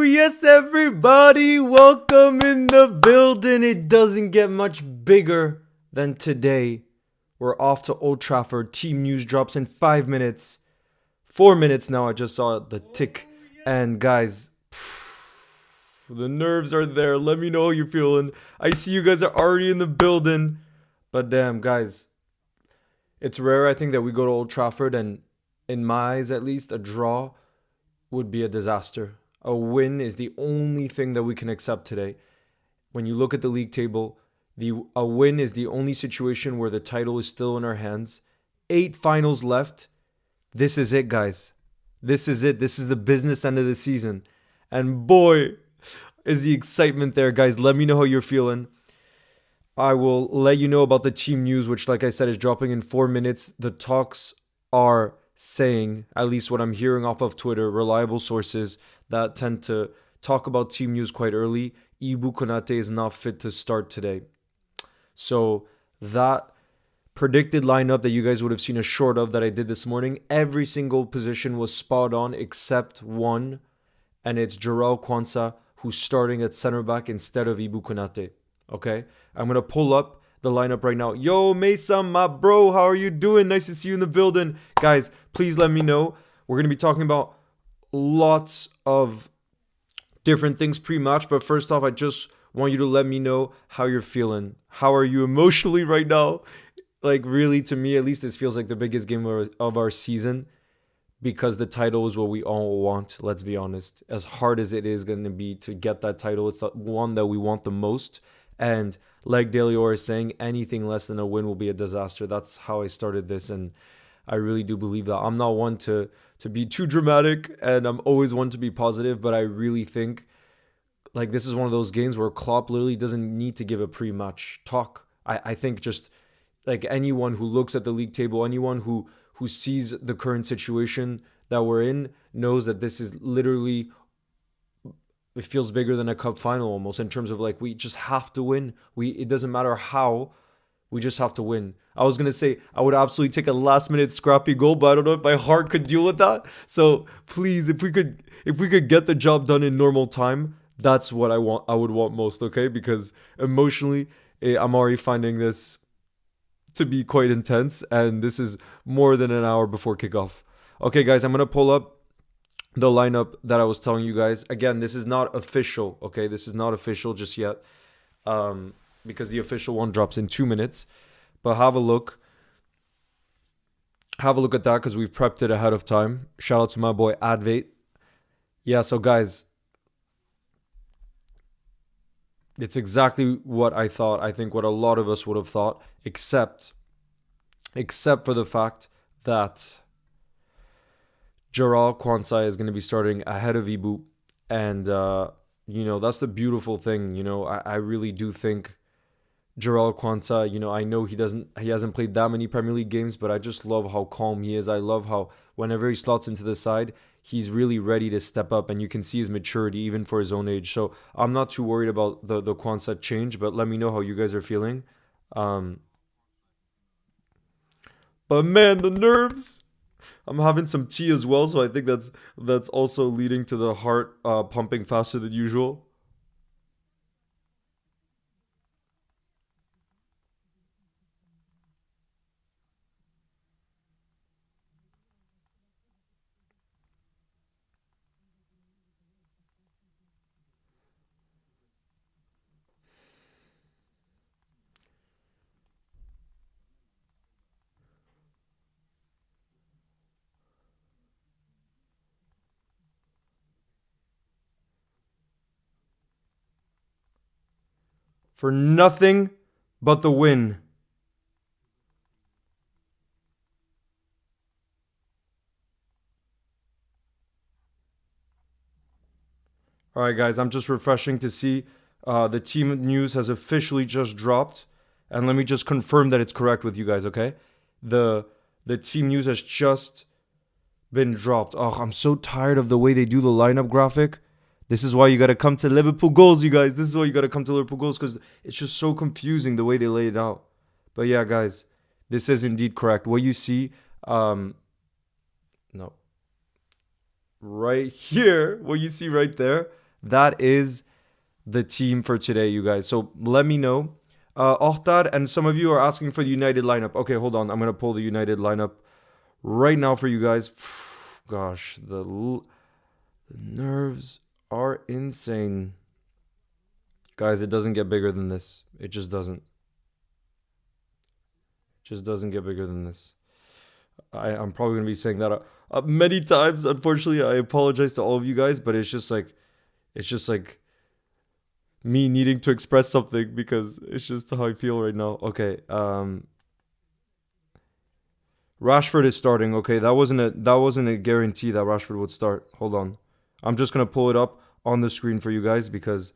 yes, everybody, welcome in the building. It doesn't get much bigger than today. We're off to Old Trafford. Team news drops in 5 minutes. 4 minutes now. I just saw the tick. And guys, the nerves are there. Let me know how you're feeling. I see you guys are already in the building. But damn, guys, it's rare, I think, that we go to Old Trafford, and in my eyes at least, a draw would be a disaster. A win is the only thing that we can accept today. When you look at the league table, a win is the only situation where the title is still in our hands. 8 finals left. This is it, guys. This is it. This is the business end of the season. And boy, is the excitement there, guys. Let me know how you're feeling. I will let you know about the team news, which, like I said, is dropping in 4 minutes. The talks are saying, at least what I'm hearing off of Twitter, reliable sources that tend to talk about team news quite early, Ibu Konate is not fit to start today. So that predicted lineup that you guys would have seen a short of that I did this morning, every single position was spot on except one, and it's Jarrell Kwanzaa, who's starting at center back instead of Ibu Konate. Okay? I'm going to pull up the lineup right now. Yo, Mesa, my bro, how are you doing? Nice to see you in the building. Guys, please let me know. We're going to be talking about lots of different things pre-match, but first off, I just want you to let me know how you're feeling. How are you emotionally right now? Like, really, to me, at least, this feels like the biggest game of our season because the title is what we all want, let's be honest. As hard as it is going to be to get that title, it's the one that we want the most. And like Delior is saying, anything less than a win will be a disaster. That's how I started this, and I really do believe that. I'm not one to be too dramatic, and I'm always one to be positive, but I really think like this is one of those games where Klopp literally doesn't need to give a pre-match talk. I think just like anyone who looks at the league table, anyone who sees the current situation that we're in knows that this is literally, it feels bigger than a cup final almost in terms of like we just have to win. It doesn't matter how, we just have to win. I was gonna say I would absolutely take a last minute scrappy goal, but I don't know if my heart could deal with that. So please, if we could get the job done in normal time, that's what I want. I would want most, okay? Because emotionally, I'm already finding this to be quite intense, and this is more than an hour before kickoff. Okay, guys, I'm gonna pull up the lineup that I was telling you guys. Again, this is not official, okay? This is not official just yet, because the official one drops in 2 minutes. But have a look. Have a look at that because we've prepped it ahead of time. Shout out to my boy Advait. Yeah, so guys, it's exactly what I thought. I think what a lot of us would have thought, except for the fact that Jarrell Kwanzaa is going to be starting ahead of Ibu. And, that's the beautiful thing. I really do think Jarrell Kwanzaa, I know he hasn't played that many Premier League games, but I just love how calm he is. I love how whenever he slots into the side, he's really ready to step up, and you can see his maturity even for his own age. So I'm not too worried about the Kwanzaa change, but let me know how you guys are feeling. But man, the nerves. I'm having some tea as well, so I think that's also leading to the heart pumping faster than usual. For nothing but the win. All right, guys, I'm just refreshing to see the team news has officially just dropped. And let me just confirm that it's correct with you guys, okay? The team news has just been dropped. Oh, I'm so tired of the way they do the lineup graphic. This is why you got to come to Liverpool Goals, you guys. This is why you got to come to Liverpool Goals, because it's just so confusing the way they lay it out. But yeah, guys, this is indeed correct. What you see, no, right here, what you see right there, that is the team for today, you guys. So let me know. Ohtar, and some of you are asking for the United lineup. Okay, hold on. I'm going to pull the United lineup right now for you guys. Gosh, the nerves are insane. Guys, it doesn't get bigger than this. It just doesn't. Just doesn't get bigger than this. I'm probably going to be saying that many times. Unfortunately, I apologize to all of you guys, but it's just like me needing to express something because it's just how I feel right now. Okay, Rashford is starting. Okay, that wasn't a guarantee that Rashford would start. Hold on, I'm just gonna pull it up on the screen for you guys because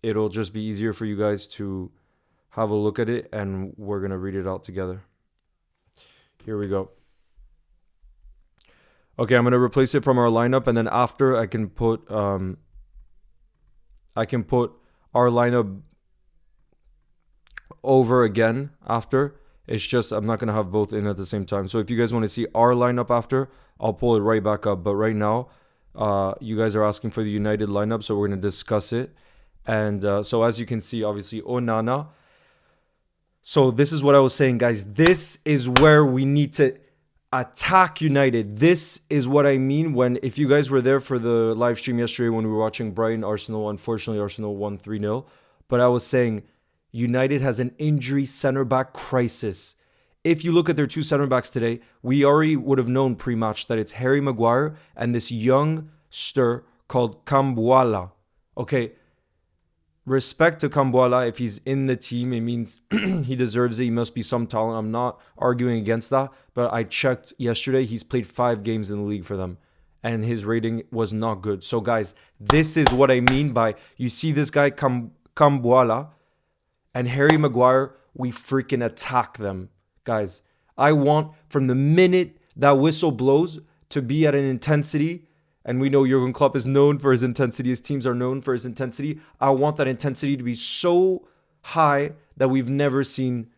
it'll just be easier for you guys to have a look at it, and we're gonna read it out together. Here we go. Okay, I'm gonna replace it from our lineup, and then after I can put our lineup over again after. It's just I'm not going to have both in at the same time. So if you guys want to see our lineup after, I'll pull it right back up. But right now, you guys are asking for the United lineup, so we're going to discuss it. And so as you can see, obviously, Onana. So this is what I was saying, guys. This is where we need to attack United. This is what I mean when, if you guys were there for the live stream yesterday when we were watching Brighton Arsenal, unfortunately Arsenal won 3-0, but I was saying United has an injury center back crisis. If you look at their two center backs today, we already would have known pre-match that it's Harry Maguire and this youngster called Kambuala. Okay, respect to Kambuala. If he's in the team, it means he deserves it. He must be some talent. I'm not arguing against that, but I checked yesterday. He's played 5 games in the league for them, and his rating was not good. So, guys, this is what I mean by, you see this guy, Kambuala, and Harry Maguire, we freaking attack them. Guys, I want, from the minute that whistle blows, to be at an intensity. And we know Jurgen Klopp is known for his intensity. His teams are known for his intensity. I want that intensity to be so high that we've never seen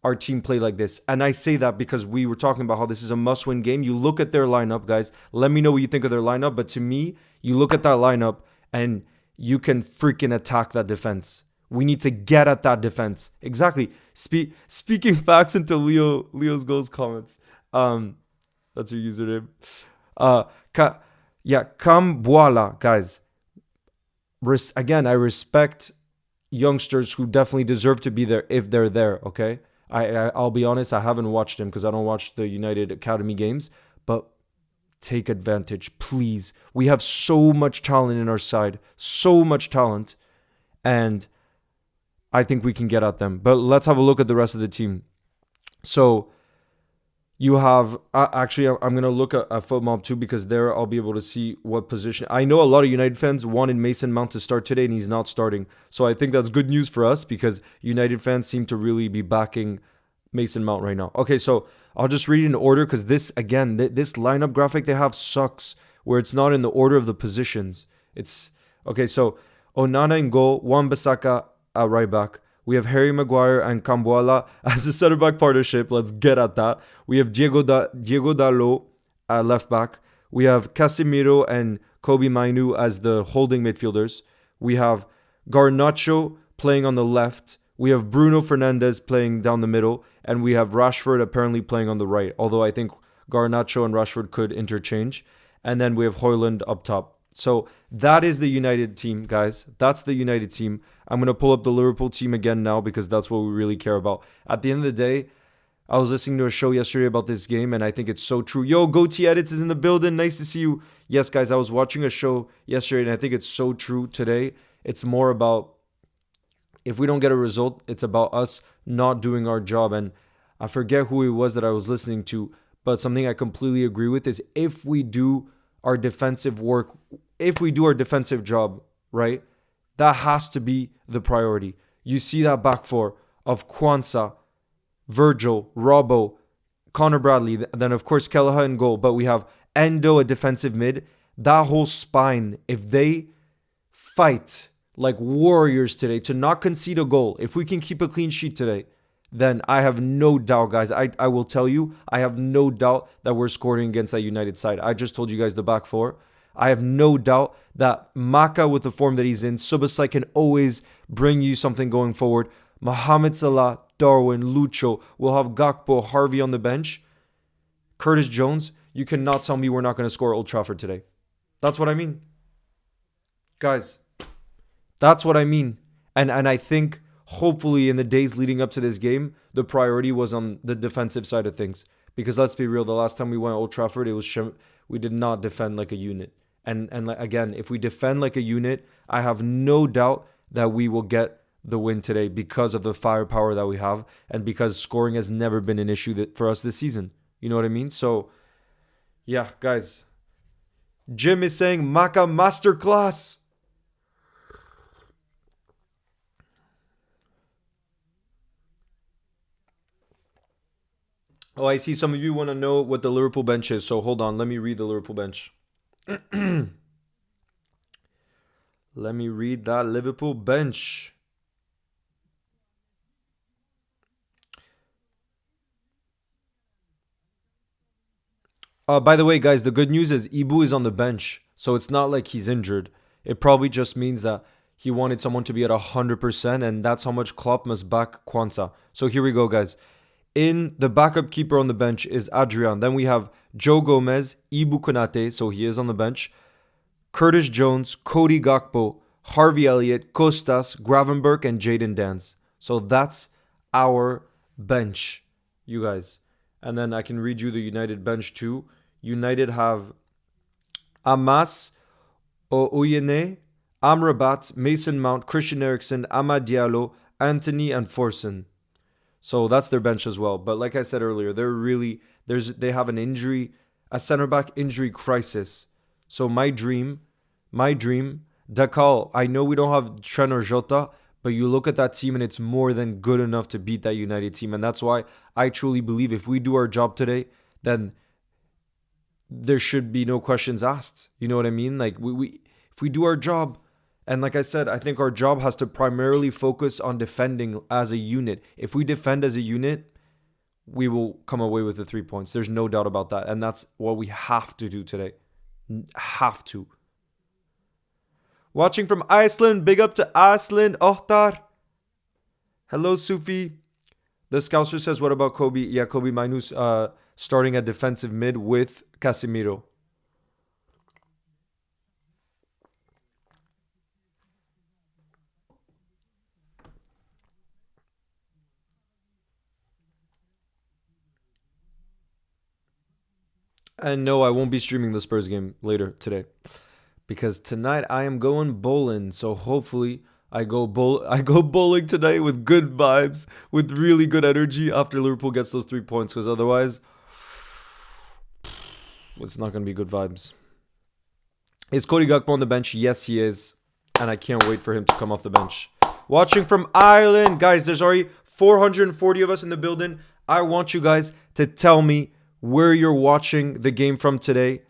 our team play like this. And I say that because we were talking about how this is a must-win game. You look at their lineup, guys. Let me know what you think of their lineup. But to me, you look at that lineup and you can freaking attack that defense. We need to get at that defense. Exactly. Speaking facts into Leo's goals comments. That's your username. Kambuala, guys. Again, I respect youngsters who definitely deserve to be there if they're there, okay? I'll be honest, I haven't watched him because I don't watch the United Academy games, but take advantage, please. We have so much talent in our side, so much talent, and I think we can get at them. But let's have a look at the rest of the team. So you have, actually, I'm going to look at FootMob too, because there I'll be able to see what position. I know a lot of United fans wanted Mason Mount to start today, and he's not starting. So I think that's good news for us because United fans seem to really be backing Mason Mount right now. Okay, so I'll just read in order because this, again, this lineup graphic they have sucks where it's not in the order of the positions. It's, okay, so Onana in goal, Wan-Bissaka at right back. We have Harry Maguire and Kambuala as a center back partnership. Let's get at that. We have Diego Dalot at left back. We have Casemiro and Kobe Mainu as the holding midfielders. We have Garnacho playing on the left. We have Bruno Fernandes playing down the middle. And we have Rashford apparently playing on the right. Although I think Garnacho and Rashford could interchange. And then we have Højlund up top. So that is the United team, guys. That's the United team. I'm going to pull up the Liverpool team again now because that's what we really care about. At the end of the day, I was listening to a show yesterday about this game, and I think it's so true. Yo, Goatee Edits is in the building. Nice to see you. Yes, guys, I was watching a show yesterday, and I think it's so true today. It's more about, if we don't get a result, it's about us not doing our job. And I forget who it was that I was listening to, but something I completely agree with is if we do our defensive work, if we do our defensive job, right, that has to be the priority. You see that back four of Kwanzaa, Virgil, Robbo, Connor Bradley, then of course Kelleher in goal, but we have Endo, a defensive mid. That whole spine, if they fight like warriors today to not concede a goal, if we can keep a clean sheet today, then I have no doubt, guys. I will tell you, I have no doubt that we're scoring against that United side. I just told you guys the back four. I have no doubt that Maka, with the form that he's in, Subasai can always bring you something going forward. Mohamed Salah, Darwin, Lucho, we'll have Gakpo, Harvey on the bench. Curtis Jones, you cannot tell me we're not going to score at Old Trafford today. That's what I mean. Guys, that's what I mean. And I think hopefully in the days leading up to this game, the priority was on the defensive side of things. Because let's be real, the last time we went to Old Trafford, we did not defend like a unit. And again, if we defend like a unit, I have no doubt that we will get the win today because of the firepower that we have and because scoring has never been an issue for us this season. You know what I mean? So, yeah, guys. Jim is saying Maka masterclass. Oh, I see some of you want to know what the Liverpool bench is. So hold on. Let me read the Liverpool bench. Let me read that Liverpool bench. By the way, guys, the good news is Ibu is on the bench. So it's not like he's injured. It probably just means that he wanted someone to be at 100%, and that's how much Klopp must back Kwanzaa. So here we go, guys. In the backup keeper on the bench is Adrian. Then we have Joe Gomez, Ibu Konate, so he is on the bench. Curtis Jones, Cody Gakpo, Harvey Elliott, Kostas, Gravenberch, and Jadon Dance. So that's our bench, you guys. And then I can read you the United bench too. United have Amas, Oyene, Amrabat, Mason Mount, Christian Eriksen, Amad Diallo, Anthony, and Forson. So that's their bench as well. But like I said earlier, they have an injury, a center back injury crisis. So my dream, Dakal, I know we don't have Trent or Jota, but you look at that team and it's more than good enough to beat that United team. And that's why I truly believe if we do our job today, then there should be no questions asked. You know what I mean? Like if we do our job, and like I said, I think our job has to primarily focus on defending as a unit. If we defend as a unit, we will come away with the 3 points. There's no doubt about that. And that's what we have to do today. Have to. Watching from Iceland. Big up to Iceland. Ohtar. Hello, Sufi. The Scouser says, what about Kobe? Yeah, Kobe Mainoo's starting at defensive mid with Casemiro. And no, I won't be streaming the Spurs game later today. Because tonight I am going bowling. So hopefully I go bowling tonight with good vibes, with really good energy after Liverpool gets those 3 points. Because otherwise, it's not going to be good vibes. Is Cody Gakpo on the bench? Yes, he is. And I can't wait for him to come off the bench. Watching from Ireland. Guys, there's already 440 of us in the building. I want you guys to tell me where you're watching the game from today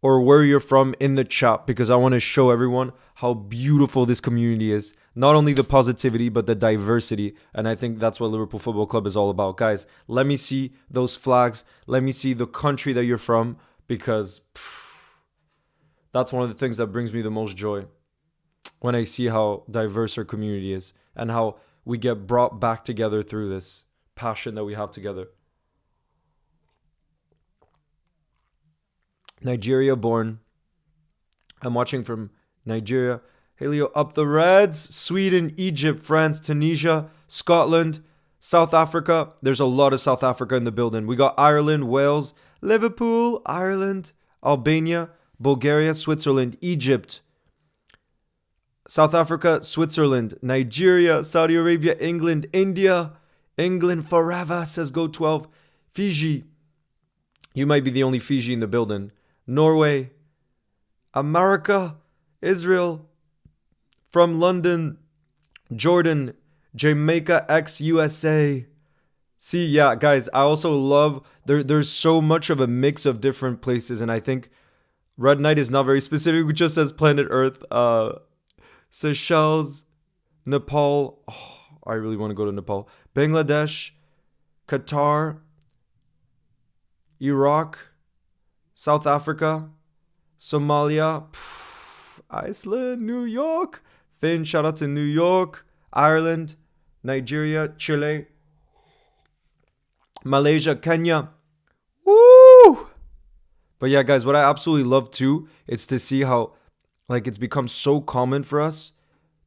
or where you're from in the chat, because I want to show everyone how beautiful this community is. Not only the positivity, but the diversity. And I think that's what Liverpool Football Club is all about. Guys, let me see those flags. Let me see the country that you're from, because that's one of the things that brings me the most joy when I see how diverse our community is and how we get brought back together through this passion that we have together. Nigeria born. I'm watching from Nigeria. Helio up the Reds. Sweden, Egypt, France, Tunisia, Scotland, South Africa. There's a lot of South Africa in the building. We got Ireland, Wales, Liverpool, Ireland, Albania, Bulgaria, Switzerland, Egypt, South Africa, Switzerland, Nigeria, Saudi Arabia, England, India. England forever, says Go 12. Fiji. You might be the only Fiji in the building. Norway, America, Israel, from London, Jordan, Jamaica, ex-USA. See, yeah, guys, I also love, there's so much of a mix of different places, and I think Red Knight is not very specific, it just says planet Earth. Seychelles, Nepal, oh, I really want to go to Nepal. Bangladesh, Qatar, Iraq, South Africa, Somalia, Iceland, New York. Finn, shout out to New York. Ireland, Nigeria, Chile, Malaysia, Kenya. Woo! But yeah, guys, what I absolutely love too is to see how like it's become so common for us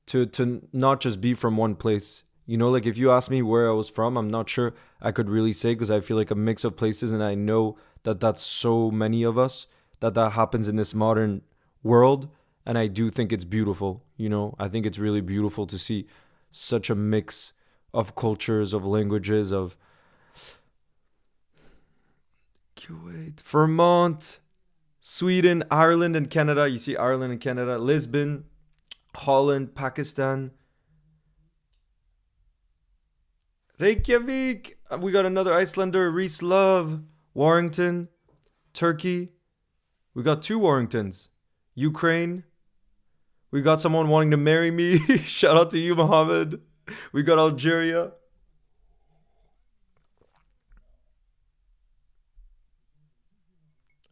to not just be from one place. You know, like if you ask me where I was from, I'm not sure I could really say because I feel like a mix of places, and I know that that's so many of us that happens in this modern world, and I do think it's beautiful. You know, I think it's really beautiful to see such a mix of cultures, of languages, of Kuwait, Vermont, Sweden, Ireland, and Canada. You see Ireland and Canada, Lisbon, Holland, Pakistan, Reykjavik. We got another Icelander, Reese Love, Warrington, Turkey. We got two Warringtons, Ukraine. We got someone wanting to marry me. Shout out to you, Mohammed. We got Algeria.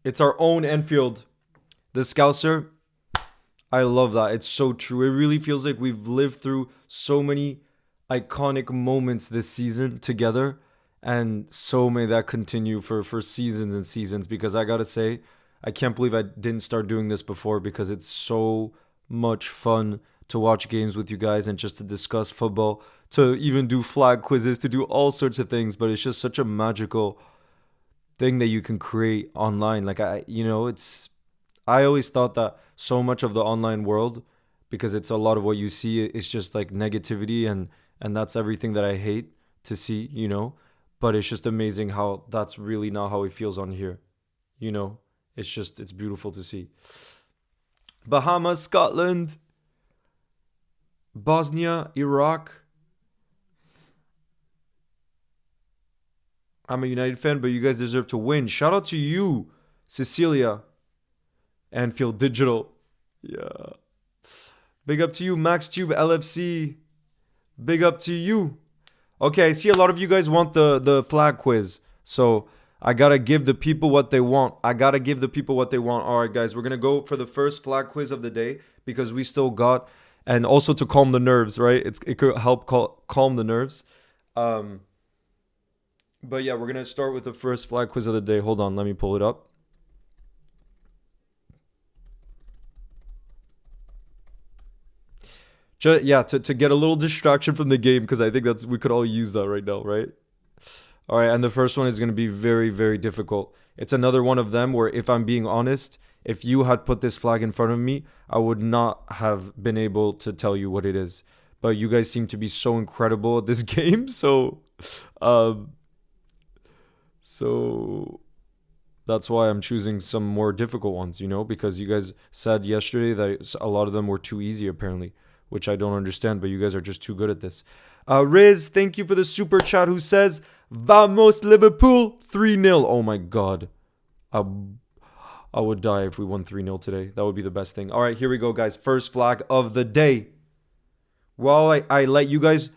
It's our own Enfield. The Scouser. I love that. It's so true. It really feels like we've lived through so many iconic moments this season together, and so may that continue for seasons and seasons, because I gotta say, I can't believe I didn't start doing this before, because it's so much fun to watch games with you guys and just to discuss football, to even do flag quizzes, to do all sorts of things. But it's just such a magical thing that you can create online. Like I always thought that so much of the online world, because it's a lot of what you see, is just like negativity, and that's everything that I hate to see, you know. But it's just amazing how that's really not how it feels on here, you know. It's beautiful to see. Bahamas, Scotland, Bosnia, Iraq. I'm a United fan, but you guys deserve to win. Shout out to you, Cecilia. Anfield Digital. Yeah. Big up to you, MaxTube LFC. Big up to you. Okay, I see a lot of you guys want the flag quiz. So I gotta give the people what they want. All right, guys, we're gonna go for the first flag quiz of the day, because we still got, and also to calm the nerves, right? It could help calm the nerves. But yeah, we're gonna start with the first flag quiz of the day. Hold on, let me pull it up. To get a little distraction from the game, because I think we could all use that right now, right? All right, and the first one is going to be very, very difficult. It's another one of them where, if I'm being honest, if you had put this flag in front of me, I would not have been able to tell you what it is. But you guys seem to be so incredible at this game, um, so that's why I'm choosing some more difficult ones, you know, because you guys said yesterday that a lot of them were too easy, apparently, which I don't understand, but you guys are just too good at this. Riz, thank you for the super chat, who says, Vamos Liverpool 3-0. Oh my God. I would die if we won 3-0 today. That would be the best thing. All right, here we go, guys. First flag of the day. While I let you guys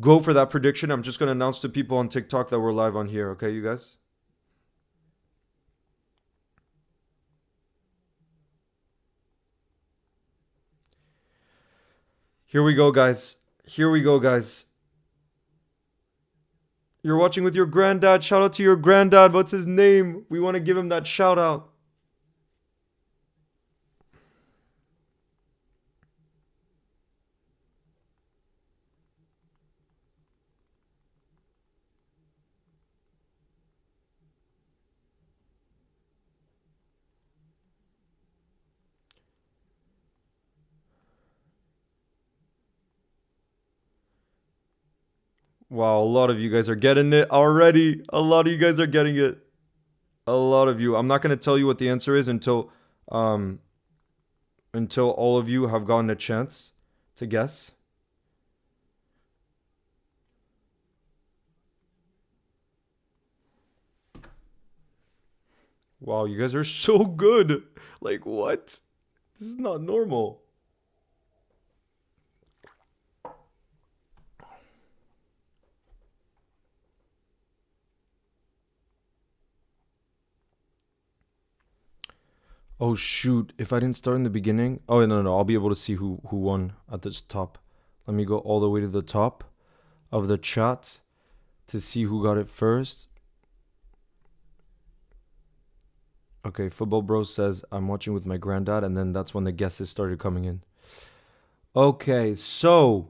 go for that prediction, I'm just going to announce to people on TikTok that we're live on here. Okay, you guys? Here we go, guys. You're watching with your granddad. Shout out to your granddad. What's his name? We want to give him that shout out. Wow, a lot of you guys are getting it already. A lot of you guys are getting it. A lot of you. I'm not going to tell you what the answer is um until all of you have gotten a chance to guess. Wow, you guys are so good. Like, what? This is not normal. Oh shoot! If I didn't start in the beginning, oh no, no, no, I'll be able to see who won at this top. Let me go all the way to the top of the chat to see who got it first. Okay, Football Bro says I'm watching with my granddad, and then that's when the guesses started coming in. Okay, so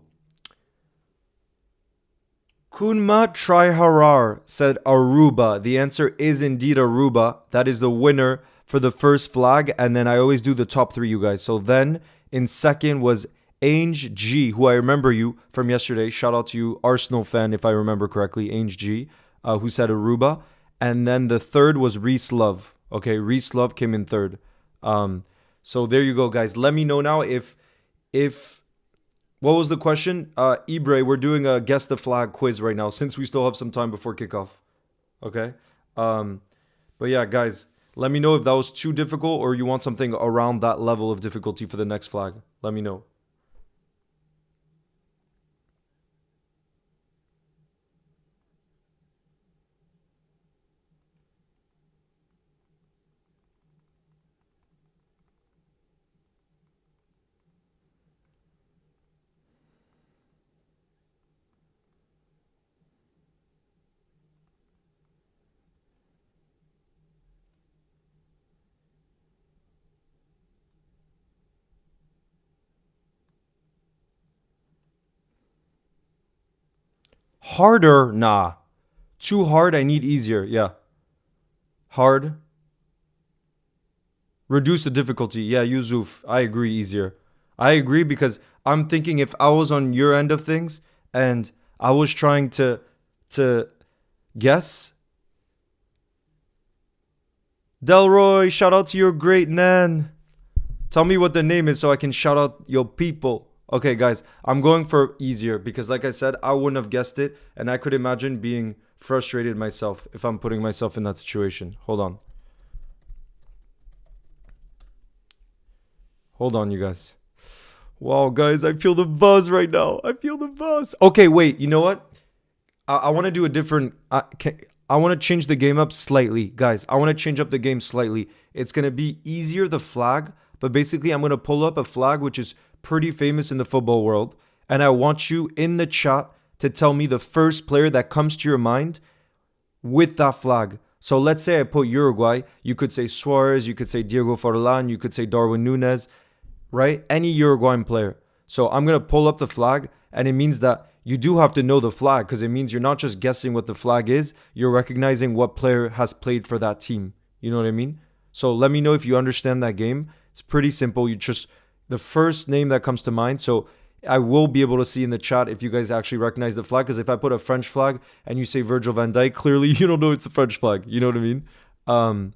Kunma Triharar said Aruba. The answer is indeed Aruba. That is the winner for the first flag. And then I always do the top three, you guys. So then in second was Ainge G, who I remember you from yesterday. Shout out to you, Arsenal fan, if I remember correctly, Ainge G, who said Aruba. And then the third was Reese Love. Okay, Reese Love came in third. So there you go, guys. Let me know now if what was the question? Ibre, we're doing a guess the flag quiz right now since we still have some time before kickoff. Okay. But yeah, guys, let me know if that was too difficult or you want something around that level of difficulty for the next flag. Let me know. Harder? Nah. Too hard? I need easier. Yeah. Hard. Reduce the difficulty. Yeah, Yusuf. I agree, easier. I agree because I'm thinking if I was on your end of things and I was trying to guess. Delroy, shout out to your great nan. Tell me what the name is so I can shout out your people. Okay, guys, I'm going for easier because, like I said, I wouldn't have guessed it, and I could imagine being frustrated myself if I'm putting myself in that situation. Hold on. Hold on, you guys. Wow, guys, I feel the buzz right now. I feel the buzz. Okay, wait, you know what? I want to do a different. I want to change the game up slightly, guys. I want to change up the game slightly. It's gonna be easier the flag, but basically I'm gonna pull up a flag which is pretty famous in the football world, and I want you in the chat to tell me the first player that comes to your mind with that flag. So let's say I put Uruguay. You could say Suarez. You could say Diego Forlan. You could say Darwin Nunez, right? Any Uruguayan player. So I'm gonna pull up the flag, and it means that you do have to know the flag because it means you're not just guessing what the flag is, you're recognizing what player has played for that team. You know what I mean? So let me know if you understand that game. It's pretty simple. You just, the first name that comes to mind. So I will be able to see in the chat if you guys actually recognize the flag. Because if I put a French flag and you say Virgil van Dijk, clearly you don't know it's a French flag. You know what I mean?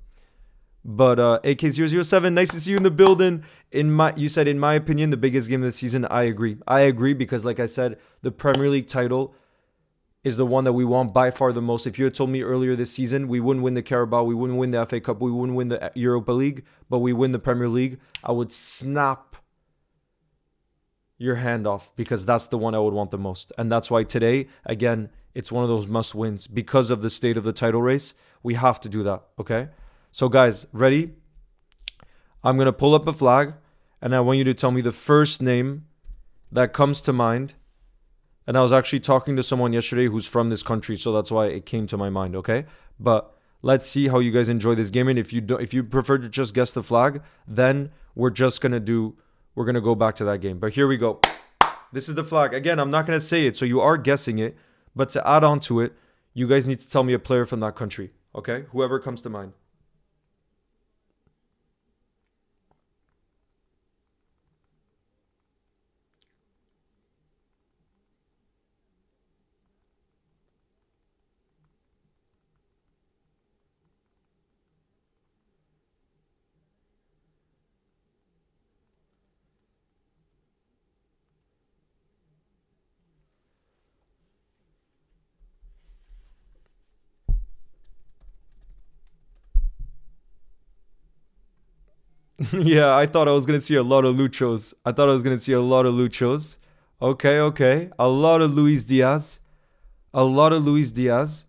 But AK007, nice to see you in the building. You said, in my opinion, the biggest game of the season. I agree. I agree because, like I said, the Premier League title is the one that we want by far the most. If you had told me earlier this season we wouldn't win the Carabao, we wouldn't win the FA Cup, we wouldn't win the Europa League, but we win the Premier League, I would snap your hand off because that's the one I would want the most. And that's why today, again, it's one of those must wins because of the state of the title race. We have to do that, okay? So guys, ready? I'm going to pull up a flag and I want you to tell me the first name that comes to mind. And I was actually talking to someone yesterday who's from this country, so that's why it came to my mind, okay? But let's see how you guys enjoy this game. And if you prefer to just guess the flag, then we're going to go back to that game. But here we go. This is the flag. Again, I'm not going to say it, so you are guessing it. But to add on to it, you guys need to tell me a player from that country, okay? Whoever comes to mind. Yeah, I thought I was gonna see a lot of Luchos. Okay, okay. A lot of Luis Diaz. A lot of Luis Diaz.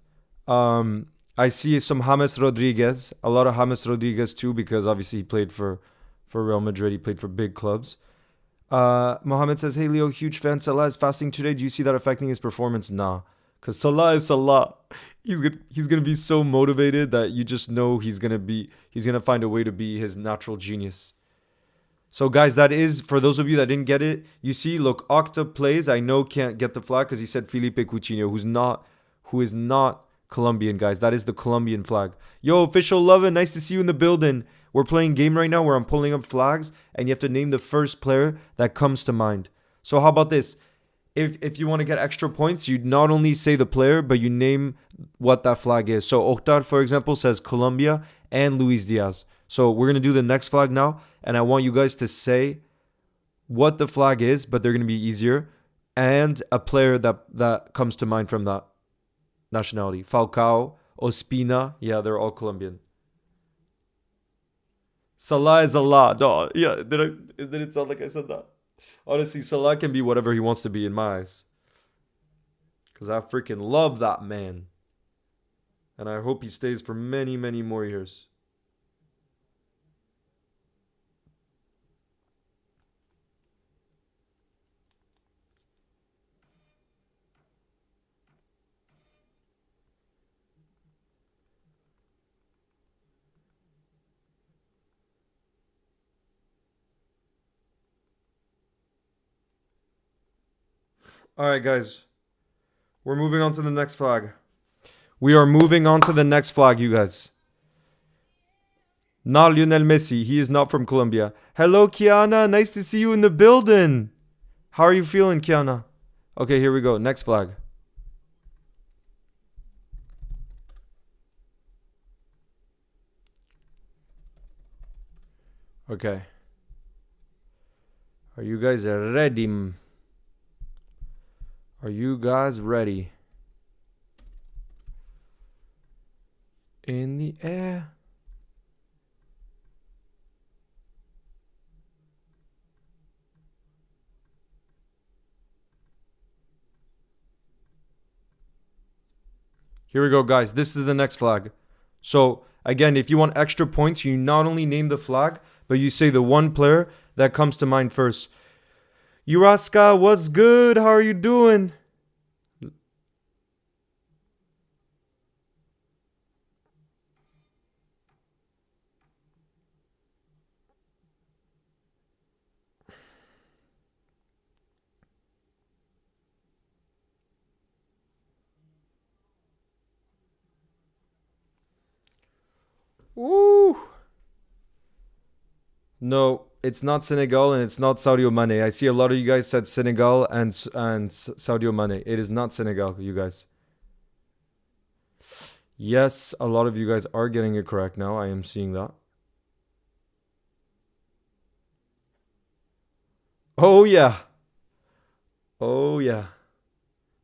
I see some James Rodriguez, a lot of James Rodriguez too, because obviously he played for Real Madrid. He played for big clubs. Mohammed says, "Hey Leo, huge fan. Salah is fasting today. Do you see that affecting his performance?" Nah, because Salah is Salah. He's gonna be so motivated that you just know he's gonna find a way to be his natural genius. So guys, that is for those of you that didn't get it. You see, look, Octa plays. I know can't get the flag because he said Felipe Coutinho, who is not Colombian, guys. That is the Colombian flag. Yo, official Lovin, nice to see you in the building. We're playing a game right now where I'm pulling up flags and you have to name the first player that comes to mind. So how about this? If you want to get extra points, you not only say the player, but you name what that flag is. So Octar, for example, says Colombia and Luis Diaz. So we're going to do the next flag now. And I want you guys to say what the flag is, but they're going to be easier. And a player that comes to mind from that nationality. Falcao, Ospina. Yeah, they're all Colombian. Salah is Allah. No, yeah, did it sound like I said that? Honestly, Salah can be whatever he wants to be in my eyes. Because I freaking love that man. And I hope he stays for many, many more years. All right, guys. We're moving on to the next flag. We are moving on to the next flag, you guys. Not Lionel Messi. He is not from Colombia. Hello, Kiana. Nice to see you in the building. How are you feeling, Kiana? Okay, here we go. Next flag. Okay. Are you guys ready? Are you guys ready? In the air. Here we go, guys. This is the next flag. So, again, if you want extra points, you not only name the flag, but you say the one player that comes to mind first. Uraska, what's good? How are you doing? Woo! No, it's not Senegal and it's not Sadio Mane. I see a lot of you guys said Senegal and Sadio Mane. It is not Senegal, you guys. Yes, a lot of you guys are getting it correct now. I am seeing that. Oh, yeah. Oh, yeah.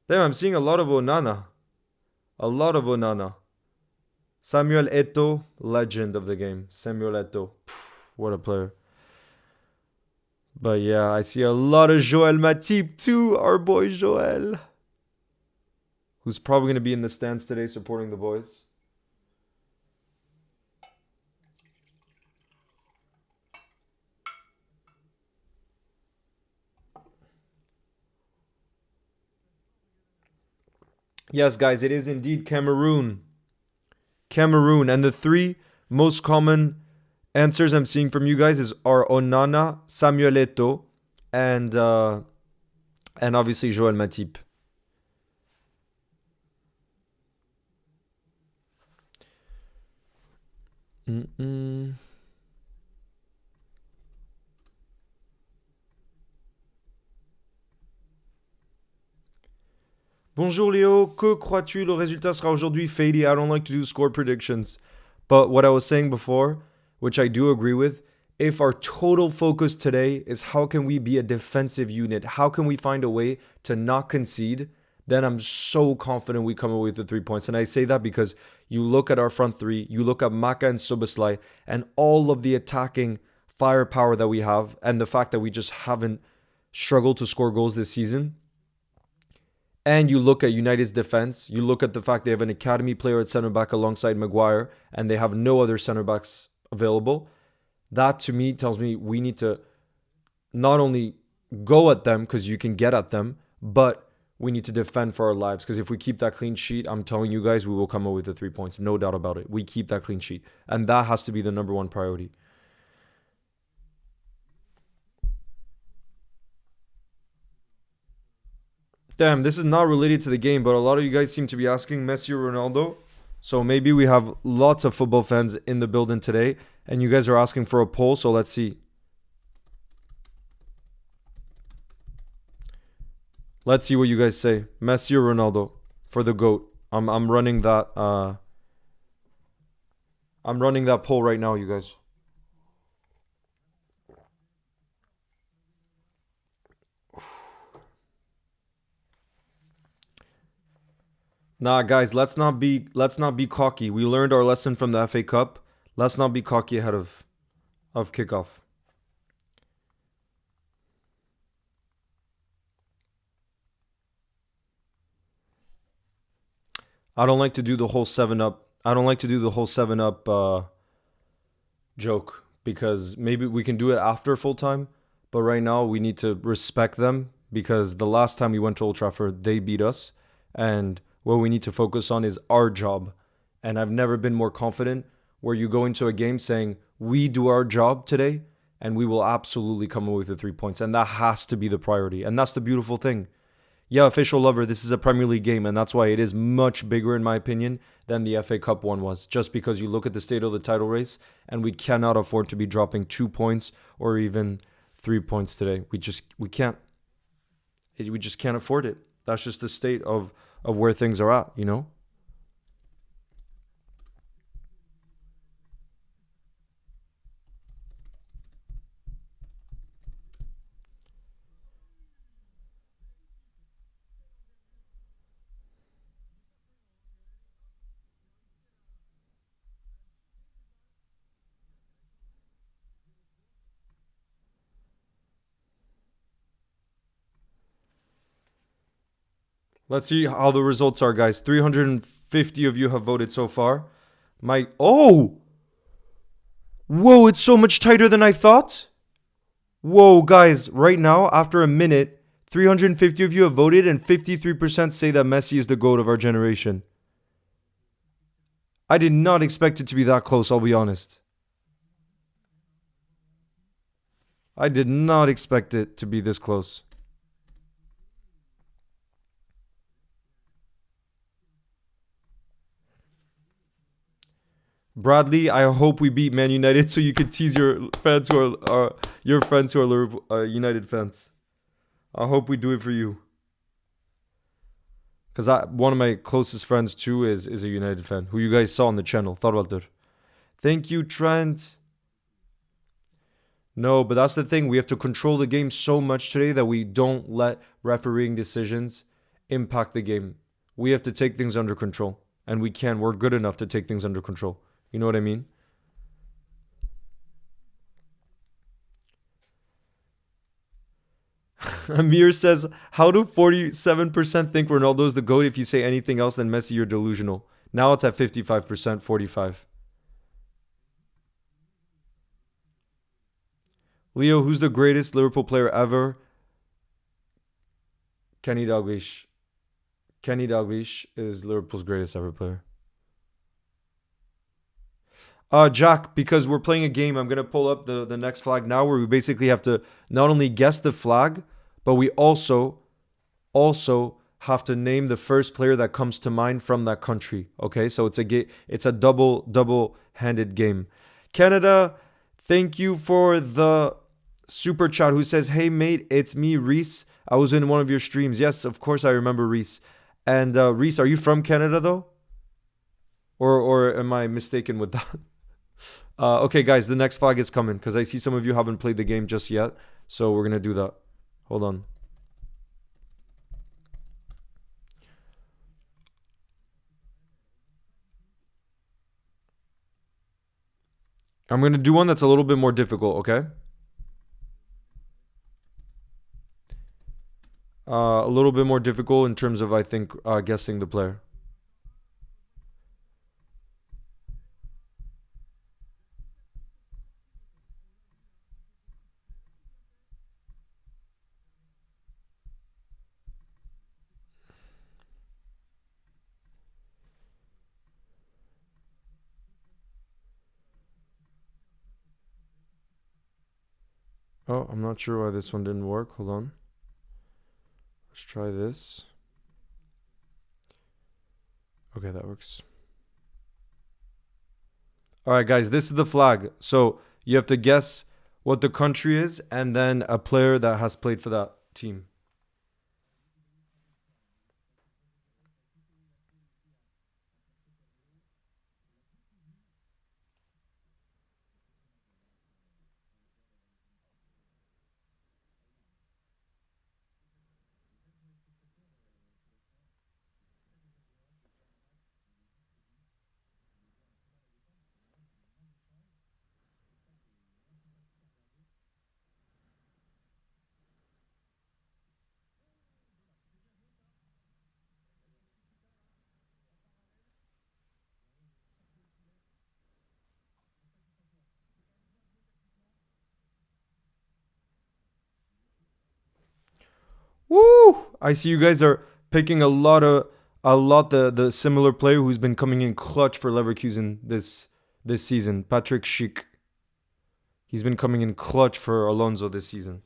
Damn, I'm seeing a lot of Onana. A lot of Onana. Samuel Eto'o, legend of the game. Samuel Eto'o. What a player. But yeah, I see a lot of Joel Matip too, our boy Joel. Who's probably going to be in the stands today supporting the boys. Yes, guys, it is indeed Cameroon. Cameroon. And the three most common answers I'm seeing from you guys are Onana, Samuel Eto'o, and obviously Joel Matip. Bonjour Léo, que crois-tu le résultat sera aujourd'hui? Fady, I don't like to do score predictions. But what I was saying before, which I do agree with, if our total focus today is how can we be a defensive unit, how can we find a way to not concede, then I'm so confident we come away with the 3 points. And I say that because you look at our front three, you look at Maka and Soboslai, and all of the attacking firepower that we have, and the fact that we just haven't struggled to score goals this season. and you look at United's defense, you look at the fact they have an academy player at center back alongside Maguire, and they have no other center backs available. That to me tells me we need to not only go at them because you can get at them, but we need to defend for our lives. Because if we keep that clean sheet, I'm telling you guys, we will come away with the 3 points. No doubt about it. We keep that clean sheet. And that has to be the number one priority. Damn, this is not related to the game, but a lot of you guys seem to be asking Messi or Ronaldo. So maybe we have lots of football fans in the building today, and you guys are asking for a poll, so let's see. Let's see what you guys say. Messi or Ronaldo for the GOAT. I'm running that I'm running that poll right now, you guys. Nah, guys, let's not be cocky. We learned our lesson from the FA Cup. Let's not be cocky ahead of kickoff. I don't like to do the whole 7 up. I don't like to do the whole 7 up joke because maybe we can do it after full time, but right now we need to respect them because the last time we went to Old Trafford, they beat us, and what we need to focus on is our job. And I've never been more confident where you go into a game saying, we do our job today and we will absolutely come away with the 3 points. And that has to be the priority. And that's the beautiful thing. Yeah, official lover, this is a Premier League game, and that's why it is much bigger, in my opinion, than the FA Cup one was. Just because you look at the state of the title race, and we cannot afford to be dropping 2 points or even 3 points today. We can't. We just can't afford it. That's just the state of where things are at, you know? Let's see how the results are, guys. 350 of you have voted so far. Oh! Whoa, it's so much tighter than I thought. Whoa, guys, right now, after a minute, 350 of you have voted and 53% say that Messi is the GOAT of our generation. I did not expect it to be that close, I'll be honest. I did not expect it to be this close. Bradley, I hope we beat Man United so you could tease your fans who are your friends who are Liverpool, United fans. I hope we do it for you. Because one of my closest friends too is a United fan who you guys saw on the channel. Thorvaldur. Thank you, Trent. No, but that's the thing. We have to control the game so much today that we don't let refereeing decisions impact the game. We have to take things under control. And we can. We're good enough to take things under control. You know what I mean? Amir says, how do 47% think Ronaldo's the GOAT? If you say anything else than Messi, you're delusional. Now it's at 55%, 45. Leo, who's the greatest Liverpool player ever? Kenny Dalglish. Kenny Dalglish is Liverpool's greatest ever player. Jack, because we're playing a game, I'm going to pull up the next flag now where we basically have to not only guess the flag, but we also have to name the first player that comes to mind from that country. Okay, so it's a double-handed game. Canada, thank you for the super chat who says, hey mate, it's me, Reese. I was in one of your streams. Yes, of course I remember Reese. And Reese, are you from Canada though? Or am I mistaken with that? Okay, guys, the next flag is coming because I see some of you haven't played the game just yet. So we're going to do that. Hold on. I'm going to do one that's a little bit more difficult, okay? A little bit more difficult in terms of, I think, guessing the player. Oh, I'm not sure why this one didn't work. Hold on. Let's try this. Okay, that works. All right, guys, this is the flag. So you have to guess what the country is and then a player that has played for that team. Woo! I see you guys are picking a lot the similar player who's been coming in clutch for Leverkusen this season, Patrick Schick. He's been coming in clutch for Alonso this season.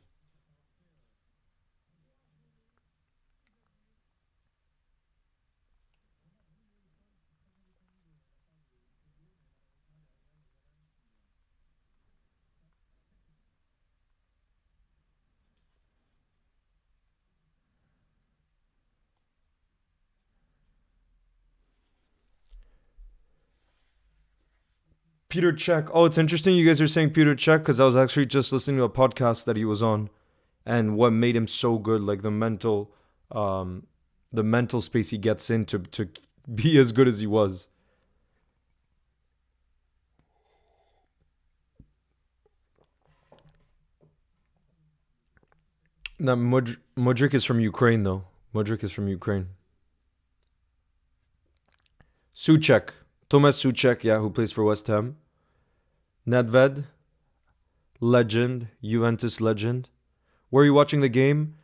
Peter Cech. Oh, it's interesting you guys are saying Peter Cech because I was actually just listening to a podcast that he was on, and what made him so good, like the mental space he gets in to be as good as he was. Now, Modric is from Ukraine, though. Modric is from Ukraine. Suchek. Thomas Suchek, yeah, who plays for West Ham. Nedved, legend. Juventus legend. Where are you watching the game?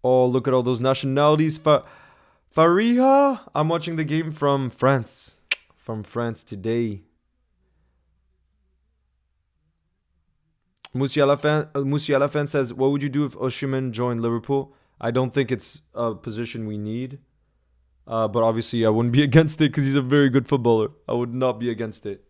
Oh, look at all those nationalities. Fariha? I'm watching the game from France. From France today. Musiala fan says, what would you do if Osimhen joined Liverpool? I don't think it's a position we need. But obviously, I wouldn't be against it because he's a very good footballer. I would not be against it.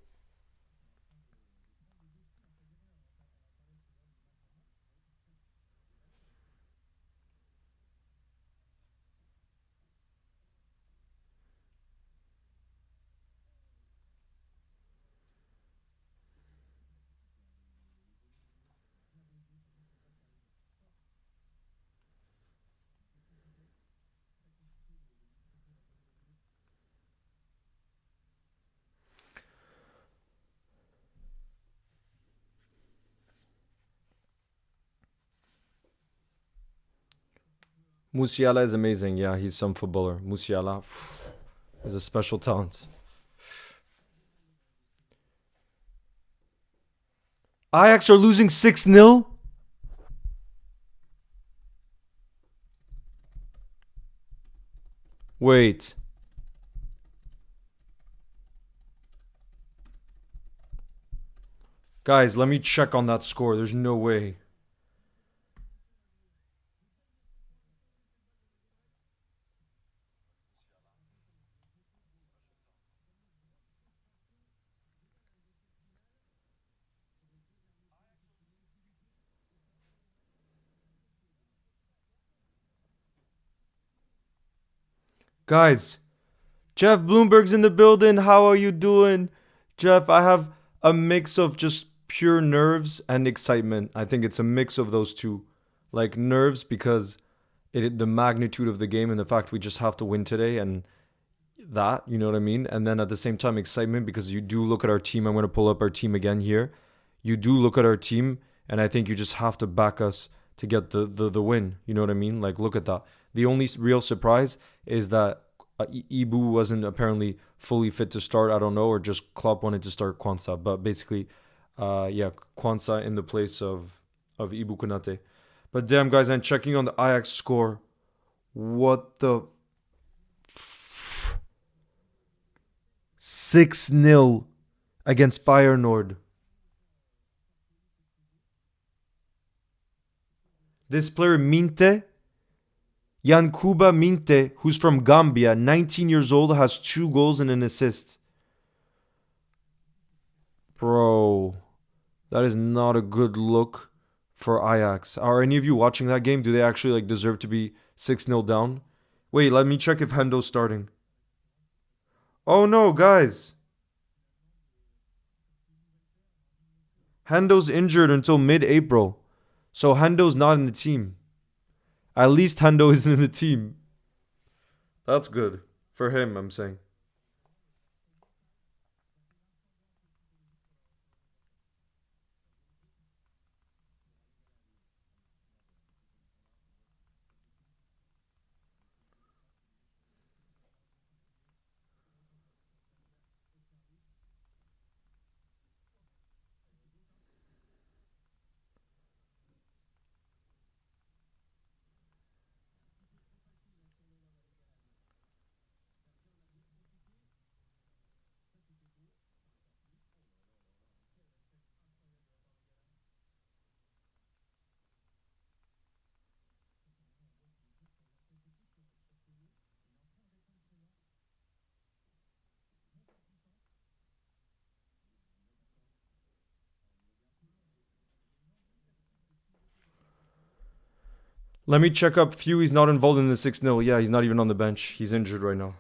Musiala is amazing. Yeah, he's some footballer. Musiala is a special talent. Ajax are losing 6-0. Wait. Guys, let me check on that score. There's no way. Guys, Jeff Bloomberg's in the building. How are you doing? Jeff, I have a mix of just pure nerves and excitement. I think it's a mix of those two. Like nerves because the magnitude of the game and the fact we just have to win today and that, you know what I mean? And then at the same time excitement because you do look at our team. I'm going to pull up our team again here. You do look at our team and I think you just have to back us to get the win. You know what I mean? Like, look at that. The only real surprise is that Ibu wasn't apparently fully fit to start. I don't know, or just Klopp wanted to start Kwanzaa. But basically, yeah, Kwanzaa in the place of Ibu Konate. But damn, guys, I'm checking on the Ajax score. What the 6-0 against Feyenoord. This player, Minte, Yankuba Minte, who's from Gambia, 19 years old, has 2 goals and an assist. Bro, that is not a good look for Ajax. Are any of you watching that game? Do they actually like deserve to be 6-0 down? Wait, let me check if Hendo's starting. Oh no, guys. Hendo's injured until mid-April. So Hendo's not in the team. At least Hendo isn't in the team. That's good. For him, I'm saying. Let me check up Few. He's not involved in the 6-0. Yeah, he's not even on the bench. He's injured right now.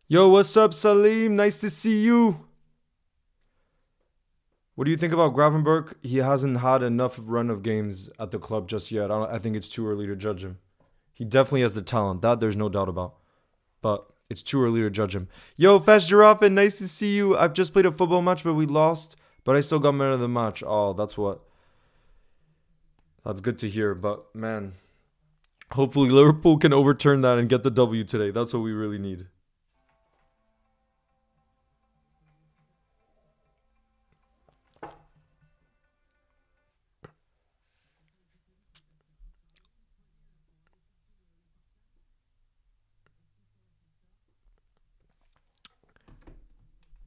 Yo, what's up, Salim? Nice to see you. What do you think about Gravenberg? He hasn't had enough run of games at the club just yet. I think it's too early to judge him. He definitely has the talent. That there's no doubt about. But it's too early to judge him. Yo, Fast Giraffe, nice to see you. I've just played a football match, but we lost. But I still got man of the match. Oh, that's good to hear. But man, hopefully Liverpool can overturn that and get the W today. That's what we really need.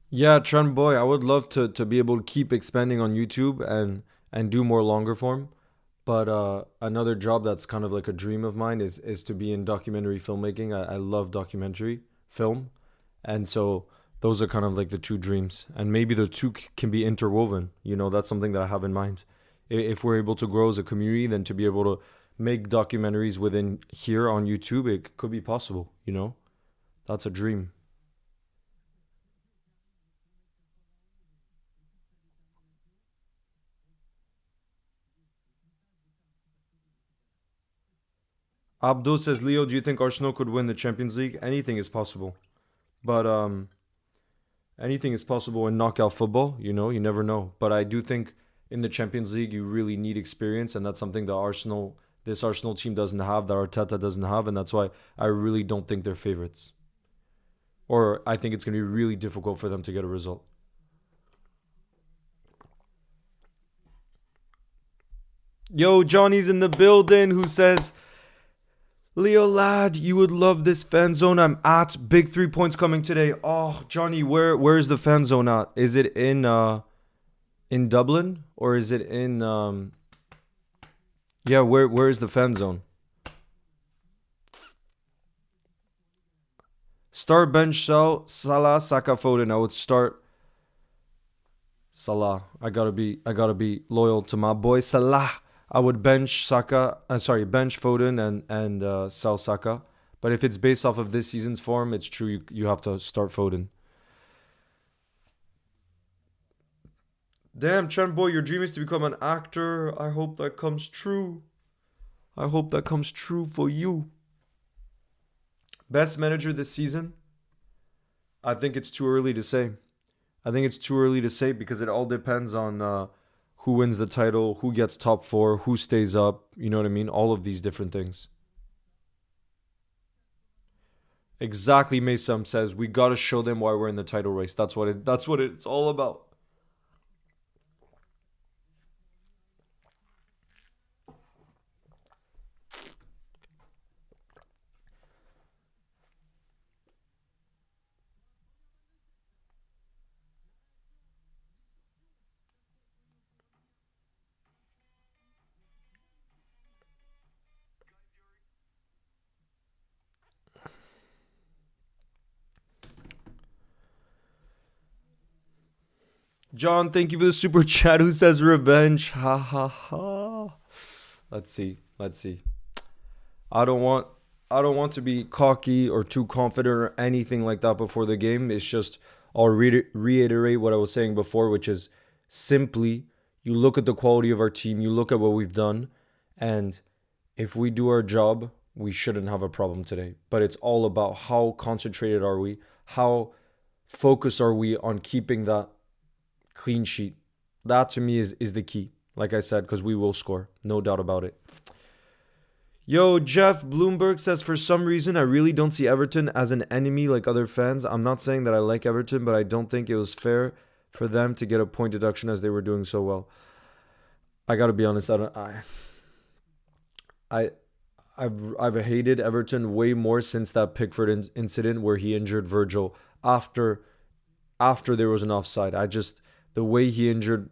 Yeah, Trent Boy, I would love to be able to keep expanding on YouTube and do more longer form. But another job that's kind of like a dream of mine is to be in documentary filmmaking. I love documentary film. And so those are kind of like the two dreams. And maybe the two can be interwoven. You know, that's something that I have in mind. If we're able to grow as a community, then to be able to make documentaries within here on YouTube, it could be possible, you know? That's a dream. Abdul says, Leo, do you think Arsenal could win the Champions League? Anything is possible. But anything is possible in knockout football, you know, you never know. But I do think in the Champions League you really need experience, and that's something that this Arsenal team doesn't have, that Arteta doesn't have, and that's why I really don't think they're favorites. Or I think it's gonna be really difficult for them to get a result. Yo, Johnny's in the building who says, Leo lad, you would love this fan zone I'm at. Big 3 points coming today. Oh, Johnny, where's the fan zone at? Is it in Dublin or is it in yeah, where is the fan zone? Start bench Salah, Saka, Foden. I would start Salah. I gotta be loyal to my boy Salah. I would bench Saka. Bench Foden and sell Saka. But if it's based off of this season's form, it's true. You have to start Foden. Damn, Trent boy, your dream is to become an actor. I hope that comes true. I hope that comes true for you. Best manager this season? I think it's too early to say. I think it's too early to say because it all depends on who wins the title, who gets top four, who stays up. You know what I mean? All of these different things. Exactly, Mason says we gotta show them why we're in the title race. That's what it's all about. John, thank you for the super chat. Who says revenge? Ha ha ha. Let's see. Let's see. I don't want I don't want to be cocky or too confident or anything like that before the game. It's just I'll reiterate what I was saying before, which is simply you look at the quality of our team, you look at what we've done, and if we do our job, we shouldn't have a problem today. But it's all about how concentrated are we, how focused are we on keeping that clean sheet. That to me is the key. Like I said, because we will score, no doubt about it. Yo, Jeff Bloomberg says, for some reason, I really don't see Everton as an enemy like other fans. I'm not saying that I like Everton, but I don't think it was fair for them to get a point deduction as they were doing so well. I got to be honest, I, I've hated Everton way more since that Pickford incident where he injured Virgil after there was an offside. The way he injured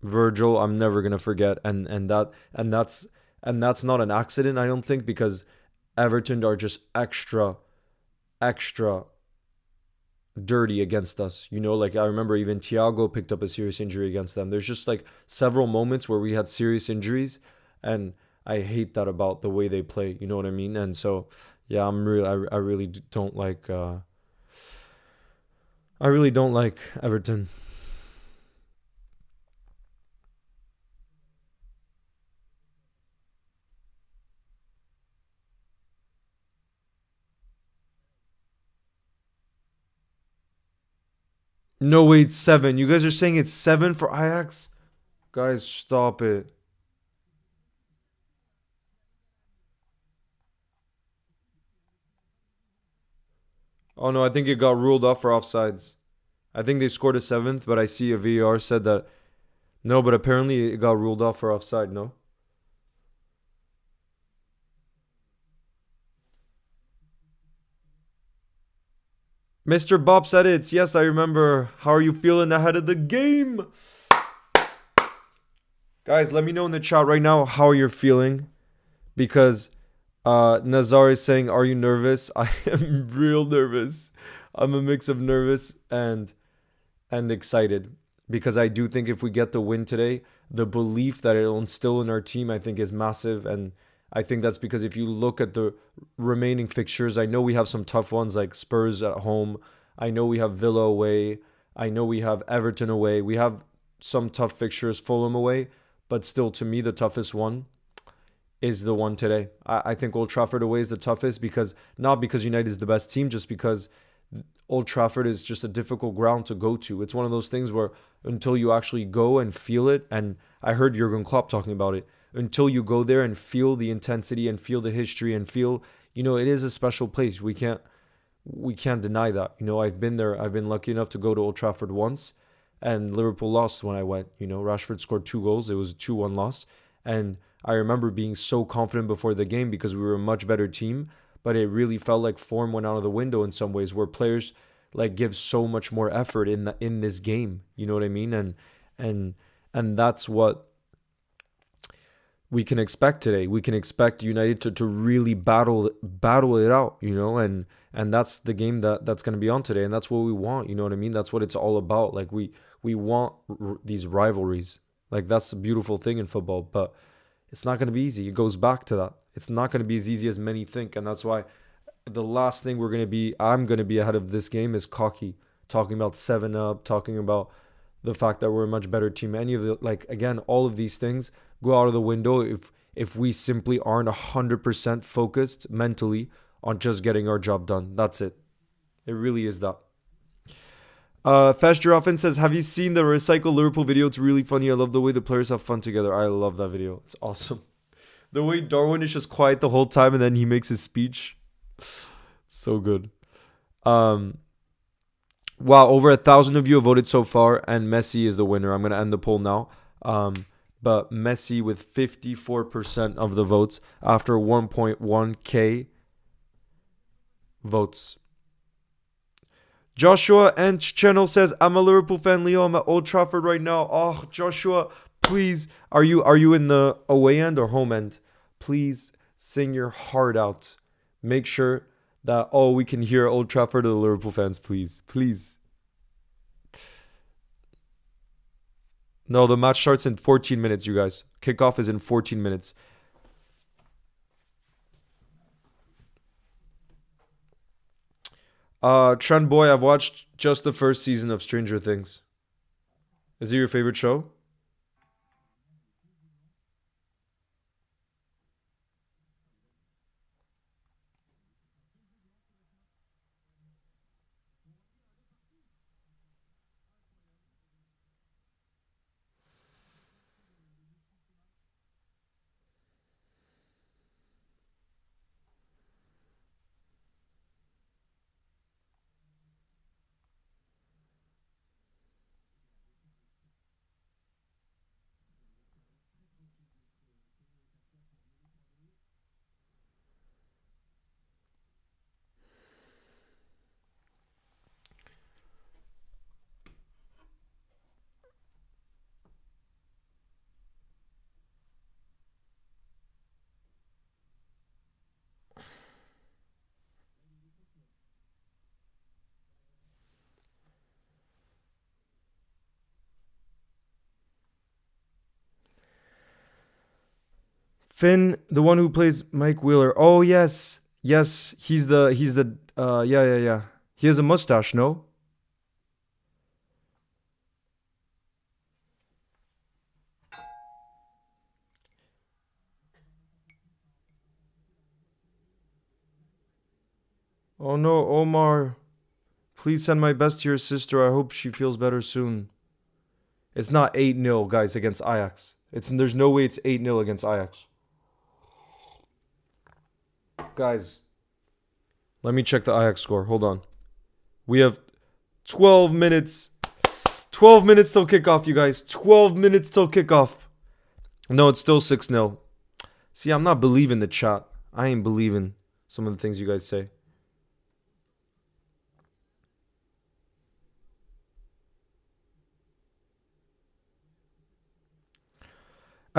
Virgil, I'm never gonna forget, and that's not an accident, I don't think, because Everton are just extra dirty against us. Like I remember even Thiago picked up a serious injury against them. There's just like several moments where we had serious injuries, and I hate that about the way they play. You know what I mean? And so yeah, I really don't like Everton. No, wait, 7. You guys are saying it's 7 for Ajax? Guys, stop it. Oh no, I think it got ruled off for offsides. I think they scored a seventh, but I see a VAR said that no, but apparently it got ruled off for offside, no? Mr. Bob said it's yes, I remember. How are you feeling ahead of the game? Guys, let me know in the chat right now how you're feeling because Nazar is saying, "Are you nervous?" I am real nervous. I'm a mix of nervous and excited because I do think if we get the win today, the belief that it'll instill in our team, I think, is massive. And I think that's because if you look at the remaining fixtures, I know we have some tough ones like Spurs at home. I know we have Villa away. I know we have Everton away. We have some tough fixtures, Fulham away. But still, to me, the toughest one is the one today. I think Old Trafford away is the toughest because not because United is the best team, just because Old Trafford is just a difficult ground to go to. It's one of those things where until you actually go and feel it, and I heard Jurgen Klopp talking about it, until you go there and feel the intensity and feel the history and feel, it is a special place. We can't deny that. I've been there. I've been lucky enough to go to Old Trafford once, and Liverpool lost when I went. Rashford scored 2 goals. It was a 2-1 loss. And I remember being so confident before the game because we were a much better team, but it really felt like form went out of the window in some ways where players like give so much more effort in this game. You know what I mean? And that's what we can expect today. We can expect United to really battle it out, and And that's the game that's going to be on today, and that's what we want. You know what I mean? That's what it's all about. Like we want these rivalries. Like that's the beautiful thing in football, but it's not going to be easy. It goes back to that. It's not going to be as easy as many think, and that's why the last thing I'm going to be ahead of this game is cocky, talking about 7-Up, talking about the fact that we're a much better team. Any of the, like, again, all of these things go out of the window if we simply aren't 100% focused mentally on just getting our job done. That's it. It really is that. Fast Giraffe says, have you seen the Recycle Liverpool video? It's really funny. I love the way the players have fun together. I love that video. It's awesome. The way Darwin is just quiet the whole time and then he makes his speech. So good. Wow, over 1,000 of you have voted so far, and Messi is the winner. I'm going to end the poll now. But Messi with 54% of the votes after 1.1k votes. Joshua Ench Channel says, I'm a Liverpool fan, Leo. I'm at Old Trafford right now. Oh, Joshua, please. Are you in the away end or home end? Please sing your heart out. Make sure that we can hear Old Trafford to the Liverpool fans, please. Please. No, the match starts in 14 minutes, you guys. Kickoff is in 14 minutes. Trent Boy, I've watched just the first season of Stranger Things. Is it your favorite show? Finn, the one who plays Mike Wheeler. Oh yes, he's the yeah. He has a mustache, no? Oh no, Omar. Please send my best to your sister. I hope she feels better soon. It's not 8-0, guys, against Ajax. There's no way it's 8-0 against Ajax. Guys, let me check the Ajax score. Hold on. We have 12 minutes. 12 minutes till kickoff, you guys. 12 minutes till kickoff. No, it's still 6-0. See, I'm not believing the chat. I ain't believing some of the things you guys say.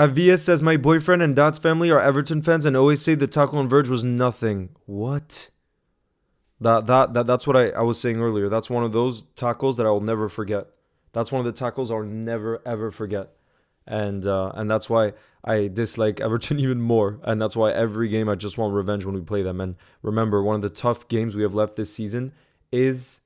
Avia says, my boyfriend and dad's family are Everton fans and always say the tackle on Verge was nothing. What? That's what I was saying earlier. That's one of those tackles that I will never forget. That's one of the tackles I'll never, ever forget. And that's why I dislike Everton even more. And that's why every game I just want revenge when we play them. And remember, one of the tough games we have left this season is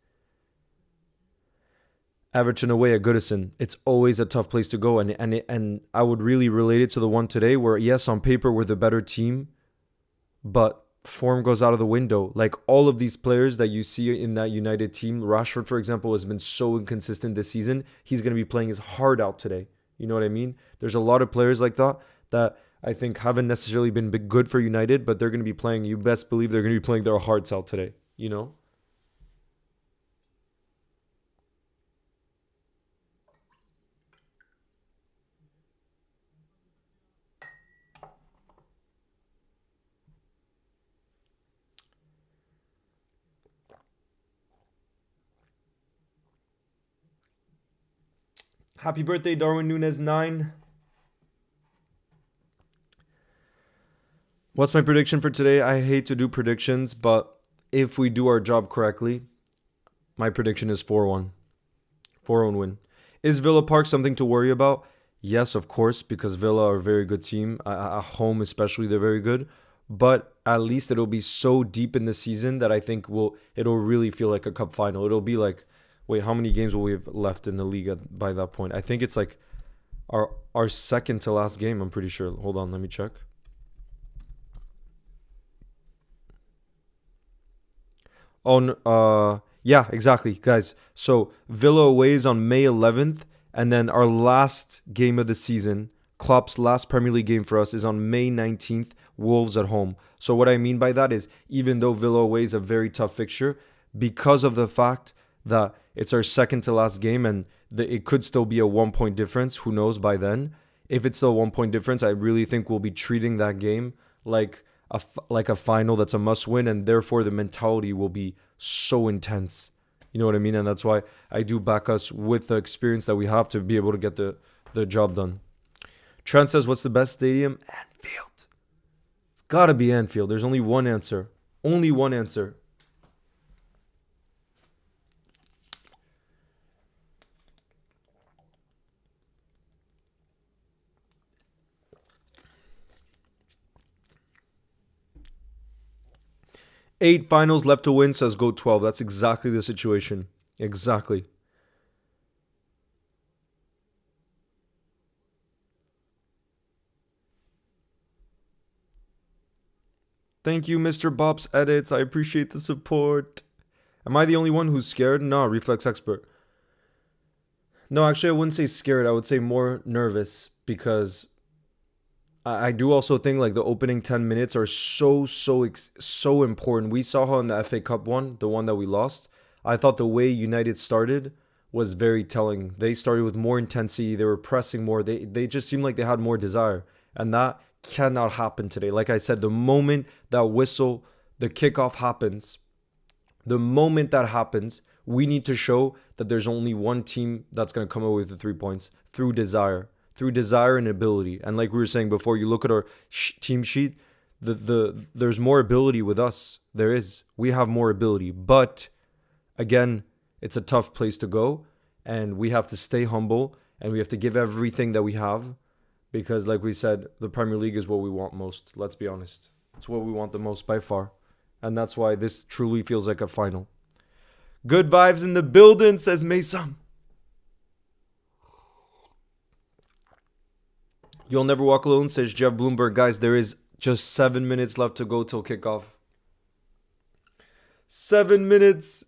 Everton away at Goodison. It's always a tough place to go, and I would really relate it to the one today where, yes, on paper we're the better team, but form goes out of the window. Like all of these players that you see in that United team, Rashford, for example, has been so inconsistent this season. He's going to be playing his heart out today. You know what I mean? There's a lot of players like that I think haven't necessarily been good for United, but they're going to be playing, you best believe they're going to be playing their hearts out today, you know? Happy birthday, Darwin Nunes 9. What's my prediction for today? I hate to do predictions, but if we do our job correctly, my prediction is 4-1. 4-1 win. Is Villa Park something to worry about? Yes, of course, because Villa are a very good team. At home especially, they're very good. But at least it'll be so deep in the season that I think it'll really feel like a cup final. It'll be like, wait, how many games will we have left in the league by that point? I think it's like our second to last game, I'm pretty sure. Hold on, let me check. Yeah, exactly, guys. So Villa away is on May 11th, and then our last game of the season, Klopp's last Premier League game for us, is on May 19th, Wolves at home. So what I mean by that is, even though Villa away is a very tough fixture, because of the fact that it's our second to last game and it could still be a 1 point difference, who knows by then. If it's still a 1 point difference, I really think we'll be treating that game like a final that's a must win, and therefore the mentality will be so intense. You know what I mean? And that's why I do back us with the experience that we have to be able to get the job done. Trent says, what's the best stadium? Anfield. It's got to be Anfield. There's only one answer. Only one answer. Eight finals left to win, says go 12. That's exactly the situation. Exactly. Thank you, Mr. Bob's Edits. I appreciate the support. Am I the only one who's scared? No, Reflex Expert. No, actually, I wouldn't say scared. I would say more nervous because I do also think like the opening 10 minutes are so important. We saw how in the FA Cup one, the one that we lost, I thought the way United started was very telling. They started with more intensity. They were pressing more. They just seemed like they had more desire. And that cannot happen today. Like I said, the moment that whistle, the kickoff happens, the moment that happens, we need to show that there's only one team that's going to come away with the 3 points through desire. Through desire and ability. And like we were saying before, you look at our team sheet, there's more ability with us. There is. We have more ability. But again, it's a tough place to go. And we have to stay humble. And we have to give everything that we have. Because like we said, the Premier League is what we want most. Let's be honest. It's what we want the most by far. And that's why this truly feels like a final. Good vibes in the building, says Mason. You'll never walk alone, says Jeff Bloomberg. Guys, there is just 7 minutes left to go till kickoff. 7 minutes.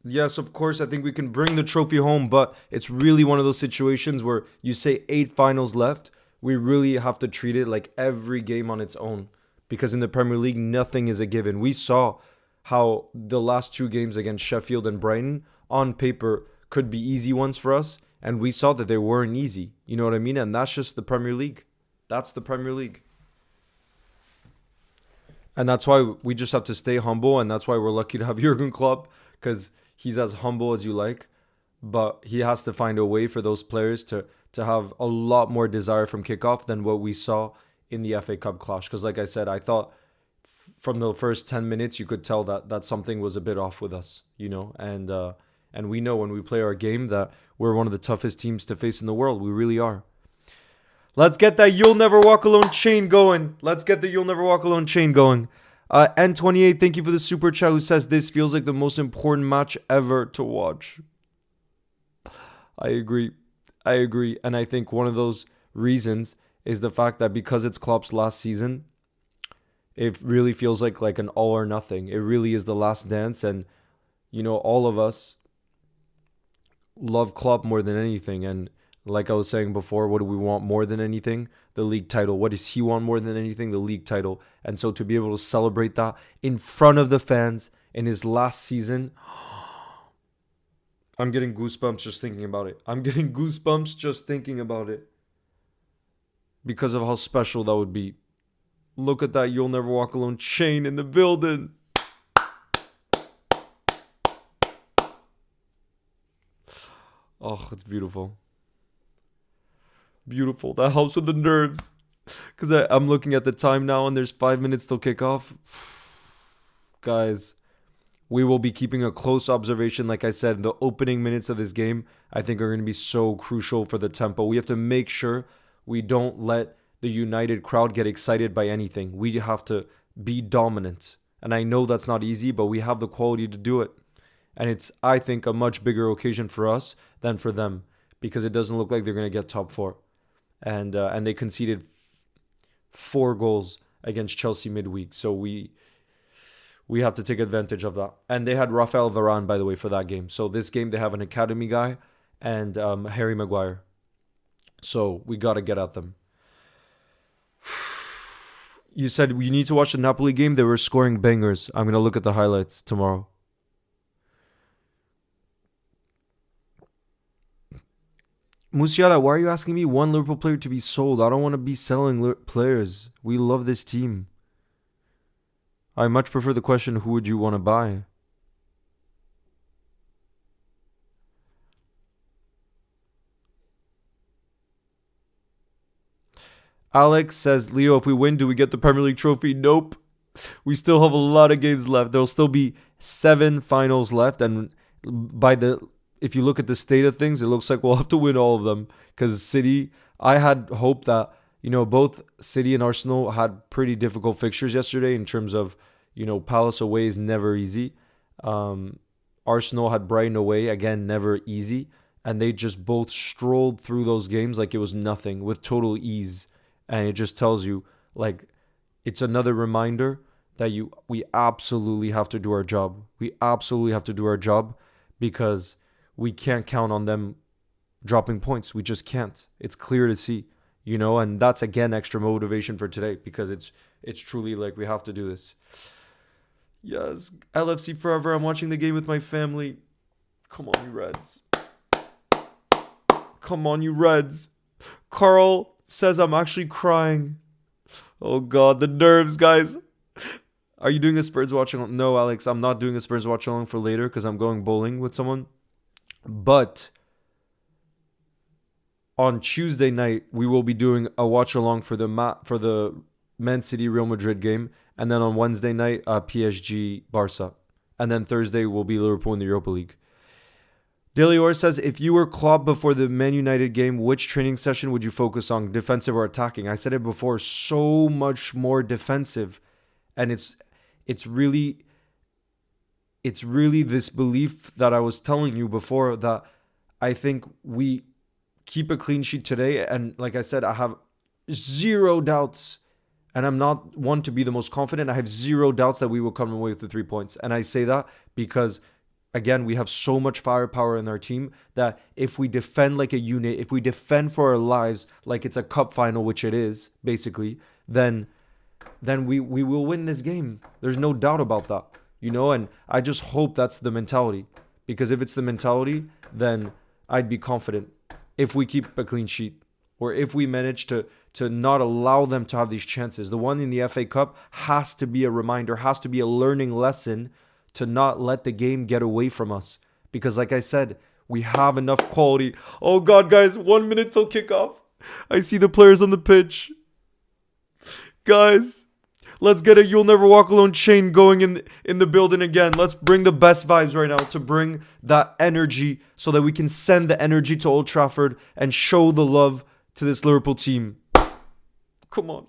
Yes, of course, I think we can bring the trophy home, but it's really one of those situations where you say 8 finals left. We really have to treat it like every game on its own. Because in the Premier League, nothing is a given. We saw how the last 2 games against Sheffield and Brighton, on paper, could be easy ones for us, and we saw that they weren't easy. You know what I mean? And that's just the Premier League. That's the Premier League. And that's why we just have to stay humble, and that's why we're lucky to have Jurgen Klopp, because he's as humble as you like, but he has to find a way for those players to have a lot more desire from kickoff than what we saw in the FA Cup clash. Because like I said, I thought from the first 10 minutes, you could tell that something was a bit off with us, you know, and we know when we play our game that we're one of the toughest teams to face in the world. We really are. Let's get that You'll Never Walk Alone chain going. Let's get the You'll Never Walk Alone chain going. N28, thank you for the super chat, who says this feels like the most important match ever to watch. I agree. And I think one of those reasons is the fact that because it's Klopp's last season, it really feels like an all or nothing. It really is the last dance. And, you know, all of us love Klopp more than anything. And like I was saying before, what do we want more than anything? The league title. What does he want more than anything? The league title. And so to be able to celebrate that in front of the fans in his last season, I'm getting goosebumps just thinking about it. Because of how special that would be. Look at that You'll Never Walk Alone chain in the building. Oh, it's beautiful. Beautiful. That helps with the nerves. Because I'm looking at the time now and there's 5 minutes till kickoff. Guys, we will be keeping a close observation. Like I said, the opening minutes of this game, I think, are going to be so crucial for the tempo. We have to make sure we don't let the United crowd get excited by anything. We have to be dominant. And I know that's not easy, but we have the quality to do it. And it's, I think, a much bigger occasion for us than for them because it doesn't look like they're going to get top four. And they conceded 4 goals against Chelsea midweek. So we have to take advantage of that. And they had Rafael Varane, by the way, for that game. So this game, they have an academy guy and Harry Maguire. So we got to get at them. You said you need to watch the Napoli game. They were scoring bangers. I'm going to look at the highlights tomorrow. Musiala, why are you asking me one Liverpool player to be sold? I don't want to be selling players. We love this team. I much prefer the question, who would you want to buy? Alex says, Leo, if we win, do we get the Premier League trophy? Nope. We still have a lot of games left. There'll still be 7 finals left. And if you look at the state of things, it looks like we'll have to win all of them. Because City, I had hoped that, both City and Arsenal had pretty difficult fixtures yesterday in terms of, Palace away is never easy. Arsenal had Brighton away, again, never easy. And they just both strolled through those games like it was nothing with total ease. And it just tells you, it's another reminder that we absolutely have to do our job. We absolutely have to do our job because we can't count on them dropping points. We just can't. It's clear to see, and that's, again, extra motivation for today because it's truly we have to do this. Yes, LFC forever. I'm watching the game with my family. Come on, you Reds. Come on, you Reds. Carl says I'm actually crying. Oh God, the nerves, guys. Are you doing a Spurs watch along? No, Alex, I'm not doing a Spurs watch along for later because I'm going bowling with someone. But on Tuesday night, we will be doing a watch along for the Man City Real Madrid game, and then on Wednesday night, PSG Barca, and then Thursday will be Liverpool in the Europa League. Delior says, if you were Klopp before the Man United game, which training session would you focus on, defensive or attacking? I said it before, so much more defensive. And it's really this belief that I was telling you before that I think we keep a clean sheet today. And like I said, I have 0 doubts. And I'm not one to be the most confident. I have 0 doubts that we will come away with the 3 points. And I say that because, again, we have so much firepower in our team that if we defend like a unit, if we defend for our lives like it's a cup final, which it is, basically, then we will win this game. There's no doubt about that, and I just hope that's the mentality. Because if it's the mentality, then I'd be confident if we keep a clean sheet or if we manage to not allow them to have these chances. The one in the FA Cup has to be a reminder, has to be a learning lesson to not let the game get away from us. Because like I said, we have enough quality. Oh God, guys, 1 minute till kickoff. I see the players on the pitch. Guys, let's get a You'll Never Walk Alone chain going in the building again. Let's bring the best vibes right now to bring that energy so that we can send the energy to Old Trafford and show the love to this Liverpool team. Come on.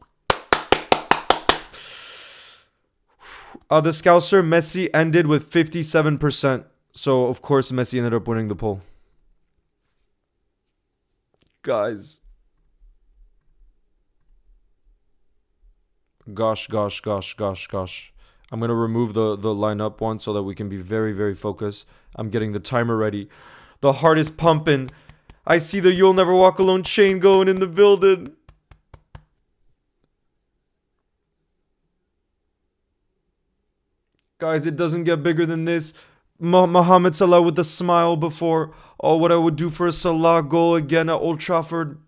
The Scouser, Messi ended with 57%. So, of course, Messi ended up winning the poll. Guys. Gosh. I'm going to remove the lineup one so that we can be very, very focused. I'm getting the timer ready. The heart is pumping. I see the You'll Never Walk Alone chain going in the building. Guys, it doesn't get bigger than this. Mohamed Salah with the smile before. Oh, what I would do for a Salah goal again at Old Trafford.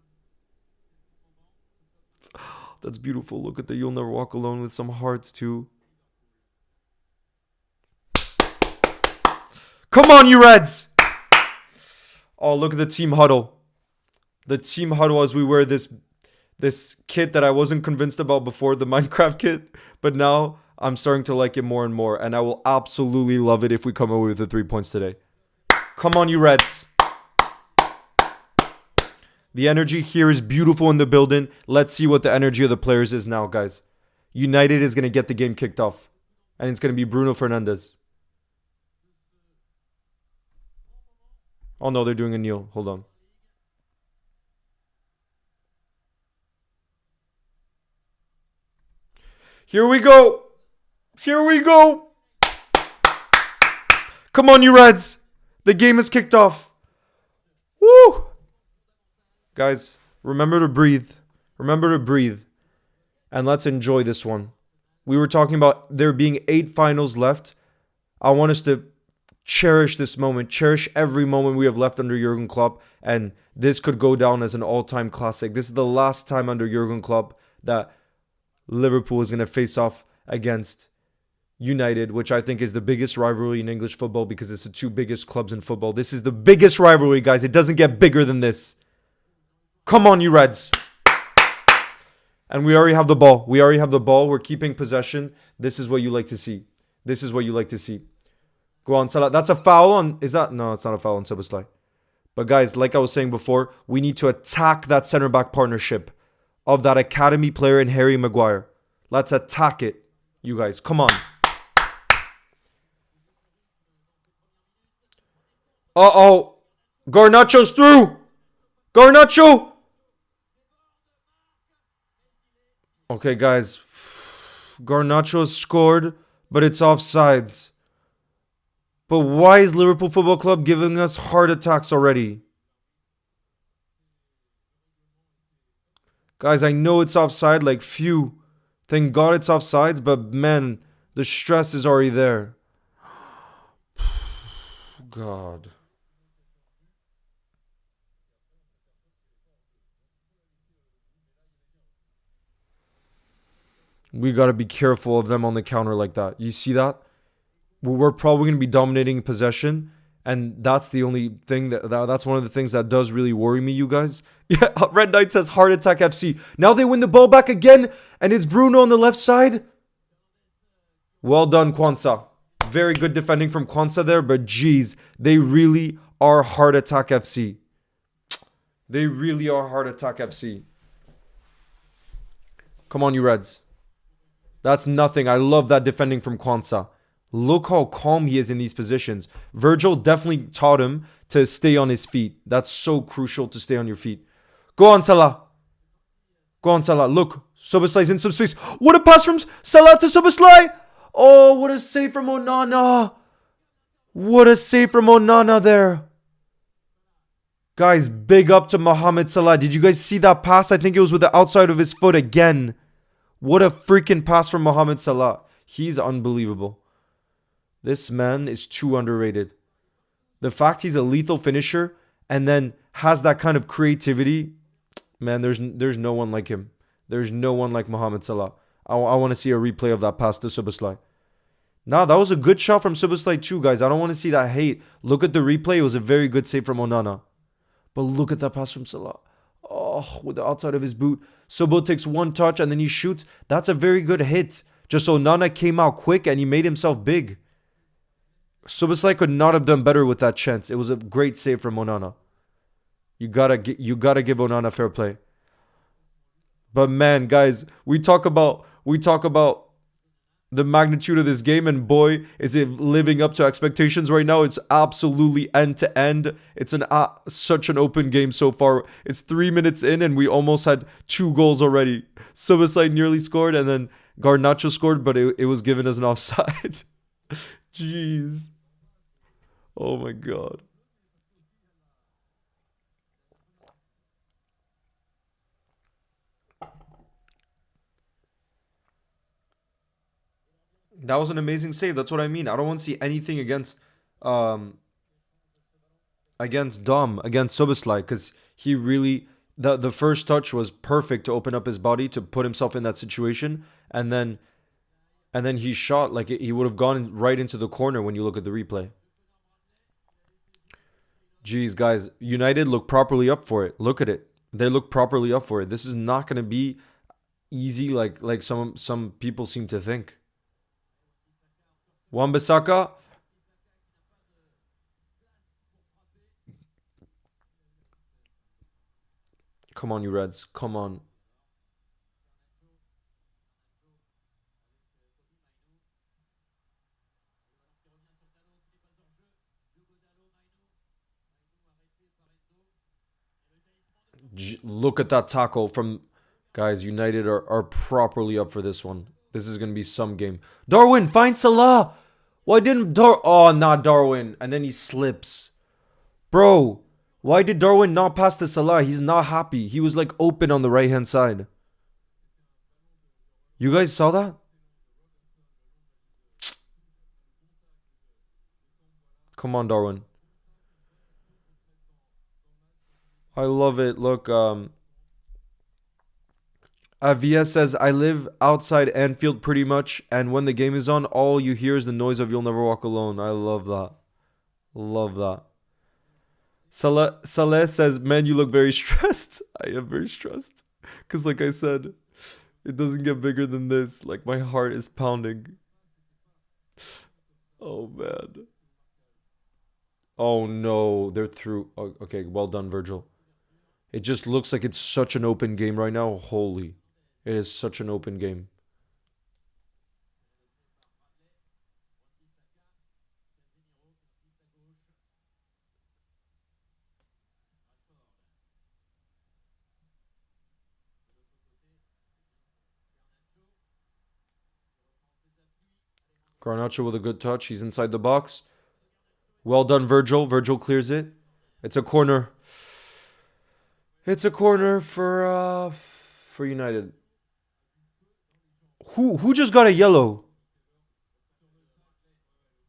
That's beautiful. Look at the You'll Never Walk Alone with some hearts too. Come on, you Reds! Oh, look at the team huddle. The team huddle as we wear this This kit that I wasn't convinced about before, the Minecraft kit, but now I'm starting to like it more and more, and I will absolutely love it if we come away with the 3 points today. Come on, you Reds. The energy here is beautiful in the building. Let's see what the energy of the players is now, guys. United is going to get the game kicked off, and it's going to be Bruno Fernandes. Oh no, they're doing a kneel. Hold on. Here we go. Here we go. Come on, you Reds. The game is kicked off. Woo! Guys, remember to breathe. Remember to breathe. And let's enjoy this one. We were talking about there being 8 finals left. I want us to cherish this moment. Cherish every moment we have left under Jurgen Klopp. And this could go down as an all-time classic. This is the last time under Jurgen Klopp that Liverpool is going to face off against United, which I think is the biggest rivalry in English football because it's the 2 biggest clubs in football. This is the biggest rivalry, guys. It doesn't get bigger than this. Come on, you Reds. And we already have the ball. We already have the ball. We're keeping possession. This is what you like to see. This is what you like to see. Go on, Salah. That's a foul on... Is that... No, it's not a foul on Szoboszlai. But guys, like I was saying before, we need to attack that center-back partnership of that academy player and Harry Maguire. Let's attack it, you guys. Come on. Uh-oh. Garnacho's through. Garnacho. Okay, guys. Garnacho scored, but it's offsides. But why is Liverpool Football Club giving us heart attacks already? Guys, I know it's offside, like phew. Thank God it's offsides, but man, the stress is already there. God. We got to be careful of them on the counter like that. You see that? We're probably going to be dominating possession. And that's the only thing that's one of the things that does really worry me, you guys. Yeah, Red Knight says Heart Attack FC. Now they win the ball back again. And it's Bruno on the left side. Well done, Kwanzaa. Very good defending from Kwanzaa there. But geez, they really are Heart Attack FC. They really are Heart Attack FC. Come on, you Reds. That's nothing. I love that defending from Kwanzaa. Look how calm he is in these positions. Virgil definitely taught him to stay on his feet. That's so crucial to stay on your feet. Go on, Salah. Go on, Salah. Look, Szoboszlai's in some space. What a pass from Salah to Szoboszlai. Oh, what a save from Onana. What a save from Onana there. Guys, big up to Mohamed Salah. Did you guys see that pass? I think it was with the outside of his foot again. What a freaking pass from Mohamed Salah. He's unbelievable. This man is too underrated. The fact he's a lethal finisher and then has that kind of creativity, man, there's no one like him. There's no one like Mohamed Salah. I want to see a replay of that pass to Szoboszlai. Nah, that was a good shot from Szoboszlai too, guys. I don't want to see that hate. Look at the replay. It was a very good save from Onana. But look at that pass from Salah. Oh, with the outside of his boot. Sobo takes one touch and then he shoots. That's a very good hit. Just Onana came out quick and he made himself big. Szoboszlai could not have done better with that chance. It was a great save from Onana. You gotta give Onana fair play. But man, guys, we talk about the magnitude of this game, and boy, is it living up to expectations right now. It's absolutely end to end. It's such an open game so far. It's 3 minutes in, and we almost had 2 goals already. Szoboszlai nearly scored, and then Garnacho scored, but it was given as an offside. Jeez. Oh my God. That was an amazing save. That's what I mean. I don't want to see anything against Dom, against Szoboszlai, because he really the first touch was perfect to open up his body to put himself in that situation, and then he shot like he would have gone right into the corner when you look at the replay. Jeez, guys, United look properly up for it. Look at it. They look properly up for it. This is not going to be easy like some people seem to think. Wan-Bissaka. Come on, you Reds. Come on. Look at that tackle from guys. United are properly up for this one. This is gonna be some game. Darwin, find Salah. Why didn't Oh, not Darwin. And then he slips, bro. Why did Darwin not pass to Salah? He's not happy. He was like open on the right hand side. You guys saw that? Come on, Darwin. I love it. Look, Avia says, I live outside Anfield pretty much, and when the game is on, all you hear is the noise of You'll Never Walk Alone. I love that. Love that. Saleh says, man, you look very stressed. I am very stressed. Because, like I said, it doesn't get bigger than this. Like, my heart is pounding. Oh, man. Oh, no. They're through. Oh, okay, well done, Virgil. It just looks like it's such an open game right now. Holy. It is such an open game. Garnacho with a good touch. He's inside the box. Well done, Virgil. Virgil clears it. It's a corner. It's a corner for United. Who just got a yellow?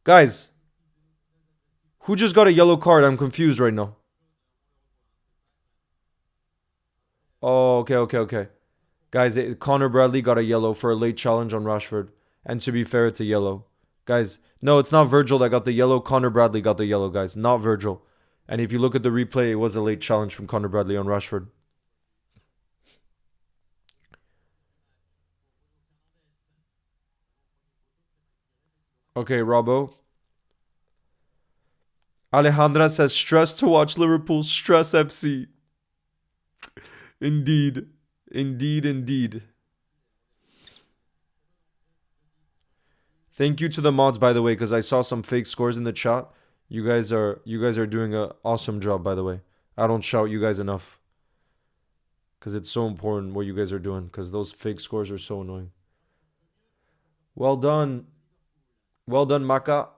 Guys, who just got a yellow card? I'm confused right now. Oh, okay. Guys, Connor Bradley got a yellow for a late challenge on Rashford. And to be fair, it's a yellow. Guys, no, it's not Virgil that got the yellow. Connor Bradley got the yellow, guys. Not Virgil. And if you look at the replay, it was a late challenge from Connor Bradley on Rashford. Okay, Robbo. Alejandra says, stress to watch Liverpool. Stress FC. Indeed. Indeed. Thank you to the mods, by the way, because I saw some fake scores in the chat. You guys are doing an awesome job, by the way. I don't shout you guys enough because it's so important what you guys are doing because those fake scores are so annoying. Well done, Maka.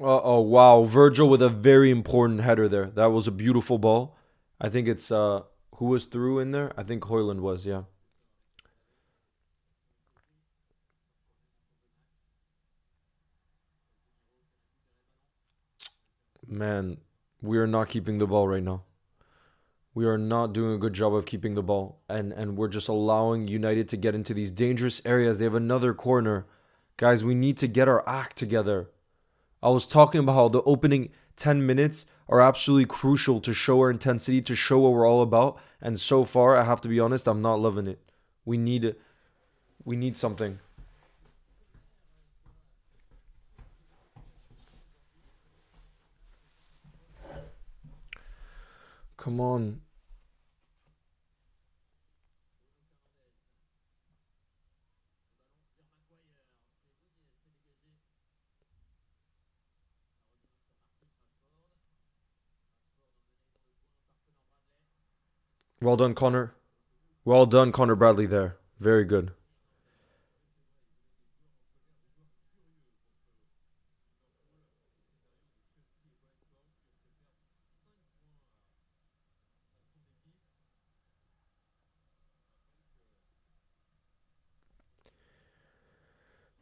Oh wow, Virgil with a very important header there. That was a beautiful ball. I think it's who was through in there? I think Hoyland was, yeah. Man, we are not keeping the ball right now. We are not doing a good job of keeping the ball. And we're just allowing United to get into these dangerous areas. They have another corner. Guys, we need to get our act together. I was talking about how the opening 10 minutes are absolutely crucial to show our intensity, to show what we're all about. And so far, I have to be honest, I'm not loving it. We need we need something. Come on. Well done, Connor. Well done, Connor Bradley there. Very good.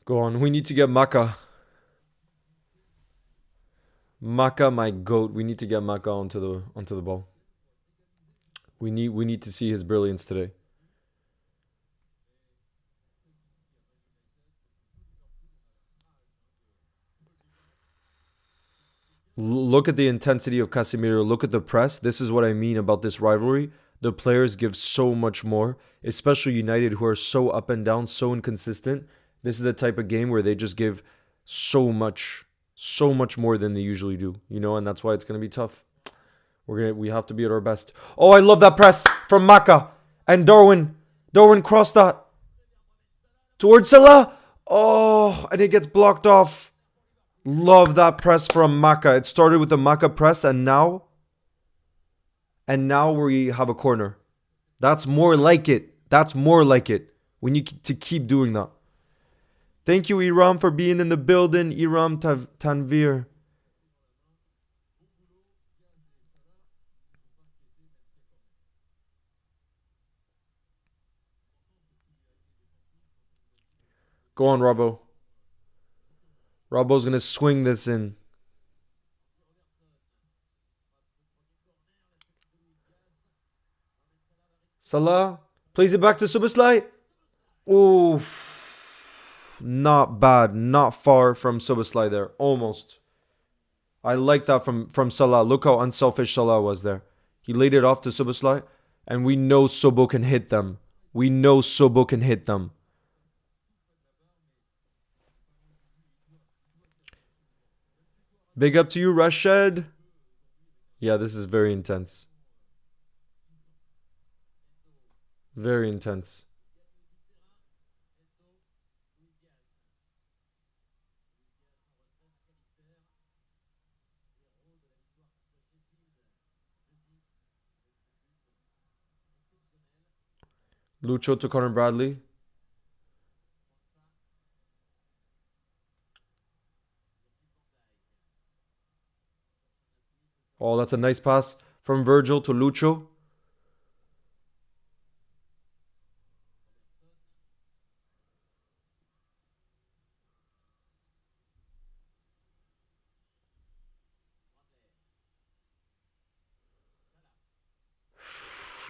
Go on. We need to get Maka. Maka, my goat. We need to get Maka onto the ball. We need to see his brilliance today. Look at the intensity of Casemiro. Look at the press. This is what I mean about this rivalry. The players give so much more, especially United, who are so up and down, so inconsistent. This is the type of game where they just give so much more than they usually do, and that's why it's gonna be tough. We have to be at our best. Oh, I love that press from Maka and Darwin. Darwin crossed that towards Salah. Oh, and it gets blocked off. Love that press from Maka. It started with the Maka press, and now we have a corner. That's more like it. That's more like it. We need to keep doing that. Thank you, Iram, for being in the building. Iram Tanvir. Go on, Robbo. Robbo's going to swing this in. Salah plays it back to Szoboszlai. Ooh. Not bad. Not far from Szoboszlai there. Almost. I like that from Salah. Look how unselfish Salah was there. He laid it off to Szoboszlai, and we know Sobo can hit them. We know Sobo can hit them. Big up to you, Rashid. Yeah, this is very intense. Very intense. Lucho to Conor Bradley. Oh, that's a nice pass from Virgil to Lucho.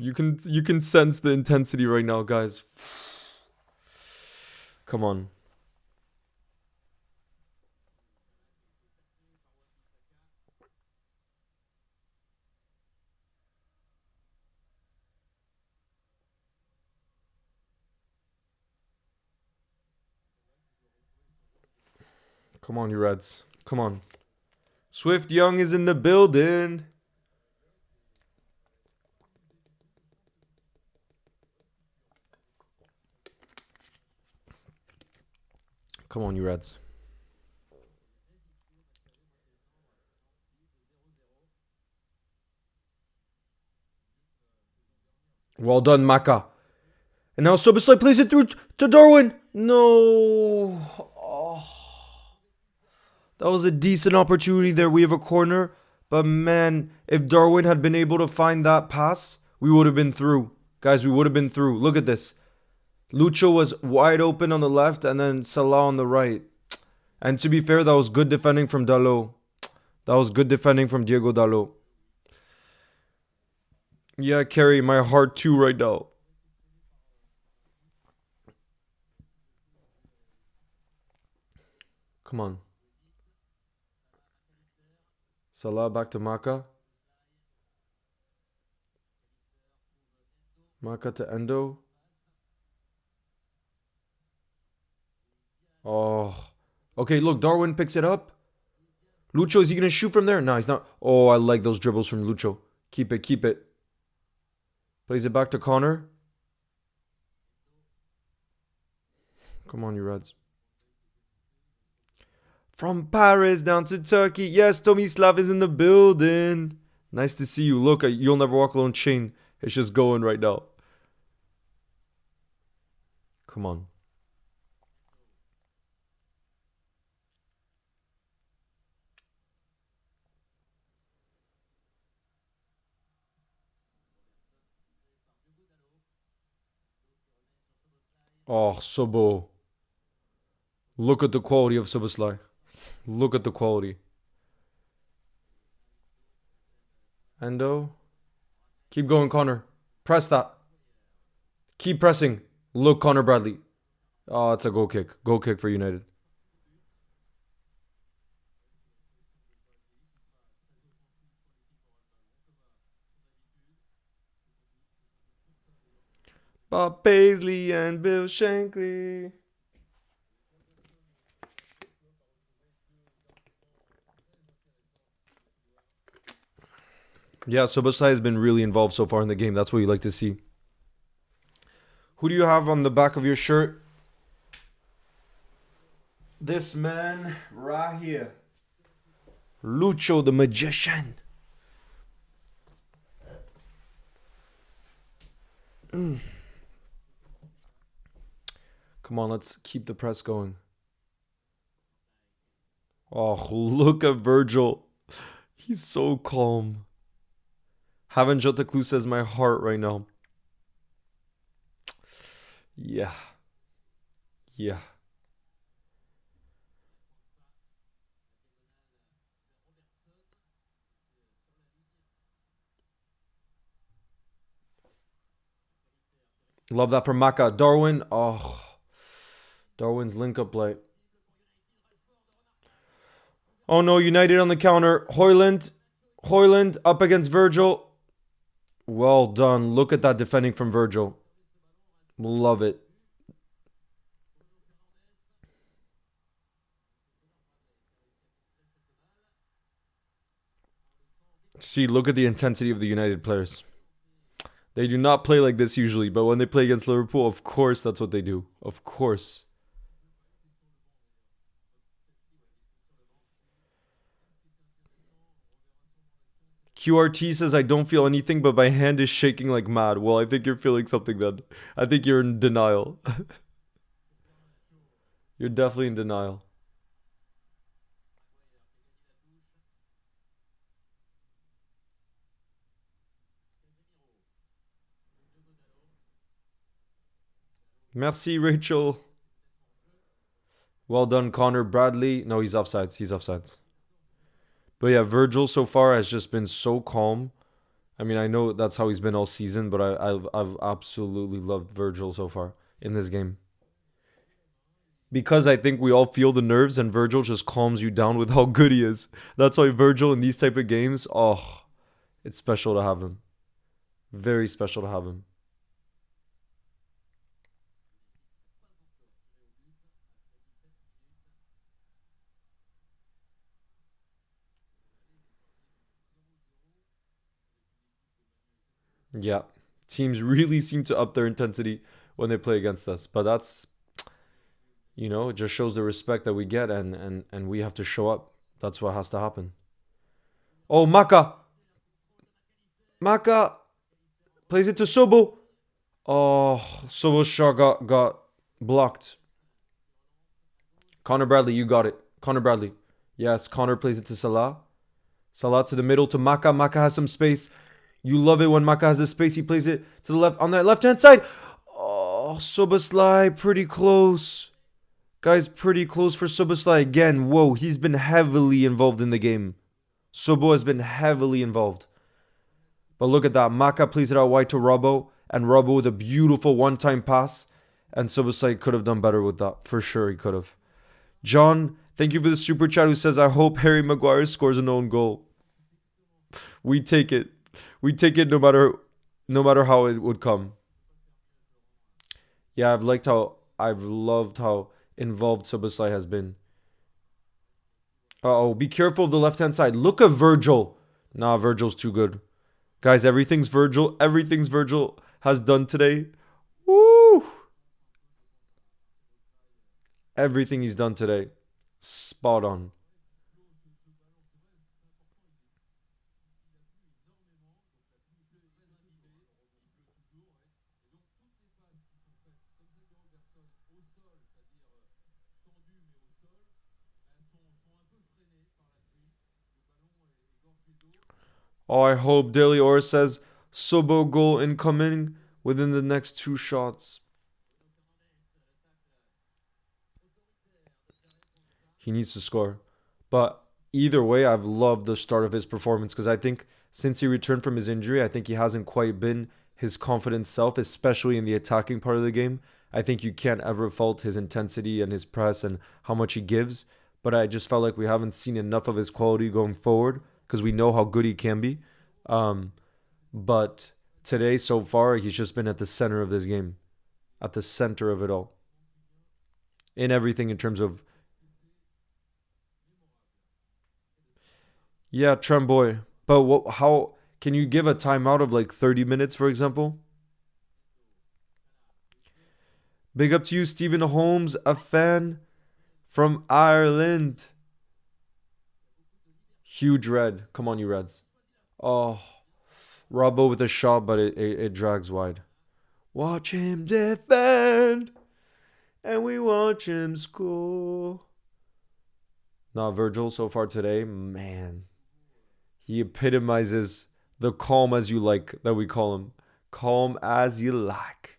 You can sense the intensity right now, guys. Come on. Come on, you Reds. Come on. Swift Young is in the building. Come on, you Reds. Well done, Maka. And now Szoboszlai plays it through to Darwin. No. Oh. That was a decent opportunity there. We have a corner. But man, if Darwin had been able to find that pass, we would have been through. Guys, we would have been through. Look at this. Lucho was wide open on the left and then Salah on the right. And to be fair, that was good defending from Dalot. That was good defending from Diego Dalot. Yeah, Kerry, my heart too right now. Come on. Salah back to Maka. Maka to Endo. Oh. Okay, look, Darwin picks it up. Lucho, is he going to shoot from there? No, he's not. Oh, I like those dribbles from Lucho. Keep it, keep it. Plays it back to Connor. Come on, you Reds. From Paris down to Turkey. Yes, Tomislav is in the building. Nice to see you. Look, You'll Never Walk Alone chain. It's just going right now. Come on. Oh, Sobo. Look at the quality of Szoboszlai. Look at the quality. Endo. Keep going, Connor. Press that. Keep pressing. Look, Connor Bradley. Oh, it's a goal kick. Goal kick for United. Bob Paisley and Bill Shankly. Yeah, Sobosai has been really involved so far in the game. That's what you like to see. Who do you have on the back of your shirt? This man right here. Lucho the Magician. Come on, let's keep the press going. Oh, look at Virgil. He's so calm. Having Jotaclu says my heart right now. Yeah. Yeah. Love that from Maka. Darwin. Oh. Darwin's link up play. Oh no, United on the counter. Hoyland up against Virgil. Well done. Look at that defending from Virgil. Love it. See, look at the intensity of the United players. They do not play like this usually, but when they play against Liverpool, of course that's what they do. Of course. QRT says, I don't feel anything, but my hand is shaking like mad. Well, I think you're feeling something then. I think you're in denial. You're definitely in denial. Merci, Rachel. Well done, Connor Bradley. No, he's offsides. He's offsides. But yeah, Virgil so far has just been so calm. I mean, I know that's how he's been all season, but I've absolutely loved Virgil so far in this game. Because I think we all feel the nerves and Virgil just calms you down with how good he is. That's why Virgil in these type of games, oh, it's special to have him. Very special to have him. Yeah. Teams really seem to up their intensity when they play against us. But that's, it just shows the respect that we get and we have to show up. That's what has to happen. Oh, Maka. Maka plays it to Sobo. Oh, Sobo's shot got blocked. Connor Bradley, you got it. Connor Bradley. Yes, Connor plays it to Salah. Salah to the middle to Maka. Maka has some space. You love it when Maka has the space. He plays it to the left on that left-hand side. Oh, Soboslai, pretty close. Guys, pretty close for Soboslai again. Whoa, he's been heavily involved in the game. Sobo has been heavily involved. But look at that. Maka plays it out wide to Robbo. And Robbo with a beautiful one-time pass. And Soboslai could have done better with that. For sure, he could have. John, thank you for the super chat who says, I hope Harry Maguire scores an own goal. We take it. We take it no matter how it would come. Yeah, I've loved how involved Soboslai has been. Uh-oh, be careful of the left-hand side. Look at Virgil. Nah, Virgil's too good. Guys, everything's Virgil has done today. Woo! Everything he's done today. Spot on. Oh, I hope Daily Or says Sobo goal incoming within the next 2 shots. He needs to score. But either way, I've loved the start of his performance because I think since he returned from his injury, I think he hasn't quite been his confident self, especially in the attacking part of the game. I think you can't ever fault his intensity and his press and how much he gives. But I just felt like we haven't seen enough of his quality going forward because we know how good he can be. But today, so far, he's just been at the center of this game. at the center of it all. In everything in terms of... Yeah, Tremboy. But how... Can you give a timeout of like 30 minutes, for example? Big up to you, Stephen Holmes, a fan from Ireland. Huge red. Come on, you Reds. Oh, Robbo with a shot, but it drags wide. Watch him defend, and we watch him score. Not Virgil so far today. Man, he epitomizes the calm as you like that we call him. Calm as you like.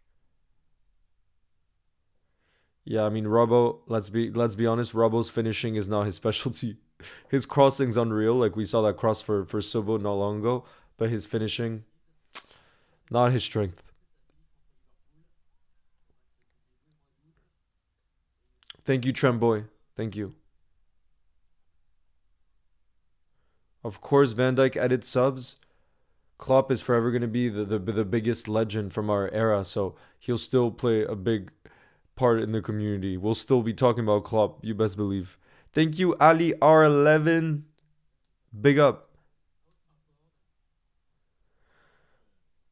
Yeah, I mean, Robbo, let's be honest, Robbo's finishing is not his specialty. His crossing's unreal. Like we saw that cross for sooooon not long ago. But his finishing, not his strength. Thank you, Tremboy. Thank you. Of course, Van Dijk edits subs. Klopp is forever going to be the biggest legend from our era. So he'll still play a big part in the community. We'll still be talking about Klopp. You best believe. Thank you, Ali R11. Big up.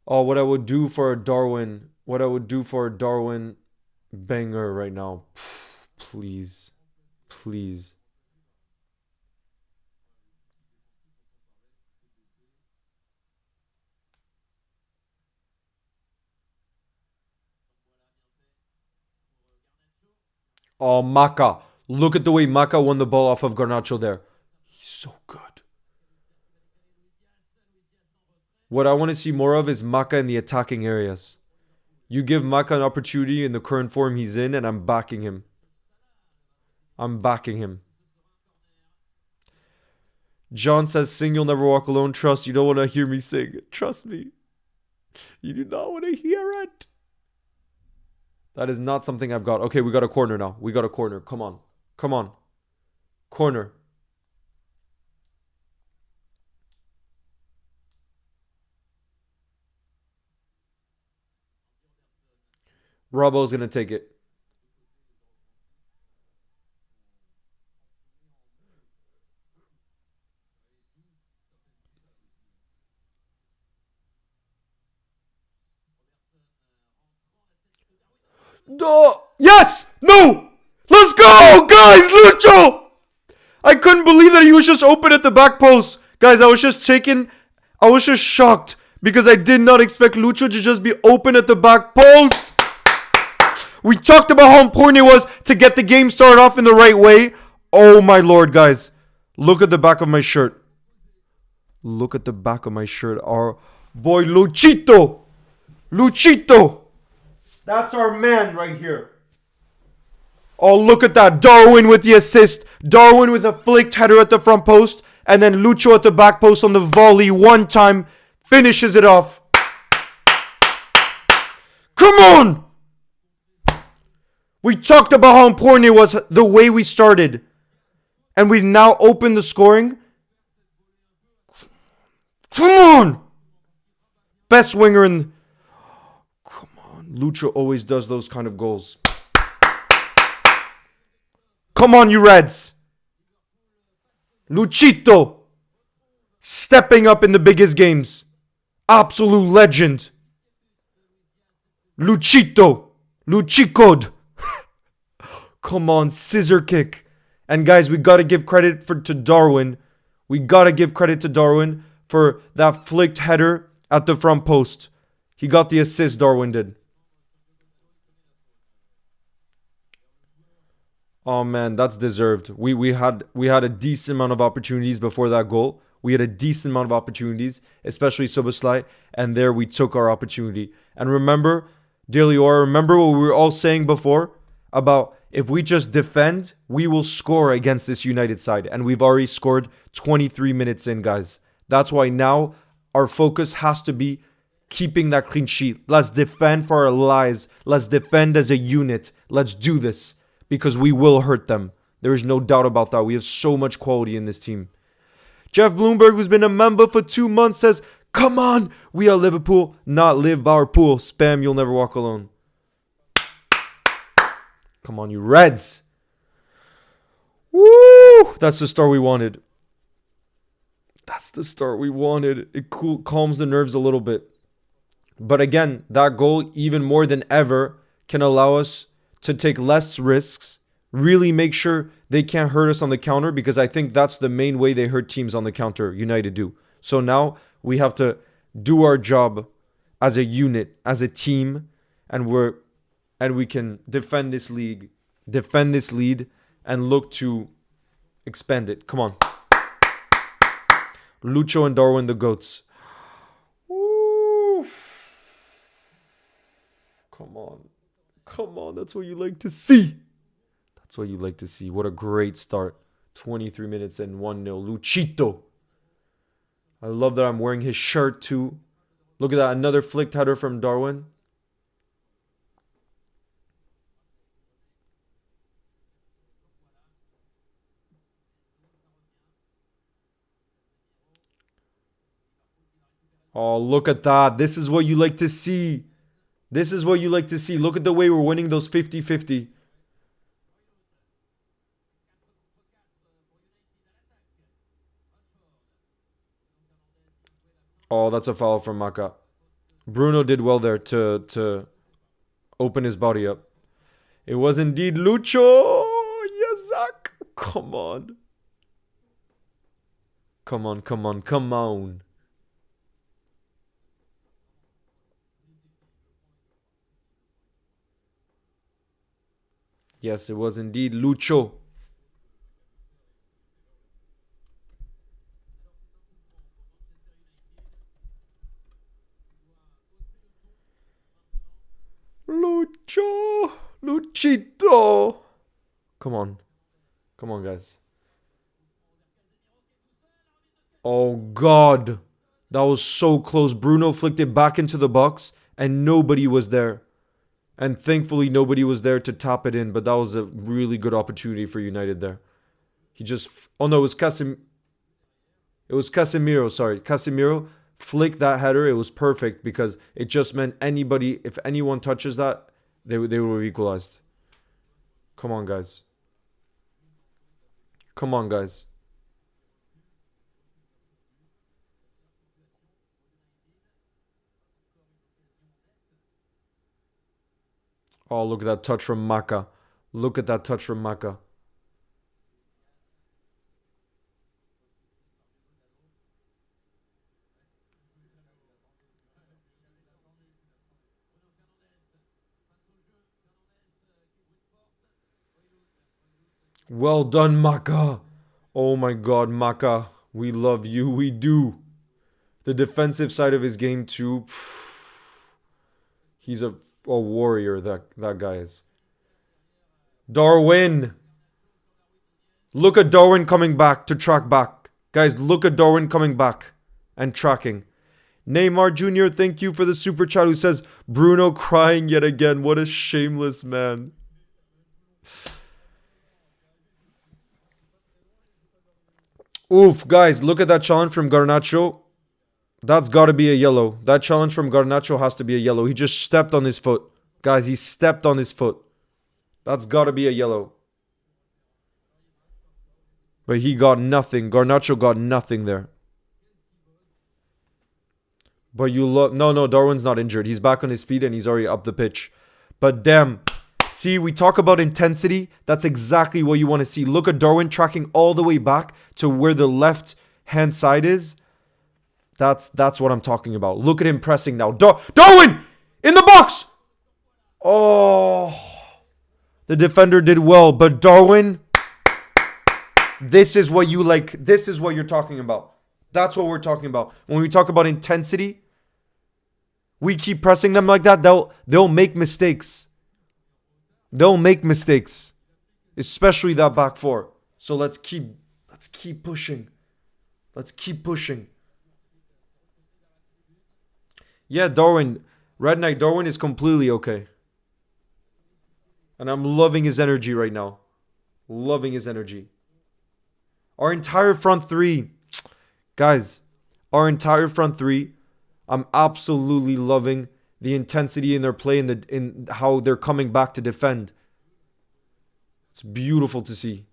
Oh, what I would do for a Darwin. What I would do for a Darwin banger right now. Please. Please. Oh, Maka. Look at the way Maka won the ball off of Garnacho there. He's so good. What I want to see more of is Maka in the attacking areas. You give Maka an opportunity in the current form he's in, and I'm backing him. I'm backing him. John says, sing, you'll never walk alone. Trust, you don't want to hear me sing. Trust me. You do not want to hear it. That is not something I've got. Okay, we got a corner now. We got a corner. Come on. Come on. Corner. Robbo's going to take it. Yes! No! Let's go! Guys, Lucho! I couldn't believe that he was just open at the back post. Guys, I was just shocked because I did not expect Lucho to just be open at the back post. We talked about how important it was to get the game started off in the right way. Oh my lord, guys. Look at the back of my shirt. Look at the back of my shirt. Our boy Luchito. Luchito. That's our man right here. Oh, look at that. Darwin with the assist. Darwin with a flicked header at the front post. And then Lucho at the back post on the volley. One time. Finishes it off. Come on. We talked about how important it was the way we started. And we now open the scoring. Come on. Best winger in... Come on. Lucho always does those kind of goals. Come on, you Reds. Luchito. Stepping up in the biggest games. Absolute legend. Luchito. Luchicod. Come on, scissor kick. And guys, we got to give credit to Darwin. We got to give credit to Darwin for that flicked header at the front post. He got the assist, Darwin did. Oh man, that's deserved. We had a decent amount of opportunities before that goal. We had a decent amount of opportunities, especially Soboslai, and there we took our opportunity. And remember, Delior, remember what we were all saying before about if we just defend, we will score against this United side. And we've already scored 23 minutes in, guys. That's why now our focus has to be keeping that clean sheet. Let's defend for our lives. Let's defend as a unit. Let's do this because we will hurt them. There is no doubt about that. We have so much quality in this team. Jeff Bloomberg, who's been a member for 2 months, says, come on, we are Liverpool, not Liverpool. Spam, you'll never walk alone. Come on, you Reds. Woo! That's the start we wanted. That's the start we wanted. It calms the nerves a little bit. But again, that goal, even more than ever, can allow us to take less risks, really make sure they can't hurt us on the counter, because I think that's the main way they hurt teams on the counter. United do. So now we have to do our job as a unit, as a team, and we can defend this league, defend this lead, and look to expand it. Come on. Lucho and Darwin, the GOATs. Ooh. Come on. Come on. That's what you like to see. That's what you like to see. What a great start. 23 minutes and 1-0. Luchito. I love that I'm wearing his shirt too. Look at that. Another flicked header from Darwin. Oh, look at that. This is what you like to see. This is what you like to see. Look at the way we're winning those 50-50. Oh, that's a foul from Maka. Bruno did well there to open his body up. It was indeed Lucho. Yes, Zach. Come on. Come on, come on, come on. Yes, it was indeed Lucho. Lucho. Luchito. Come on. Come on, guys. Oh, God. That was so close. Bruno flicked it back into the box, and nobody was there. And thankfully, nobody was there to tap it in. But that was a really good opportunity for United there. He just... Oh, no, it was Casemiro. Sorry. Casemiro flicked that header. It was perfect because it just meant anybody... If anyone touches that, they would have equalized. Come on, guys. Come on, guys. Oh, look at that touch from Maka. Look at that touch from Maka. Well done, Maka. Oh my God, Maka. We love you. We do. The defensive side of his game too. He's a warrior, that guy is. Darwin. Look at Darwin coming back to track back. Guys, look at Darwin coming back and tracking. Neymar Jr., thank you for the super chat, who says, Bruno crying yet again. What a shameless man. Oof, guys, look at that challenge from Garnacho. That's got to be a yellow. That challenge from Garnacho has to be a yellow. He just stepped on his foot. Guys, he stepped on his foot. That's got to be a yellow. But he got nothing. Garnacho got nothing there. But you look... No, Darwin's not injured. He's back on his feet and he's already up the pitch. But damn. See, we talk about intensity. That's exactly what you want to see. Look at Darwin tracking all the way back to where the left-hand side is. That's what I'm talking about. Look at him pressing now. Darwin! In the box! Oh. The defender did well. But Darwin, this is what you like. This is what you're talking about. That's what we're talking about. When we talk about intensity, we keep pressing them like that. They'll make mistakes. They'll make mistakes. Especially that back four. So let's keep pushing. Let's keep pushing. Yeah, Darwin. Red Knight Darwin is completely okay. And I'm loving his energy right now. Loving his energy. Our entire front three. Guys, our entire front three. I'm absolutely loving the intensity in their play and in how they're coming back to defend. It's beautiful to see.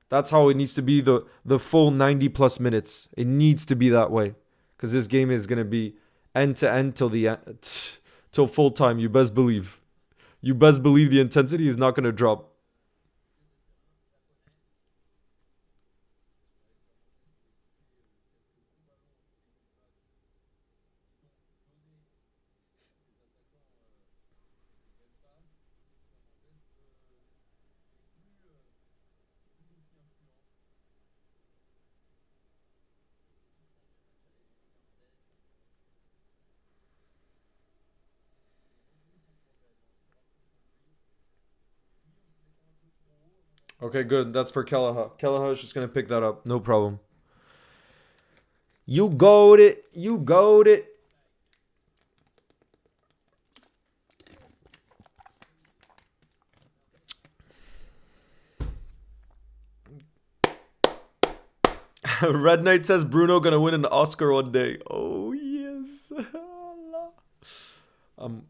That's how it needs to be the full 90 plus minutes. It needs to be that way. Because this game is going to be end to end till the end, till full time. You best believe. You best believe the intensity is not going to drop. Okay, good. That's for Kelaha. Kelaha is just going to pick that up. No problem. You got it. You got it. Red Knight says Bruno gonna win an Oscar one day. Oh yes. um.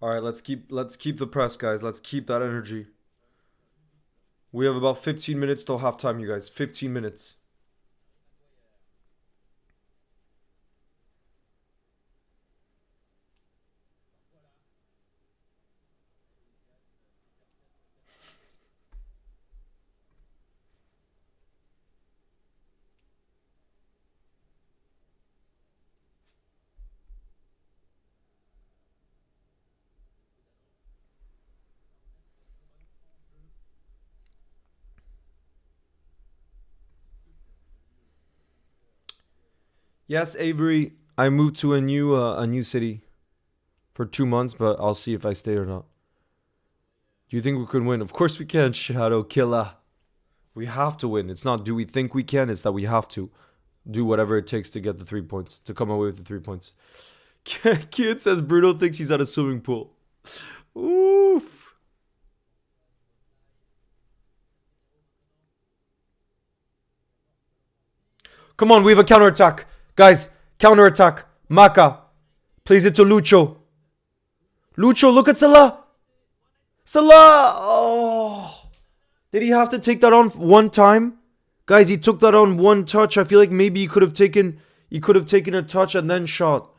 All right, let's keep the press, guys. Let's keep that energy. We have about 15 minutes till halftime, you guys. 15 minutes. Yes, Avery. I moved to a new city for 2 months, but I'll see if I stay or not. Do you think we can win? Of course we can, Shadow Killer. We have to win. It's not do we think we can, it's that we have to do whatever it takes to get the 3 points, to come away with the 3 points. Kid says Bruno thinks he's at a swimming pool. Oof. Come on, we have a counterattack. Guys, counterattack. Maka plays it to Lucho. Lucho, look at Salah. Salah! Oh. Did he have to take that on one time? Guys, he took that on one touch. I feel like maybe he could have taken a touch and then shot.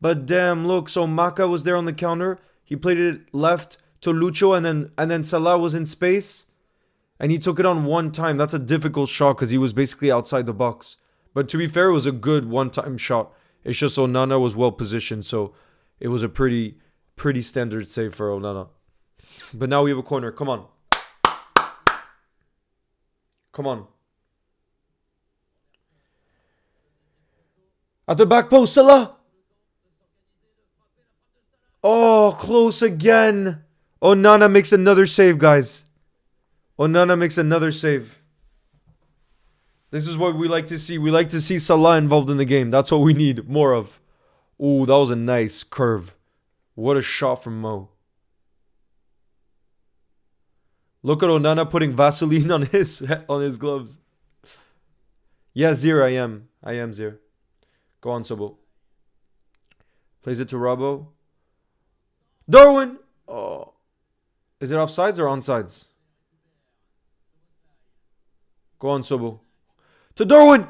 But damn, look, so Maka was there on the counter. He played it left to Lucho and then Salah was in space and he took it on one time. That's a difficult shot because he was basically outside the box. But to be fair, it was a good one-time shot. It's just Onana was well positioned, so it was a pretty standard save for Onana. But now we have a corner. Come on. Come on. At the back post, Salah. Oh, close again. Onana makes another save, guys. Onana makes another save. This is what we like to see. We like to see Salah involved in the game. That's what we need more of. Ooh, that was a nice curve. What a shot from Mo. Look at Onana putting Vaseline on his gloves. Yeah, Zir, I am. I am Zir. Go on, Sobo. Plays it to Robbo. Darwin! Oh. Is it offsides or onsides? Go on, Sobo. To Darwin!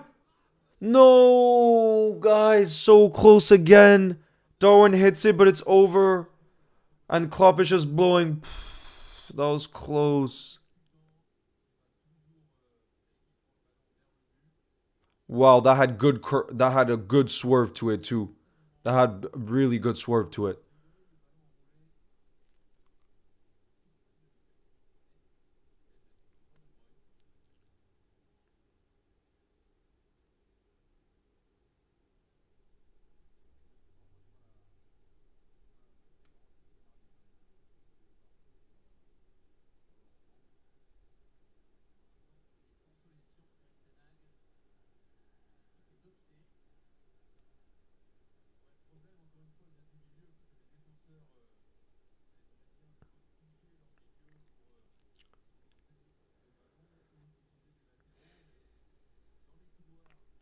No, guys, so close again. Darwin hits it, but it's over. And Klopp is just blowing. That was close. Wow, that had a good swerve to it too. That had really good swerve to it.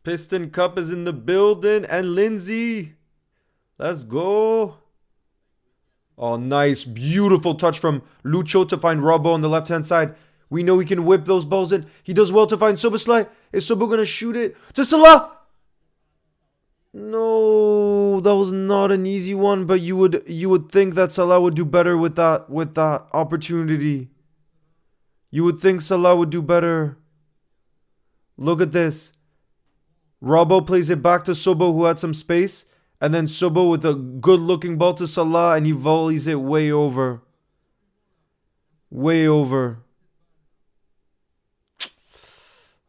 Piston Cup is in the building. And Lindsay. Let's go. Oh, nice. Beautiful touch from Lucho to find Robbo on the left-hand side. We know he can whip those balls in. He does well to find Soboslai. Is Sobo going to shoot it? To Salah! No, that was not an easy one, but you would think that Salah would do better with that opportunity. You would think Salah would do better. Look at this. Robbo plays it back to Sobo, who had some space. And then Sobo with a good-looking ball to Salah, and he volleys it way over. Way over.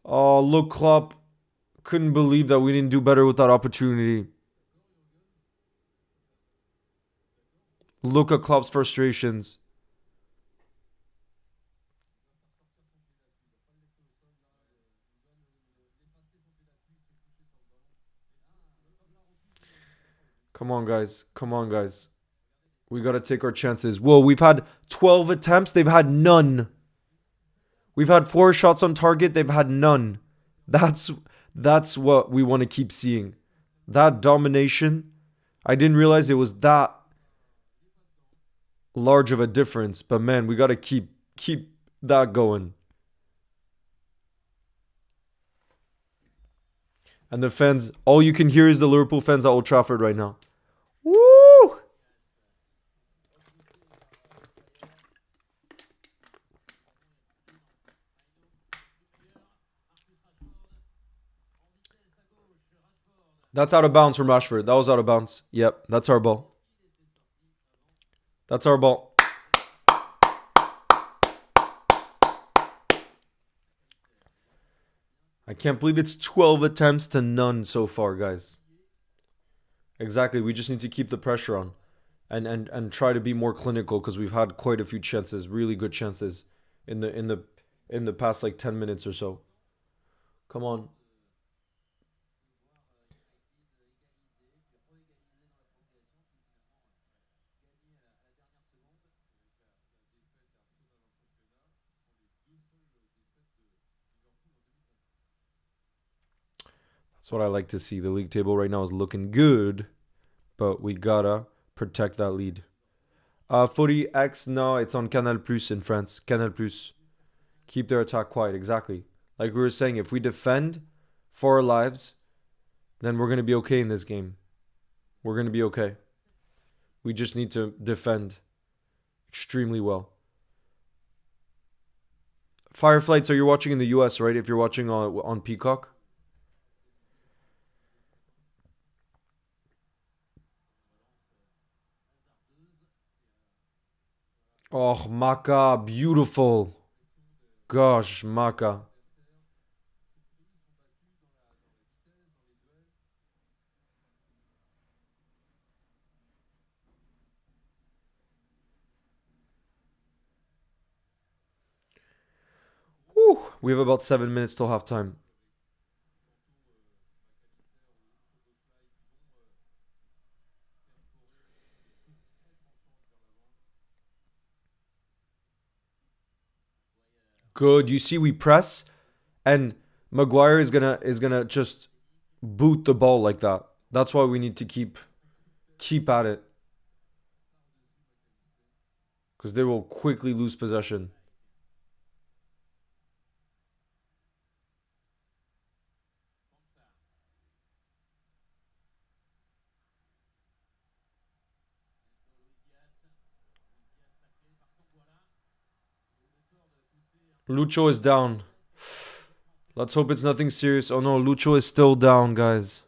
Oh, look, Klopp. Couldn't believe that we didn't do better with that opportunity. Look at Klopp's frustrations. Come on, guys. Come on, guys. We got to take our chances. Whoa, we've had 12 attempts. They've had none. We've had 4 shots on target. They've had none. That's what we want to keep seeing. That domination. I didn't realize it was that large of a difference. But man, we got to keep that going. And the fans, all you can hear is the Liverpool fans at Old Trafford right now. Woo! That's out of bounds from Rashford. That was out of bounds. Yep, that's our ball. That's our ball. I can't believe it's 12 attempts to none so far, guys. Exactly. We just need to keep the pressure on and try to be more clinical because we've had quite a few chances, really good chances in the past like 10 minutes or so. Come on. That's what I like to see. The league table right now is looking good, but we gotta protect that lead. Footy X, no, it's on Canal Plus in France. Canal Plus. Keep their attack quiet, exactly. Like we were saying, if we defend for our lives, then we're going to be okay in this game. We're going to be okay. We just need to defend extremely well. Fireflight, so you're watching in the US, right? If you're watching on Peacock. Oh, Maka, beautiful. Gosh, Maka. Whew. We have about 7 minutes till halftime. Good. You see, we press, and Maguire is gonna just boot the ball like that. That's why we need to keep at it, because they will quickly lose possession. Lucho is down. Let's hope it's nothing serious. Oh no, Lucho is still down, guys.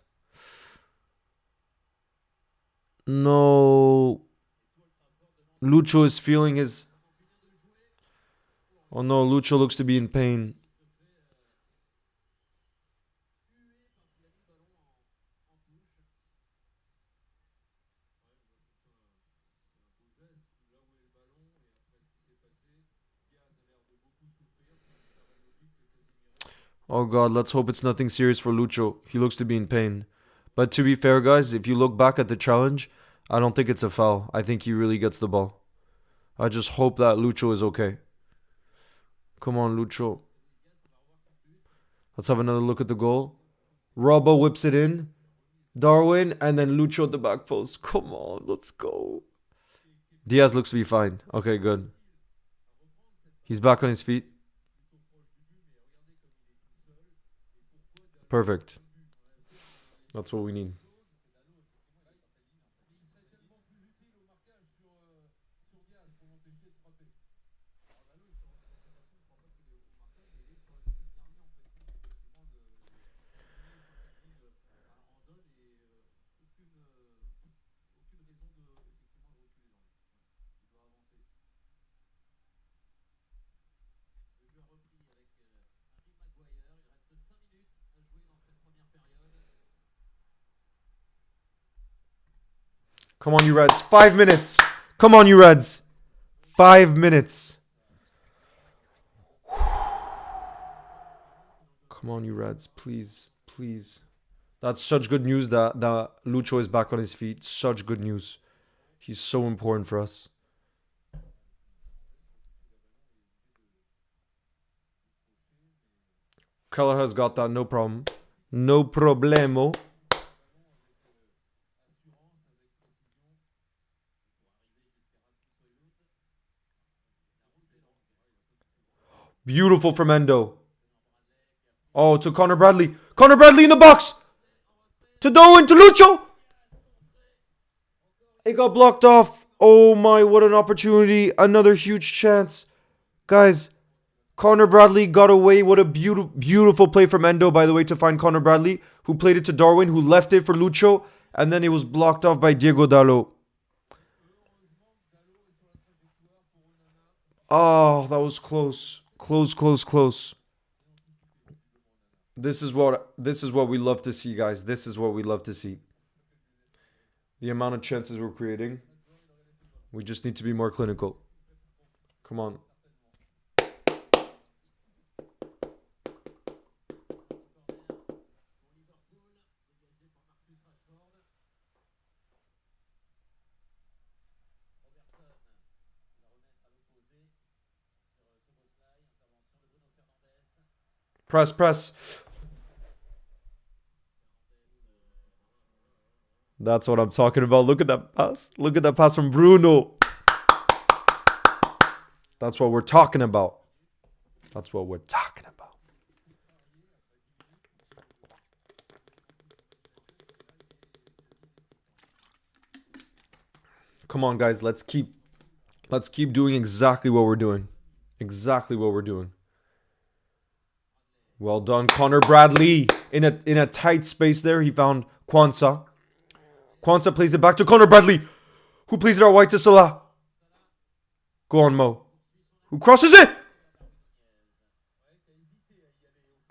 No. Lucho is feeling his... Oh no, Lucho looks to be in pain. Oh god, let's hope it's nothing serious for Lucho. He looks to be in pain. But to be fair, guys, if you look back at the challenge, I don't think it's a foul. I think he really gets the ball. I just hope that Lucho is okay. Come on, Lucho. Let's have another look at the goal. Robbo whips it in. Darwin, and then Lucho at the back post. Come on, let's go. Diaz looks to be fine. Okay, good. He's back on his feet. Perfect. That's what we need. Come on, you Reds. 5 minutes. Come on, you Reds. 5 minutes. Come on, you Reds. Please, please. That's such good news that Lucho is back on his feet. Such good news. He's so important for us. Kelleher's got that. No problem. No problemo. Beautiful from Endo. Oh, to Connor Bradley. Connor Bradley in the box. To Darwin, to Lucho. It got blocked off. Oh my, what an opportunity. Another huge chance. Guys, Connor Bradley got away. What a beautiful play from Endo, by the way, to find Connor Bradley, who played it to Darwin, who left it for Lucho, and then it was blocked off by Diego Dalot. Oh, that was close. Close. This is what we love to see, guys. This is what we love to see. The amount of chances we're creating. We just need to be more clinical. Come on. Press. That's what I'm talking about. Look at that pass. Look at that pass from Bruno. That's what we're talking about. That's what we're talking about. Come on, guys. Let's keep doing exactly what we're doing. Exactly what we're doing. Well done, Connor Bradley. In a tight space there, he found Kwanzaa. Kwanzaa plays it back to Connor Bradley, who plays it out wide to Salah. Go on, Mo. Who crosses it?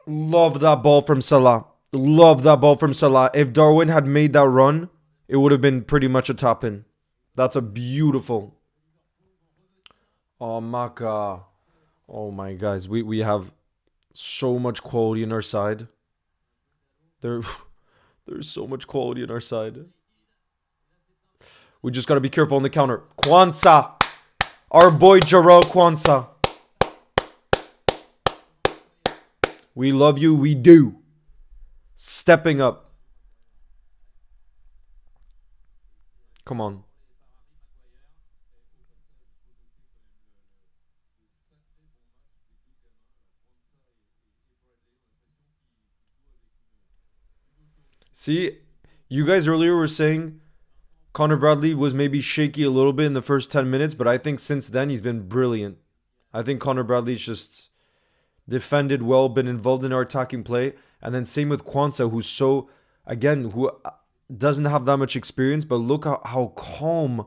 Love that ball from Salah. Love that ball from Salah. If Darwin had made that run, it would have been pretty much a top in. That's a beautiful. Oh, Maka. Oh, my guys. We have so much quality in our side. There's so much quality in our side. We just got to be careful on the counter. Kwanzaa. Our boy Jarrell Kwanzaa. We love you. We do. Stepping up. Come on. See, you guys earlier were saying Connor Bradley was maybe shaky a little bit in the first 10 minutes, but I think since then he's been brilliant. I think Connor Bradley's just defended well, been involved in our attacking play. And then same with Kwanzaa, who doesn't have that much experience, but look how calm.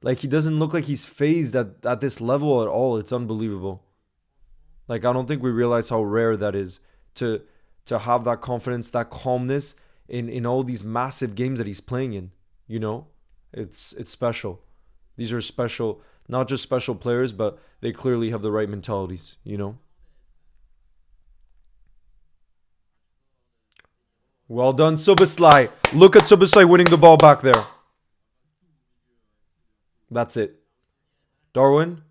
Like, he doesn't look like he's phased at this level at all. It's unbelievable. Like, I don't think we realize how rare that is to have that confidence, that calmness in all these massive games that he's playing in. You know, it's special. These are special, not just special players, but they clearly have the right mentalities, you know. Well done, Soboslai. Look at Soboslai winning the ball back there. That's it. Darwin.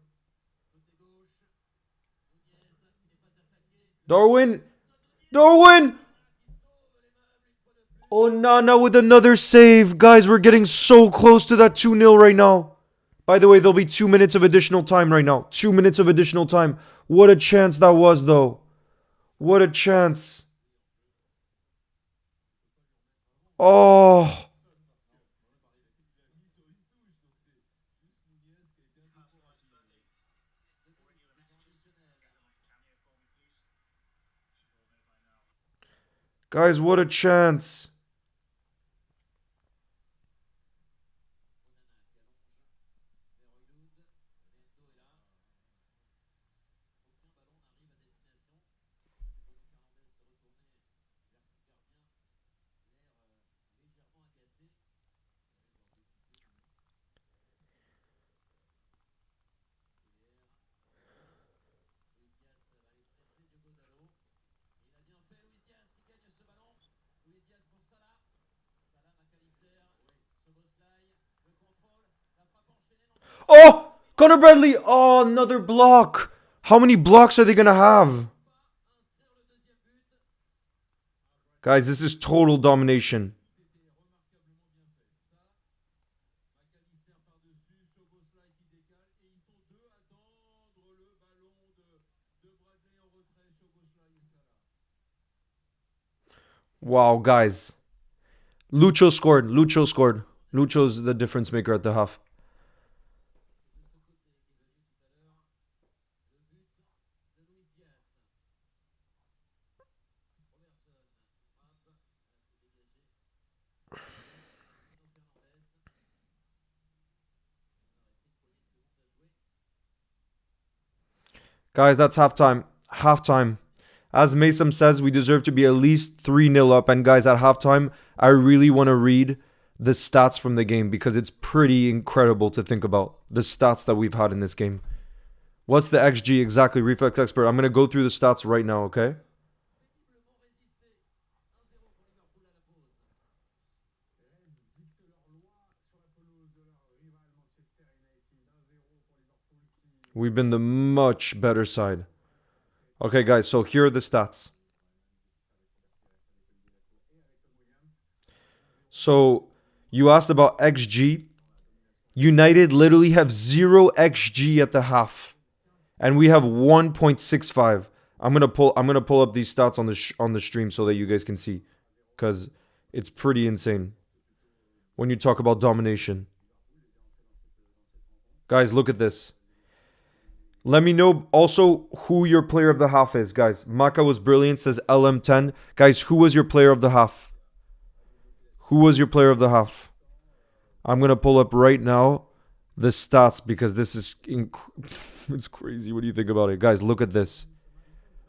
Oh, Nana with another save. Guys, we're getting so close to that 2-0 right now. By the way, there'll be 2 minutes of additional time right now. 2 minutes of additional time. What a chance that was, though. What a chance. Oh. Guys, what a chance. Oh! Connor Bradley! Oh, another block. How many blocks are they going to have? Guys, this is total domination. Wow, guys. Lucho scored. Lucho scored. Lucho's the difference maker at the half. Guys, that's halftime. Halftime. As Mason says, we deserve to be at least 3-0 up. And guys, at halftime, I really want to read the stats from the game because it's pretty incredible to think about the stats that we've had in this game. What's the XG exactly, Reflex Expert? I'm going to go through the stats right now, okay? We've been the much better side. Okay, guys, so here are the stats. So, you asked about XG. United literally have 0 XG at the half. And we have 1.65. I'm gonna pull up these stats on the stream so that you guys can see. Because it's pretty insane. When you talk about domination. Guys, look at this. Let me know also who your player of the half is, guys. Maka was brilliant, says LM10. Guys, who was your player of the half? Who was your player of the half? I'm going to pull up right now the stats because this is it's crazy. What do you think about it? Guys, look at this.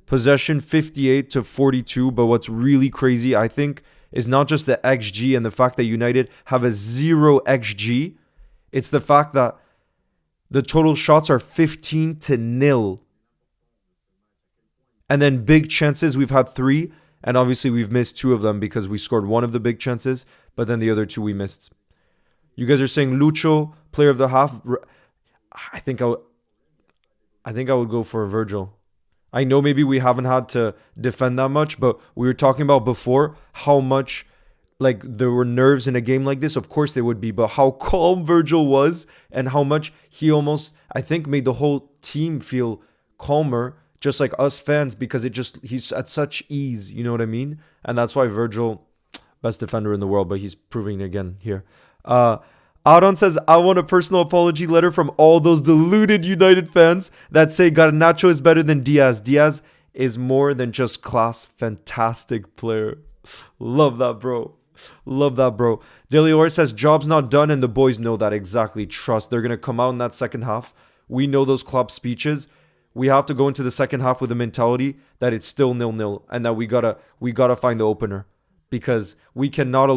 Possession 58 to 42, but what's really crazy, I think, is not just the XG and the fact that United have a 0 XG. It's the fact that the total shots are 15 to 0. And then big chances, we've had 3. And obviously we've missed 2 of them because we scored one of the big chances. But then the other 2 we missed. You guys are saying Lucho, player of the half. I think I would go for Virgil. I know maybe we haven't had to defend that much. But we were talking about before how much like there were nerves in a game like this. Of course there would be, but how calm Virgil was and how much he almost, I think, made the whole team feel calmer, just like us fans, because he's at such ease, you know what I mean? And that's why Virgil, best defender in the world, but he's proving it again here. Adon says, I want a personal apology letter from all those deluded United fans that say Garnacho is better than Diaz. Diaz is more than just class. Fantastic player. Love that, bro. Love that, bro. Delior says, job's not done, and the boys know that. Exactly. Trust. They're going to come out in that second half. We know those Klopp speeches. We have to go into the second half with a mentality that it's still 0-0 and that we gotta find the opener because we cannot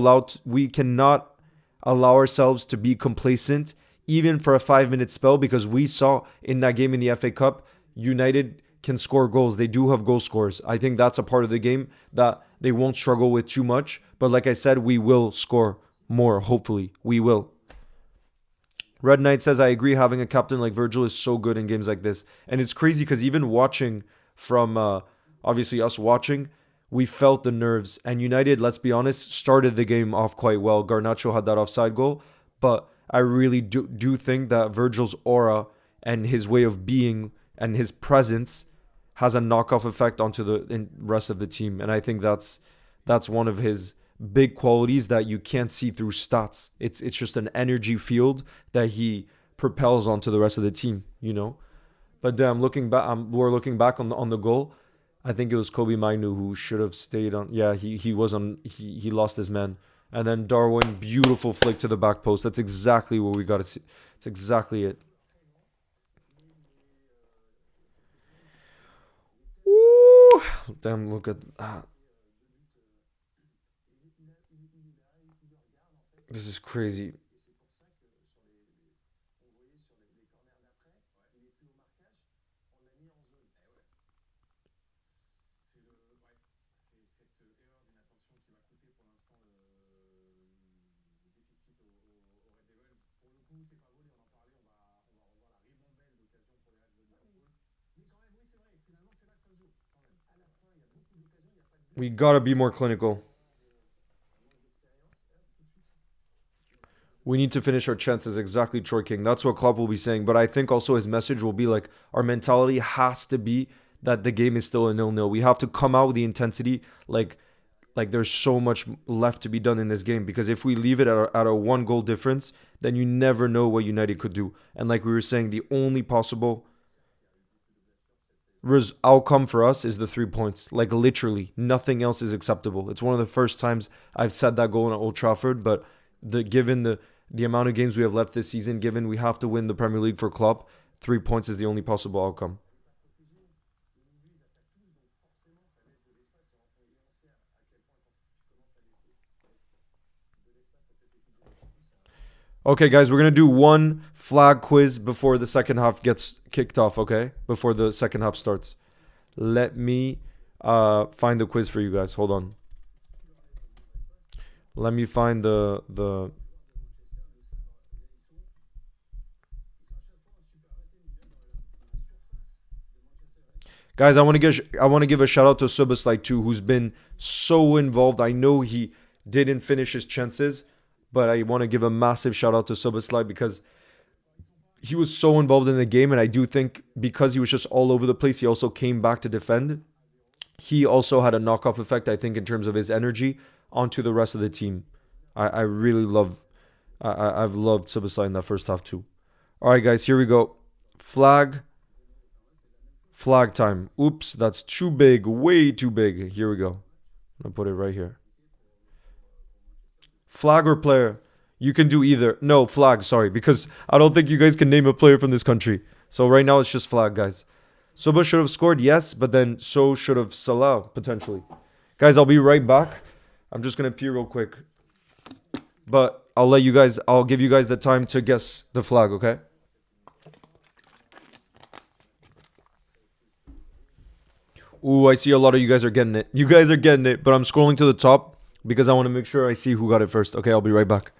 allow ourselves to be complacent even for a 5-minute spell because we saw in that game in the FA Cup, United can score goals. They do have goal scorers. I think that's a part of the game that they won't struggle with too much. But like I said, we will score more. Hopefully, we will. Red Knight says, I agree. Having a captain like Virgil is so good in games like this. And it's crazy because even watching from, obviously us watching, we felt the nerves. And United, let's be honest, started the game off quite well. Garnacho had that offside goal, but I really do think that Virgil's aura and his way of being and his presence has a knockoff effect onto the rest of the team. And I think that's one of his big qualities that you can't see through stats. It's just an energy field that he propels onto the rest of the team, you know. But damn, looking back, we're looking back on the goal. I think it was Kobe Mainu who should have stayed on. Yeah, he was on. He lost his man, and then Darwin, beautiful flick to the back post. That's exactly what we got to see. It's exactly it. Woo! Damn, look at this is crazy. We gotta be more clinical. We need to finish our chances. Exactly, Troy King. That's what Klopp will be saying. But I think also his message will be like our mentality has to be that the game is still a nil-nil. We have to come out with the intensity like there's so much left to be done in this game because if we leave it at a one goal difference, then you never know what United could do. And like we were saying, the only possible outcome for us is the 3 points. Like literally, nothing else is acceptable. It's one of the first times I've said that goal in Old Trafford, but given the amount of games we have left this season, given we have to win the Premier League for Klopp, 3 points is the only possible outcome. Okay, guys, we're gonna do one flag quiz before the second half gets kicked off. Okay, before the second half starts. Let me find the quiz for you guys. Hold on. Let me find the guys. I want to give a shout out to Suboslike too, who's been so involved. I know he didn't finish his chances, but I want to give a massive shout out to Suboslike because he was so involved in the game, and I do think because he was just all over the place, he also came back to defend. He also had a knockoff effect, I think, in terms of his energy onto the rest of the team. I really love, I've loved Subasai in that first half too. All right, guys, here we go. Flag, flag time. Oops, that's too big, way too big. Here we go. I'm gonna put it right here. Flag or player? You can do either. No, flag, sorry, because I don't think you guys can name a player from this country. So right now it's just flag, guys. Soba should have scored, yes, but then so should have Salah, potentially. Guys, I'll be right back. I'm just going to pee real quick. But I'll give you guys the time to guess the flag, okay? Ooh, I see a lot of you guys are getting it. You guys are getting it, but I'm scrolling to the top because I want to make sure I see who got it first. Okay, I'll be right back.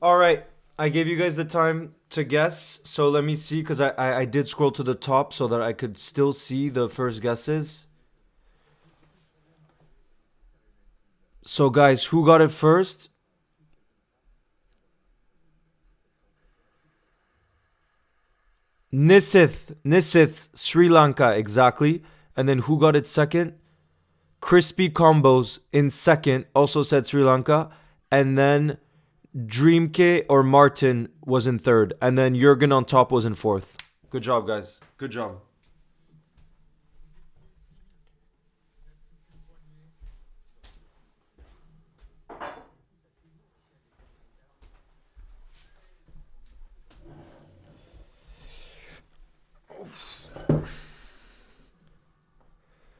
All right. I gave you guys the time to guess. So let me see, because I did scroll to the top so that I could still see the first guesses. So, guys, who got it first? Nisith, Sri Lanka, exactly. And then who got it second? Crispy Combos in second, also said Sri Lanka. And then Dreamke or Martin was in third. And then Jurgen on top was in fourth. Good job, guys. Good job.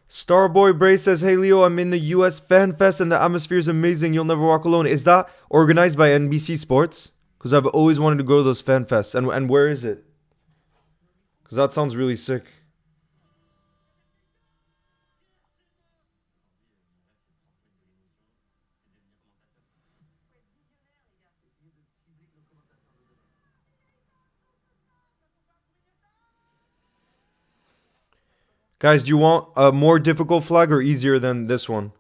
Starboy Bray says, "Hey Leo, I'm in the US Fan Fest and the atmosphere is amazing. You'll never walk alone." Is that organized by NBC Sports? Because I've always wanted to go to those fan fests. And where is it? Because that sounds really sick. Guys, do you want a more difficult flag or easier than this one?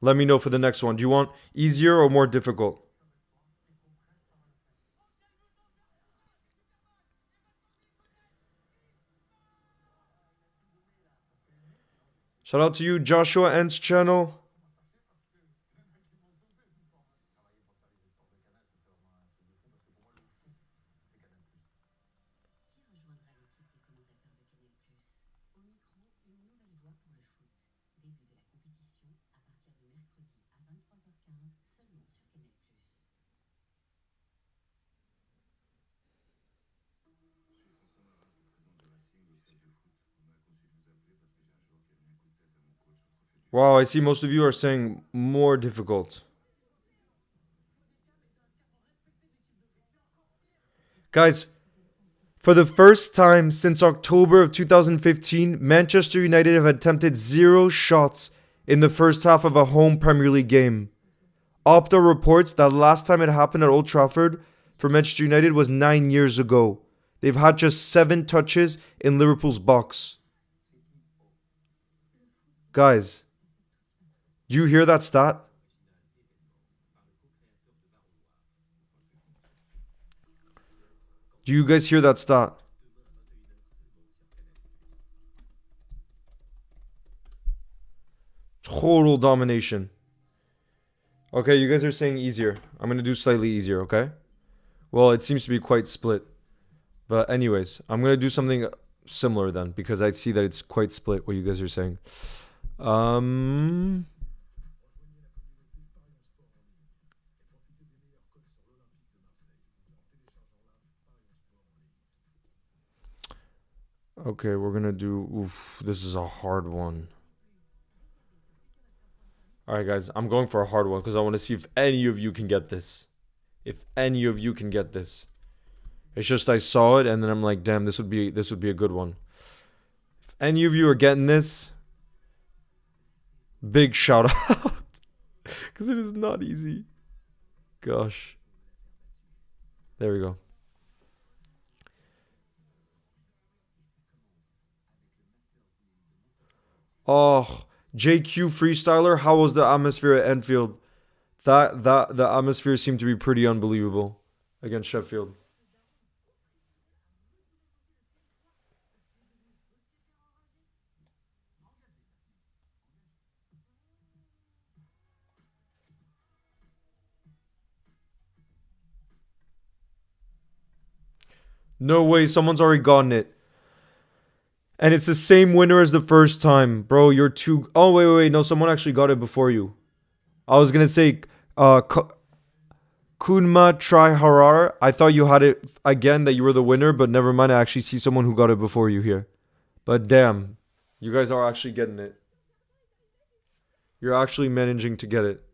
Let me know for the next one. Do you want easier or more difficult? Shout out to you, Joshua N's channel. Wow, I see most of you are saying more difficult. Guys, for the first time since October of 2015, Manchester United have attempted 0 shots in the first half of a home Premier League game. Opta reports that last time it happened at Old Trafford for Manchester United was 9 years ago. They've had just 7 touches in Liverpool's box. Guys, do you hear that stat? Do you guys hear that stat? Total domination. Okay, you guys are saying easier. I'm going to do slightly easier, okay? Well, it seems to be quite split. But anyways, I'm going to do something similar then, because I see that it's quite split what you guys are saying. Okay, we're going to do... Oof, this is a hard one. Alright, guys, I'm going for a hard one because I want to see if any of you can get this. If any of you can get this. It's just I saw it and then I'm like, damn, this would be a good one. If any of you are getting this, big shout out. Because it is not easy. Gosh. There we go. Oh, JQ Freestyler, how was the atmosphere at Enfield? The atmosphere seemed to be pretty unbelievable against Sheffield. No way, someone's already gotten it. And it's the same winner as the first time. Bro, you're too... Oh, wait. No, someone actually got it before you. I was going to say... Kunma Triharar. I thought you had it again, that you were the winner. But never mind, I actually see someone who got it before you here. But damn. You guys are actually getting it. You're actually managing to get it.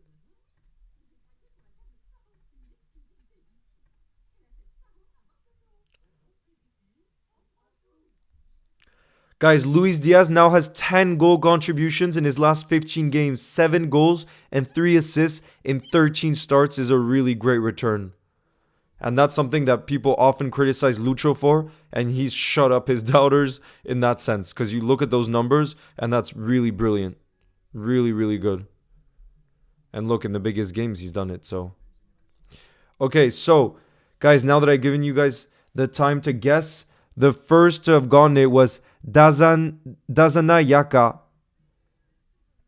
Guys, Luis Diaz now has 10 goal contributions in his last 15 games. 7 goals and 3 assists in 13 starts is a really great return. And that's something that people often criticize Lucho for, and he's shut up his doubters in that sense. Because you look at those numbers, and that's really brilliant. Really, really good. And look, in the biggest games, he's done it. So, okay, so, guys, now that I've given you guys the time to guess, the first to have gotten it was Dazana Yaka.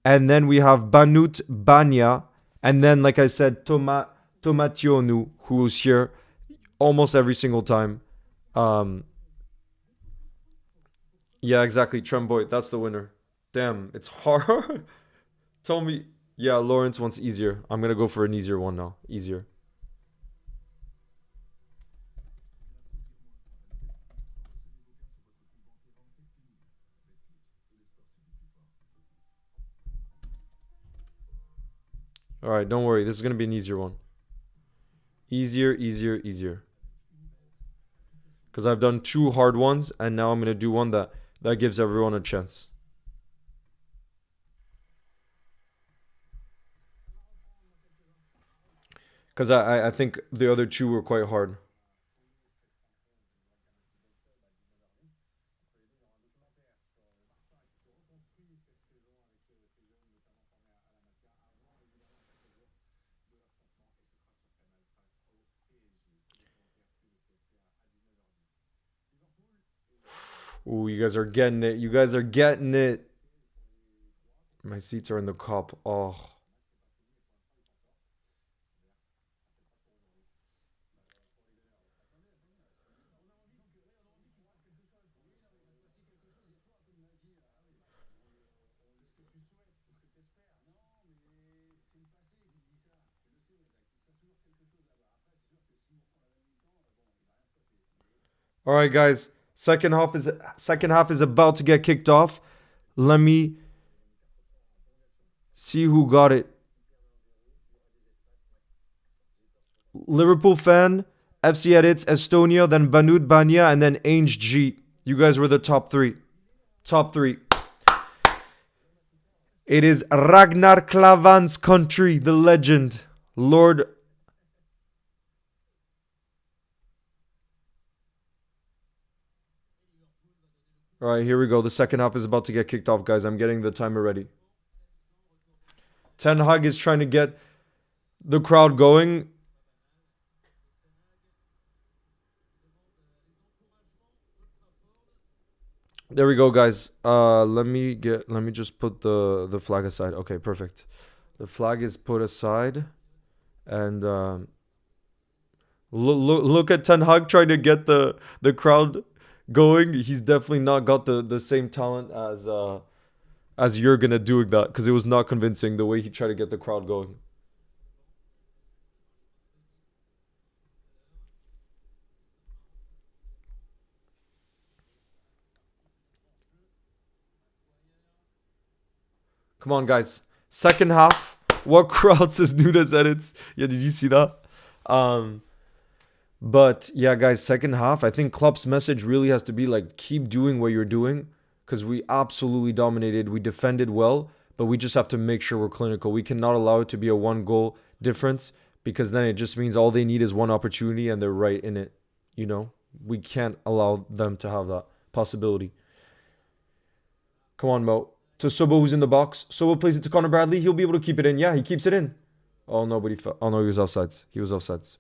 And then we have Banut Banya. And then, like I said, Tomationu, who was here almost every single time. Yeah, exactly. Tremboy, that's the winner. Damn, it's hard. Tell me. Yeah, Lawrence wants easier. I'm going to go for an easier one now. Easier. All right, don't worry. This is going to be an easier one. Easier, easier, easier. Because I've done two hard ones, and now I'm going to do one that gives everyone a chance. Because I think the other two were quite hard. Ooh, you guys are getting it. You guys are getting it. My seats are in the cup. Oh. All right, guys. Second half is about to get kicked off. Let me see who got it. Liverpool fan, FC Edits, Estonia, then Banud Banya, and then Ainge G. You guys were the top three. Top three. It is Ragnar Klavan's country, the legend. Lord. All right, here we go. The second half is about to get kicked off, guys. I'm getting the timer ready. Ten Hag is trying to get the crowd going. There we go, guys. Let me just put the flag aside. Okay, perfect. The flag is put aside, and look at Ten Hag trying to get the crowd going. He's definitely not got the same talent as you're gonna doing that, because it was not convincing the way he tried to get the crowd going. Come on, guys. Second half. What crowd says Nunes edits? Yeah, did you see that? But yeah, guys, second half. I think Klopp's message really has to be like, keep doing what you're doing, because we absolutely dominated. We defended well, but we just have to make sure we're clinical. We cannot allow it to be a one goal difference, because then it just means all they need is one opportunity and they're right in it. You know, we can't allow them to have that possibility. Come on, Mo. To Sobo, who's in the box. Sobo plays it to Connor Bradley. He'll be able to keep it in. Yeah, he keeps it in. Oh, no, but oh, no, he was offsides. He was offsides.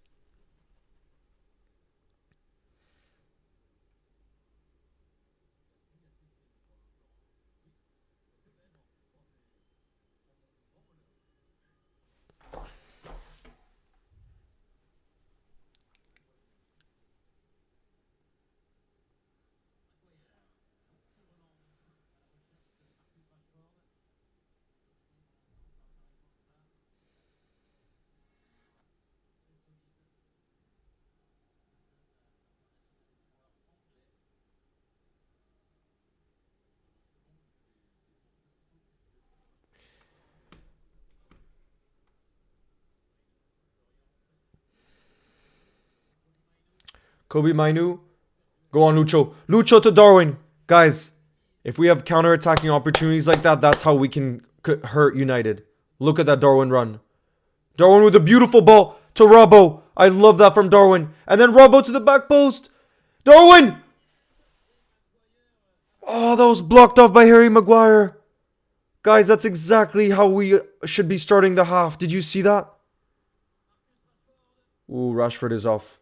Kobe Mainu. Go on, Lucho. Lucho to Darwin. Guys, if we have counter-attacking opportunities like that, that's how we can hurt United. Look at that Darwin run. Darwin with a beautiful ball to Robbo. I love that from Darwin. And then Robbo to the back post. Darwin! Oh, that was blocked off by Harry Maguire. Guys, that's exactly how we should be starting the half. Did you see that? Ooh, Rashford is off.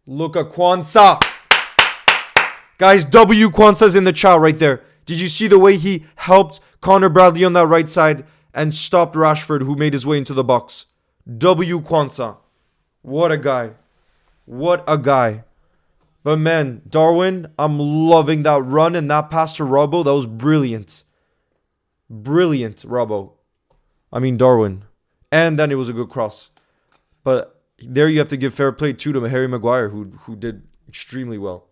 Look at Kwanzaa. Guys, W Kwanzaa's in the chat right there. Did you see the way he helped Connor Bradley on that right side and stopped Rashford, who made his way into the box? W Kwanzaa. What a guy. What a guy. But man, Darwin, I'm loving that run and that pass to Robbo. That was brilliant. Brilliant, Robbo. I mean, Darwin. And then it was a good cross. But there you have to give fair play too to Harry Maguire, who did extremely well.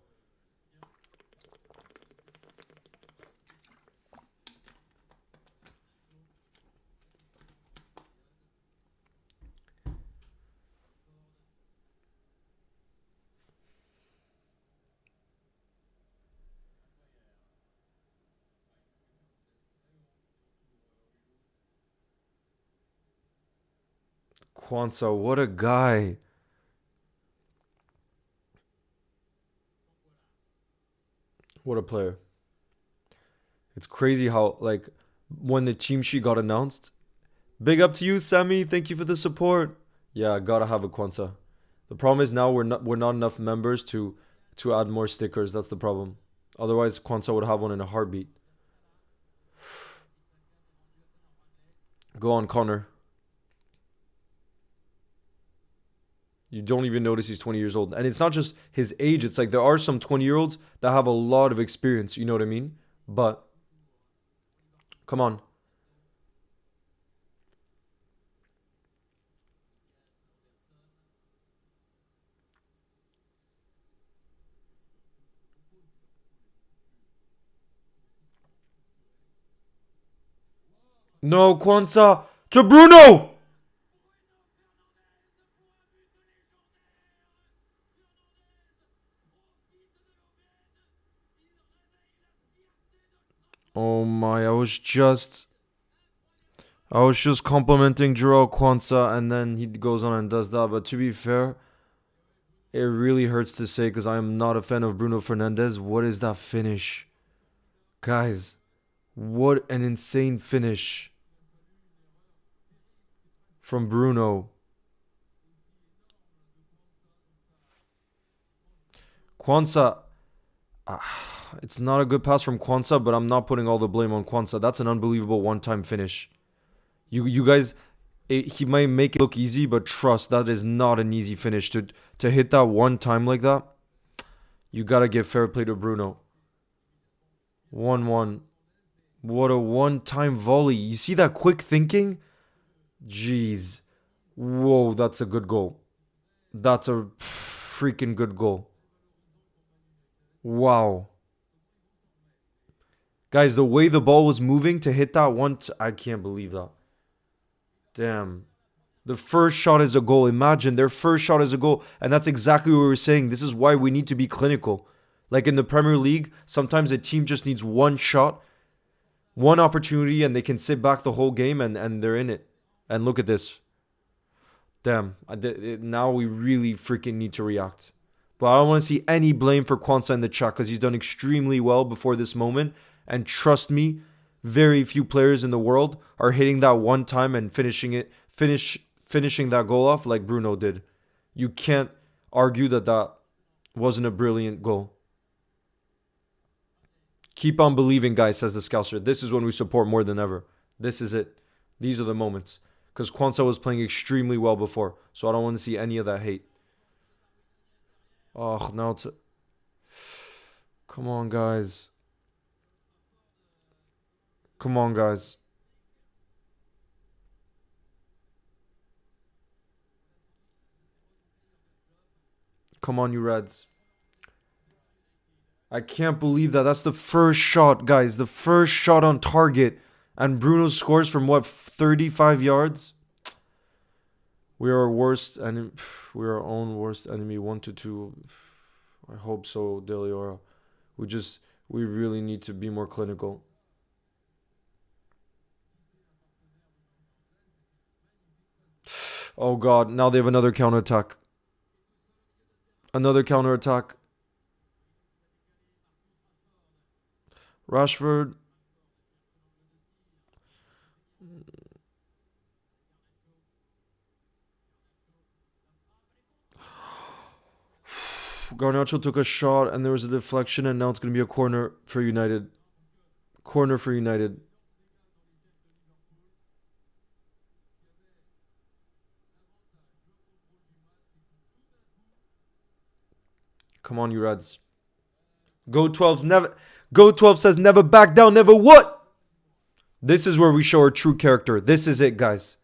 Kwanzaa, what a guy. What a player. It's crazy how, like, when the team sheet got announced, big up to you, Sammy. Thank you for the support. Yeah, gotta have a Kwanzaa. The problem is now we're not enough members to add more stickers. That's the problem. Otherwise, Kwanzaa would have one in a heartbeat. Go on, Connor. You don't even notice he's 20 years old. And it's not just his age. It's like there are some 20-year-olds that have a lot of experience. You know what I mean? But, come on. No, Kwanzaa. To Bruno! Oh my, I was just complimenting Joao Kwanzaa and then he goes on and does that. But to be fair, it really hurts to say because I am not a fan of Bruno Fernandes. What is that finish? Guys, what an insane finish from Bruno. Kwanzaa, it's not a good pass from Kwanzaa, but I'm not putting all the blame on Kwanzaa. That's an unbelievable one-time finish. You guys, he might make it look easy, but trust, that is not an easy finish. To hit that one time like that, you got to give fair play to Bruno. 1-1. What a one-time volley. You see that quick thinking? Jeez. Whoa, that's a good goal. That's a freaking good goal. Wow. Guys, the way the ball was moving to hit that one, I can't believe that. Damn. The first shot is a goal. Imagine their first shot is a goal. And that's exactly what we were saying. This is why we need to be clinical. Like in the Premier League, sometimes a team just needs one shot, one opportunity, and they can sit back the whole game and they're in it. And look at this. Damn. Now we really freaking need to react. But I don't want to see any blame for Kwanzaa in the chat because he's done extremely well before this moment. And trust me, very few players in the world are hitting that one time and finishing that goal off like Bruno did. You can't argue that wasn't a brilliant goal. Keep on believing, guys, says the Scouser. This is when we support more than ever. This is it. These are the moments. Because Kwanzaa was playing extremely well before. So I don't want to see any of that hate. Oh, now it's... Come on, guys. Come on, guys. Come on, you Reds. I can't believe that. That's the first shot, guys. The first shot on target. And Bruno scores from, what, 35 yards? We are our own worst enemy. 1-2. I hope so, De Leora. We really need to be more clinical. Oh god, now they have another counterattack. Another counterattack. Rashford. Garnacho took a shot and there was a deflection and now it's going to be a corner for United. Corner for United. Come on, you Reds. Go 12 says never back down, never what? This is where we show our true character. This is it, guys.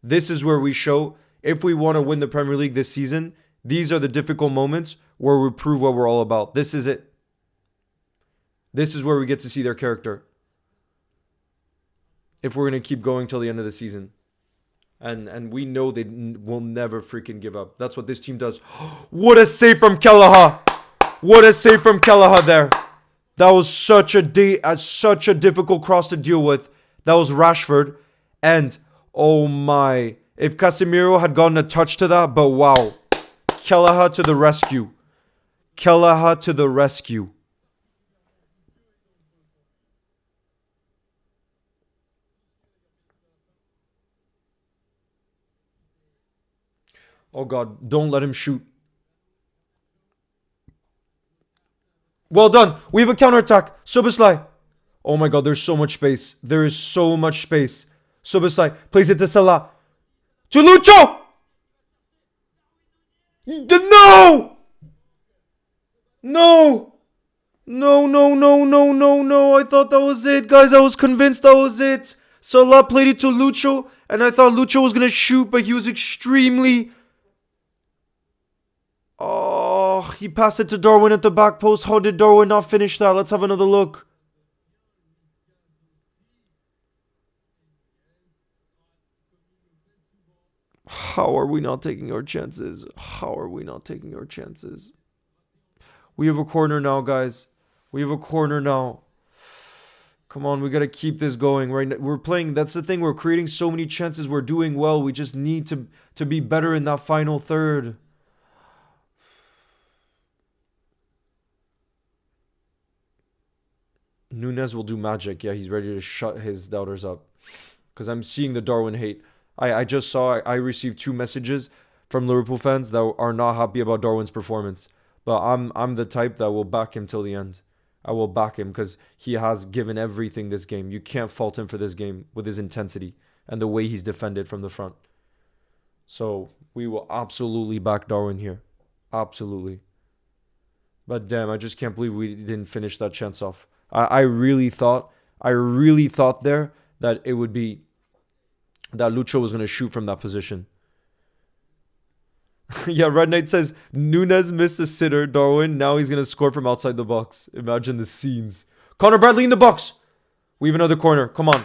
This is where we show if we want to win the Premier League this season, these are the difficult moments where we prove what we're all about. This is it. This is where we get to see their character. If we're going to keep going till the end of the season. And we know they will never freaking give up. That's what this team does. What a save from Kelleher. What a save from Kelleher there. That was such a difficult cross to deal with. That was Rashford. And, oh my. If Casemiro had gotten a touch to that, but wow. Kelleher to the rescue. Kelleher to the rescue. Oh God, don't let him shoot. Well done. We have a counterattack. Szoboszlai. Oh my God, there's so much space. There is so much space. Szoboszlai plays it to Salah. To Lucho! No! No! No. I thought that was it. Guys, I was convinced that was it. Salah played it to Lucho, and I thought Lucho was going to shoot, but he was extremely... Oh, he passed it to Darwin at the back post. How did Darwin not finish that? Let's have another look. How are we not taking our chances? How are we not taking our chances? We have a corner now, guys. We have a corner now. Come on, we got to keep this going. Right now. We're playing. That's the thing. We're creating so many chances. We're doing well. We just need to be better in that final third. Nunes will do magic. Yeah, he's ready to shut his doubters up. Because I'm seeing the Darwin hate. I just saw, I received 2 messages from Liverpool fans that are not happy about Darwin's performance. But I'm the type that will back him till the end. I will back him because he has given everything this game. You can't fault him for this game with his intensity and the way he's defended from the front. So we will absolutely back Darwin here. Absolutely. But damn, I just can't believe we didn't finish that chance off. I really thought there that it would be that Lucho was going to shoot from that position. Yeah, Red Knight says, Nunes missed a sitter, Darwin. Now he's going to score from outside the box. Imagine the scenes. Connor Bradley in the box. We have another corner. Come on.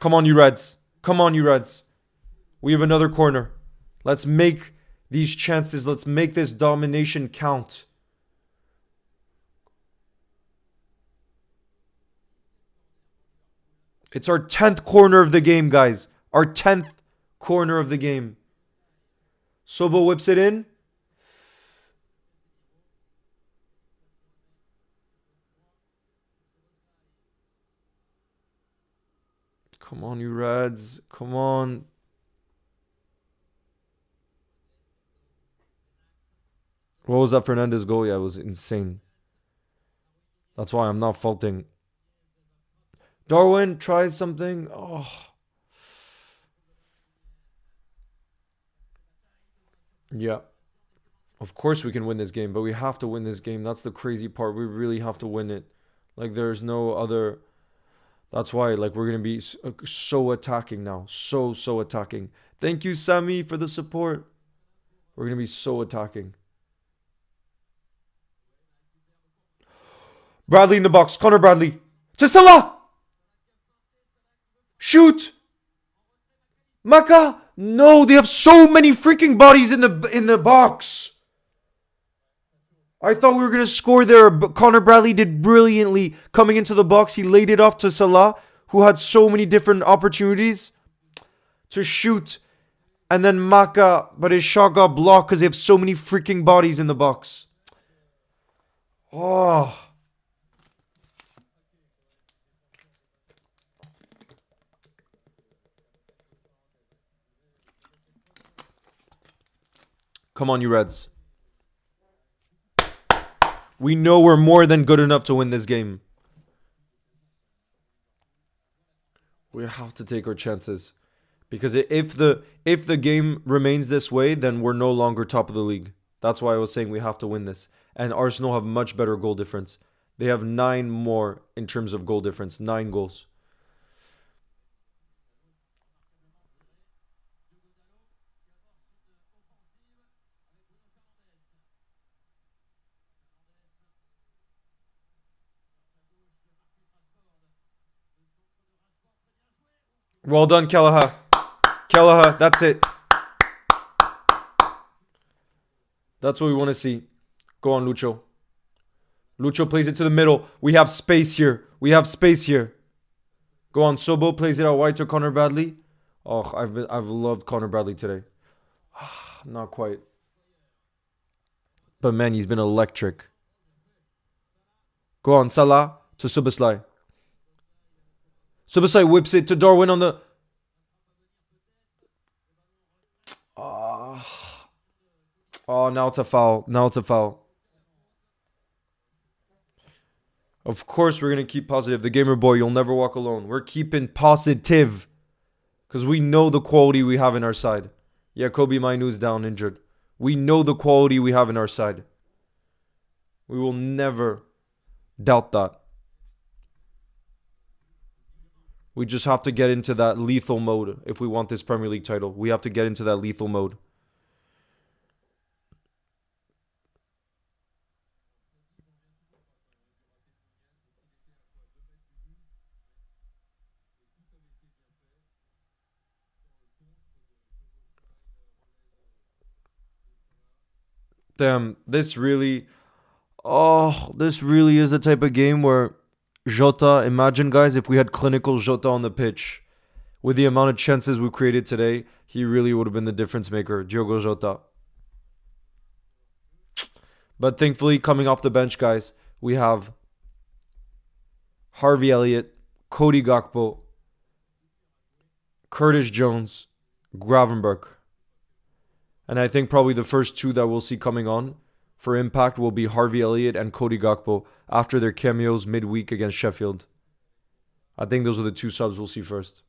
Come on, you Reds. Come on, you Reds. We have another corner. Let's make these chances. Let's make this domination count. It's our 10th corner of the game, guys. Our 10th corner of the game. Sobo whips it in. Come on, you Reds. Come on. What was that Fernandez goal? Yeah, it was insane. That's why I'm not faulting. Darwin tries something. Oh. Yeah. Of course we can win this game, but we have to win this game. That's the crazy part. We really have to win it. Like, there's no other... That's why, like, we're going to be so attacking now. So attacking. Thank you, Sammy, for the support. We're going to be so attacking. Bradley in the box. Connor Bradley. To Salah! Shoot! Maka! No, they have so many freaking bodies in the box. I thought we were going to score there, but Connor Bradley did brilliantly. Coming into the box, he laid it off to Salah, who had so many different opportunities. to shoot. And then Maka, but his shot got blocked because they have so many freaking bodies in the box. Oh. Come on, you Reds. We know we're more than good enough to win this game. We have to take our chances. Because if the game remains this way, then we're no longer top of the league. That's why I was saying we have to win this. And Arsenal have much better goal difference. They have 9 more in terms of goal difference. 9 goals. Well done, Kelleher. Kelleher, that's it. That's what we want to see. Go on, Lucho. Lucho plays it to the middle. We have space here. We have space here. Go on, Sobo plays it out wide to Connor Bradley. Oh, I've loved Connor Bradley today. Not quite. But man, he's been electric. Go on, Salah to Suboslai. Suboslai whips it to Darwin on the... Oh, now it's a foul. Now it's a foul. Of course, we're going to keep positive. The gamer boy, you'll never walk alone. We're keeping positive. Because we know the quality we have in our side. Yeah, Kobe Mainoo's down injured. We know the quality we have in our side. We will never doubt that. We just have to get into that lethal mode if we want this Premier League title. We have to get into that lethal mode. Damn, this really is the type of game where Jota, imagine guys, if we had clinical Jota on the pitch, with the amount of chances we created today, he really would have been the difference maker, Diogo Jota. But thankfully, coming off the bench, guys, we have Harvey Elliott, Cody Gakpo, Curtis Jones, Gravenberch. And I think probably the first 2 that we'll see coming on for impact will be Harvey Elliott and Cody Gakpo after their cameos midweek against Sheffield. I think those are the 2 subs we'll see first.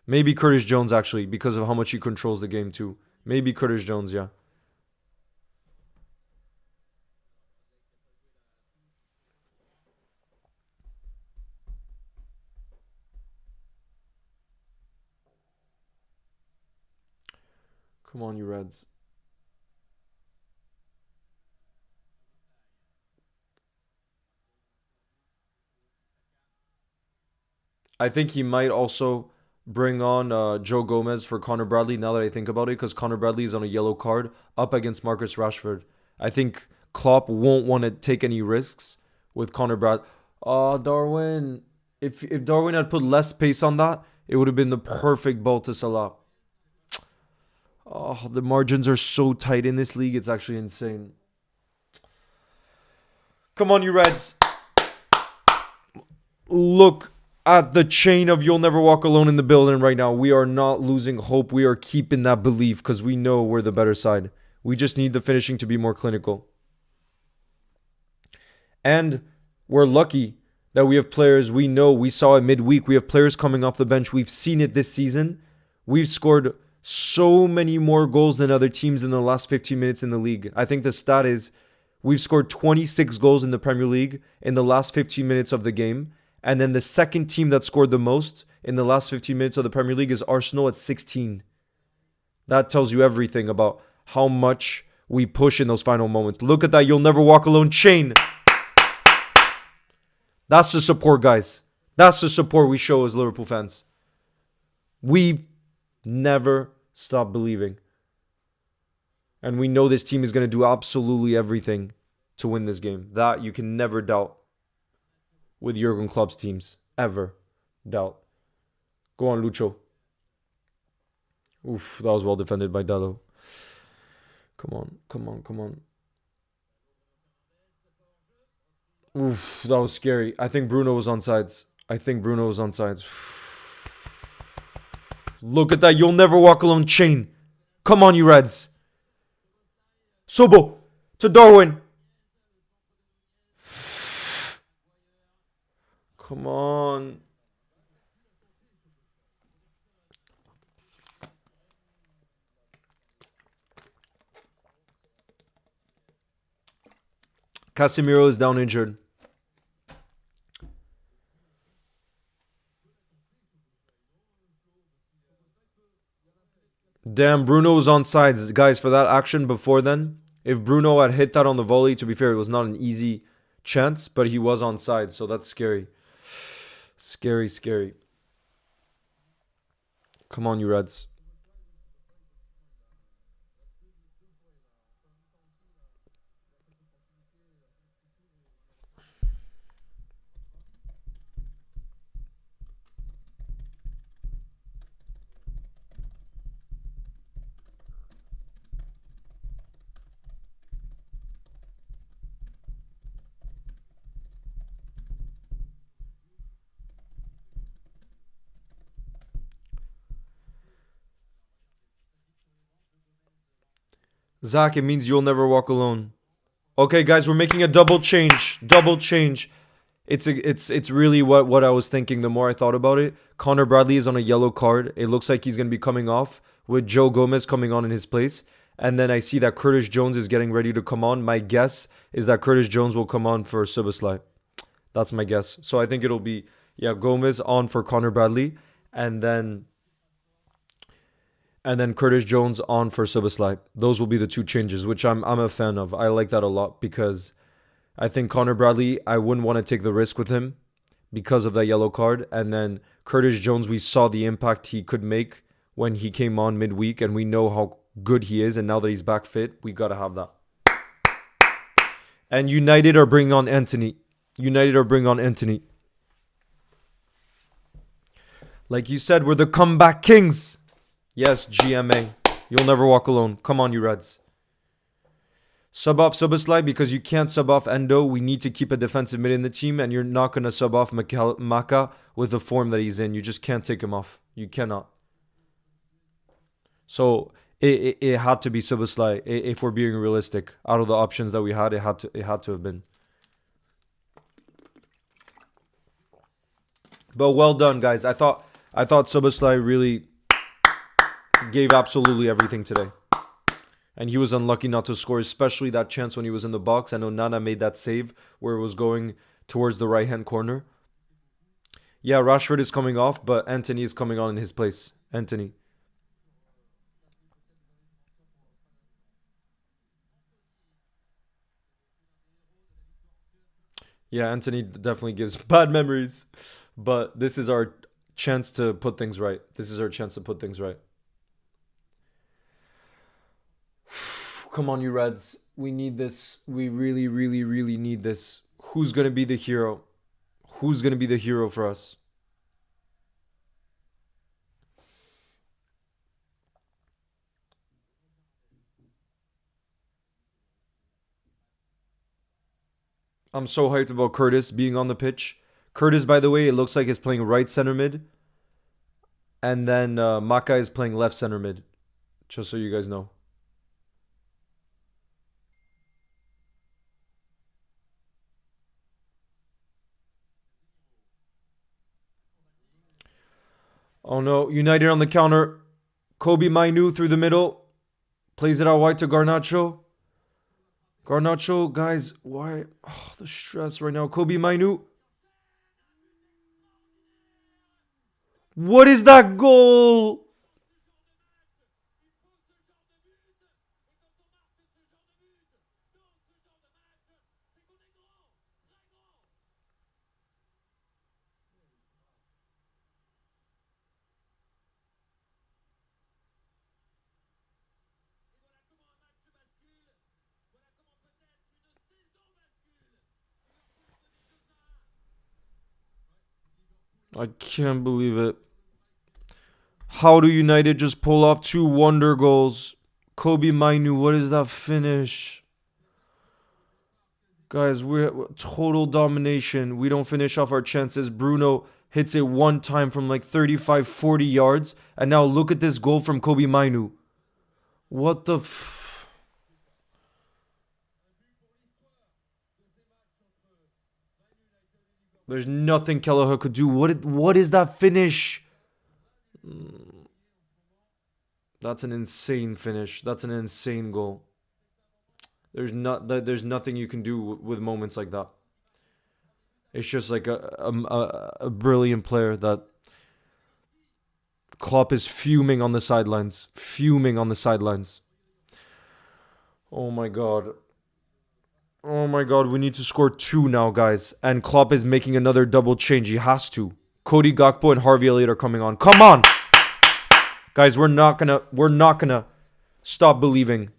Maybe Curtis Jones, actually, because of how much he controls the game too. Maybe Curtis Jones, yeah. Come on, you Reds. I think he might also bring on Joe Gomez for Connor Bradley now that I think about it, because Connor Bradley is on a yellow card up against Marcus Rashford. I think Klopp won't want to take any risks with Connor Bradley. Darwin. If Darwin had put less pace on that, it would have been the perfect ball to Salah. Oh, the margins are so tight in this league. It's actually insane. Come on, you Reds. Look at the chain of You'll Never Walk Alone in the building right now. We are not losing hope. We are keeping that belief because we know we're the better side. We just need the finishing to be more clinical. And we're lucky that we have players we know. We saw it midweek. We have players coming off the bench. We've seen it this season. We've scored so many more goals than other teams in the last 15 minutes in the league. I think the stat is we've scored 26 goals in the Premier League in the last 15 minutes of the game. And then the second team that scored the most in the last 15 minutes of the Premier League is Arsenal at 16. That tells you everything about how much we push in those final moments. Look at that You'll Never Walk Alone chain. That's the support, guys. That's the support we show as Liverpool fans. We've never stop believing. And we know this team is going to do absolutely everything to win this game. That you can never doubt with Jurgen Klopp's teams. Ever doubt. Go on, Lucho. Oof, that was well defended by Dallo. Come on, come on, come on. Oof, that was scary. I think Bruno was on sides. I think Bruno was on sides. Look at that. You'll never walk alone chain. Come on, you Reds. Sobo to Darwin. Come on. Casemiro is down injured. Damn, Bruno was on sides. Guys, for that action before then, if Bruno had hit that on the volley, to be fair, it was not an easy chance, but he was on sides, so that's scary. Scary, scary. Come on, you Reds. Zach, it means you'll never walk alone. Okay, guys, we're making a double change. Double change. It's really what I was thinking the more I thought about it. Connor Bradley is on a yellow card. It looks like he's going to be coming off with Joe Gomez coming on in his place. And then I see that Curtis Jones is getting ready to come on. My guess is that Curtis Jones will come on for Szoboszlai. That's my guess. So I think it'll be, yeah, Gomez on for Connor Bradley. And then Curtis Jones on for Szoboszlai. Those will be the two changes, which I'm a fan of. I like that a lot because I think Connor Bradley, I wouldn't want to take the risk with him because of that yellow card. And then Curtis Jones, we saw the impact he could make when he came on midweek, and we know how good he is. And now that he's back fit, we got to have that. And United are bringing on Anthony. Like you said, we're the comeback kings. Yes, GMA. You'll never walk alone. Come on, you Reds. Sub off Szoboszlai because you can't sub off Endo. We need to keep a defensive mid in the team, and you're not going to sub off Maka with the form that he's in. You just can't take him off. You cannot. So it had to be Szoboszlai. If we're being realistic, out of the options that we had, it had to have been. But well done, guys. I thought Szoboszlai really gave absolutely everything today. And he was unlucky not to score, especially that chance when he was in the box. I know Nana made that save where it was going towards the right-hand corner. Yeah, Rashford is coming off, but Anthony is coming on in his place. Anthony. Yeah, Anthony definitely gives bad memories. But this is our chance to put things right. Come on, you Reds. We need this. We really, really, really need this. Who's going to be the hero? Who's going to be the hero for us? I'm so hyped about Curtis being on the pitch. Curtis, by the way, it looks like he's playing right center mid. And then Maka is playing left center mid. Just so you guys know. Oh no, United on the counter. Kobe Mainu through the middle. Plays it out wide to Garnacho. Garnacho, guys, why? Oh, the stress right now. Kobe Mainu. What is that goal? I can't believe it. How do United just pull off 2 wonder goals? Kobe Mainu, what is that finish? Guys, we're total domination. We don't finish off our chances. Bruno hits it one time from like 35, 40 yards. And now look at this goal from Kobe Mainu. What the There's nothing Kelleher could do. What is that finish? That's an insane finish. That's an insane goal. There's nothing you can do with moments like that. It's just like a brilliant player that Klopp is fuming on the sidelines. Fuming on the sidelines. Oh my god. Oh my god, we need to score 2 now, guys. And Klopp is making another double change. He has to. Cody Gakpo and Harvey Elliott are coming on. Come on! Guys, we're not gonna stop believing.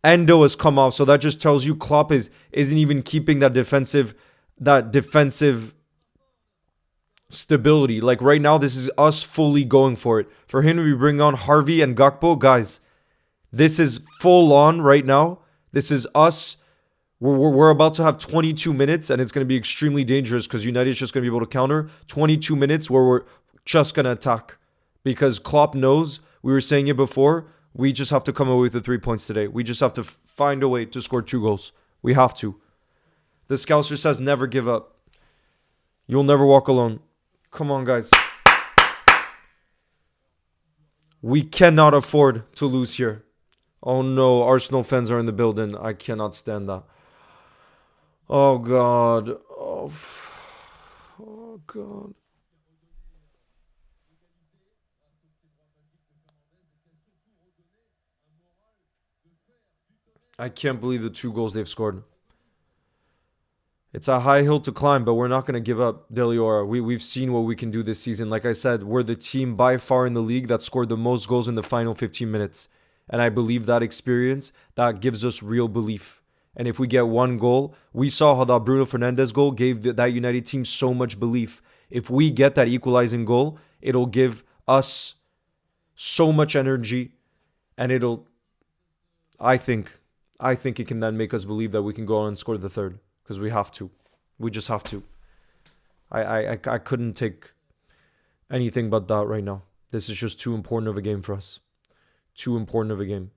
Endo has come off, so that just tells you Klopp isn't even keeping that defensive stability. Like right now, this is us fully going for it. For him to be bringing on Harvey and Gakpo, guys, this is full on right now. This is us. We're about to have 22 minutes, and it's going to be extremely dangerous because United's just going to be able to counter. 22 minutes where we're just going to attack. Because Klopp knows, we were saying it before, we just have to come away with the 3 points today. We just have to find a way to score 2 goals. We have to. The Scouser says never give up. You'll never walk alone. Come on, guys. We cannot afford to lose here. Oh no, Arsenal fans are in the building. I cannot stand that. Oh God. Oh God. I can't believe the 2 goals they've scored. It's a high hill to climb, but we're not going to give up, Deliora. We've seen what we can do this season. Like I said, we're the team by far in the league that scored the most goals in the final 15 minutes. And I believe that experience, that gives us real belief. And if we get 1 goal, we saw how that Bruno Fernandes goal gave that United team so much belief. If we get that equalizing goal, it'll give us so much energy. And I think it can then make us believe that we can go on and score the 3rd. Because we have to. We just have to. I couldn't take anything but that right now. This is just too important of a game for us. Too important of a game.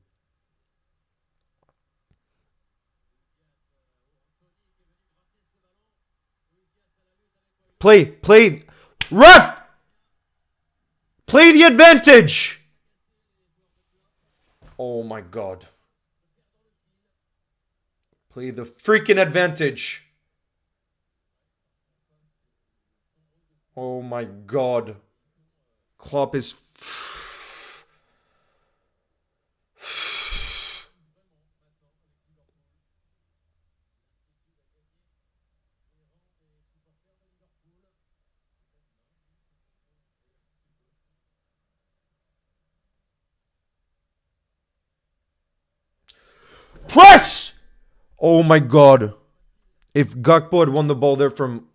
Play. Ref! Play the advantage! Oh my god. Play the freaking advantage. Oh my god. Klopp is... Press! Oh my god. If Gakpo had won the ball there from...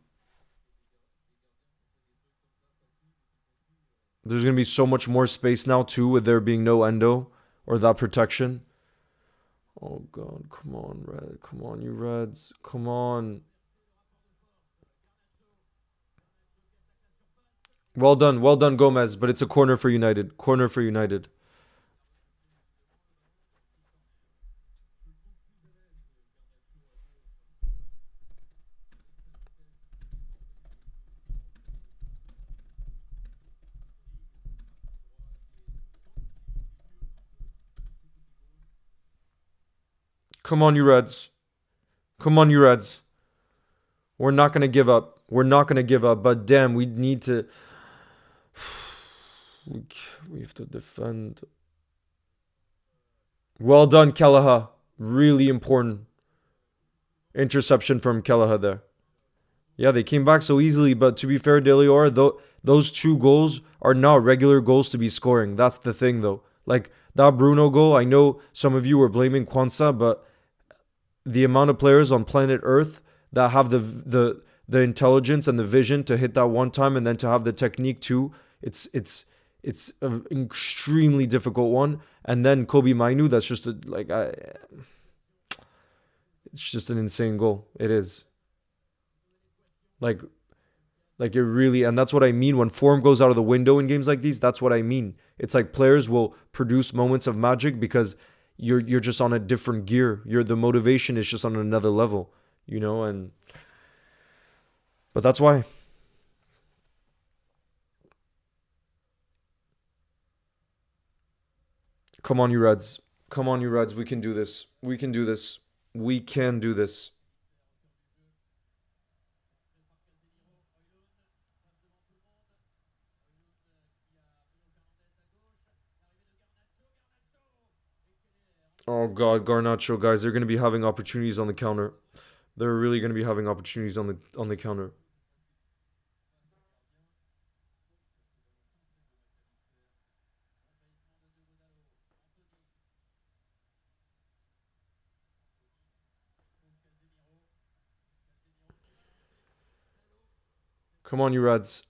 There's going to be so much more space now too with there being no Endo or that protection. Oh god, come on, Red. Come on, you Reds. Come on. Well done, Gomez. But it's a corner for United. Corner for United. Come on, you Reds. Come on, you Reds. We're not going to give up. We're not going to give up. But damn, we need to... We have to defend. Well done, Kelleher. Really important interception from Kelleher there. Yeah, they came back so easily. But to be fair, Deliora, those 2 goals are not regular goals to be scoring. That's the thing, though. Like, that Bruno goal, I know some of you were blaming Kwanzaa, but the amount of players on planet Earth that have the intelligence and the vision to hit that one time and then to have the technique too, it's It's an extremely difficult one. And then Kobe Mainu, that's just it's just an insane goal. It is like it really, and that's what I mean when form goes out of the window in games like these. That's what I mean. It's like players will produce moments of magic because you're just on a different gear. The motivation is just on another level, and but that's why. Come on, you Reds. Come on, you Reds. We can do this. We can do this. We can do this. Oh God, Garnacho guys, they're going to be having opportunities on the counter. They're really going to be having opportunities on the counter. Come on, you Reds.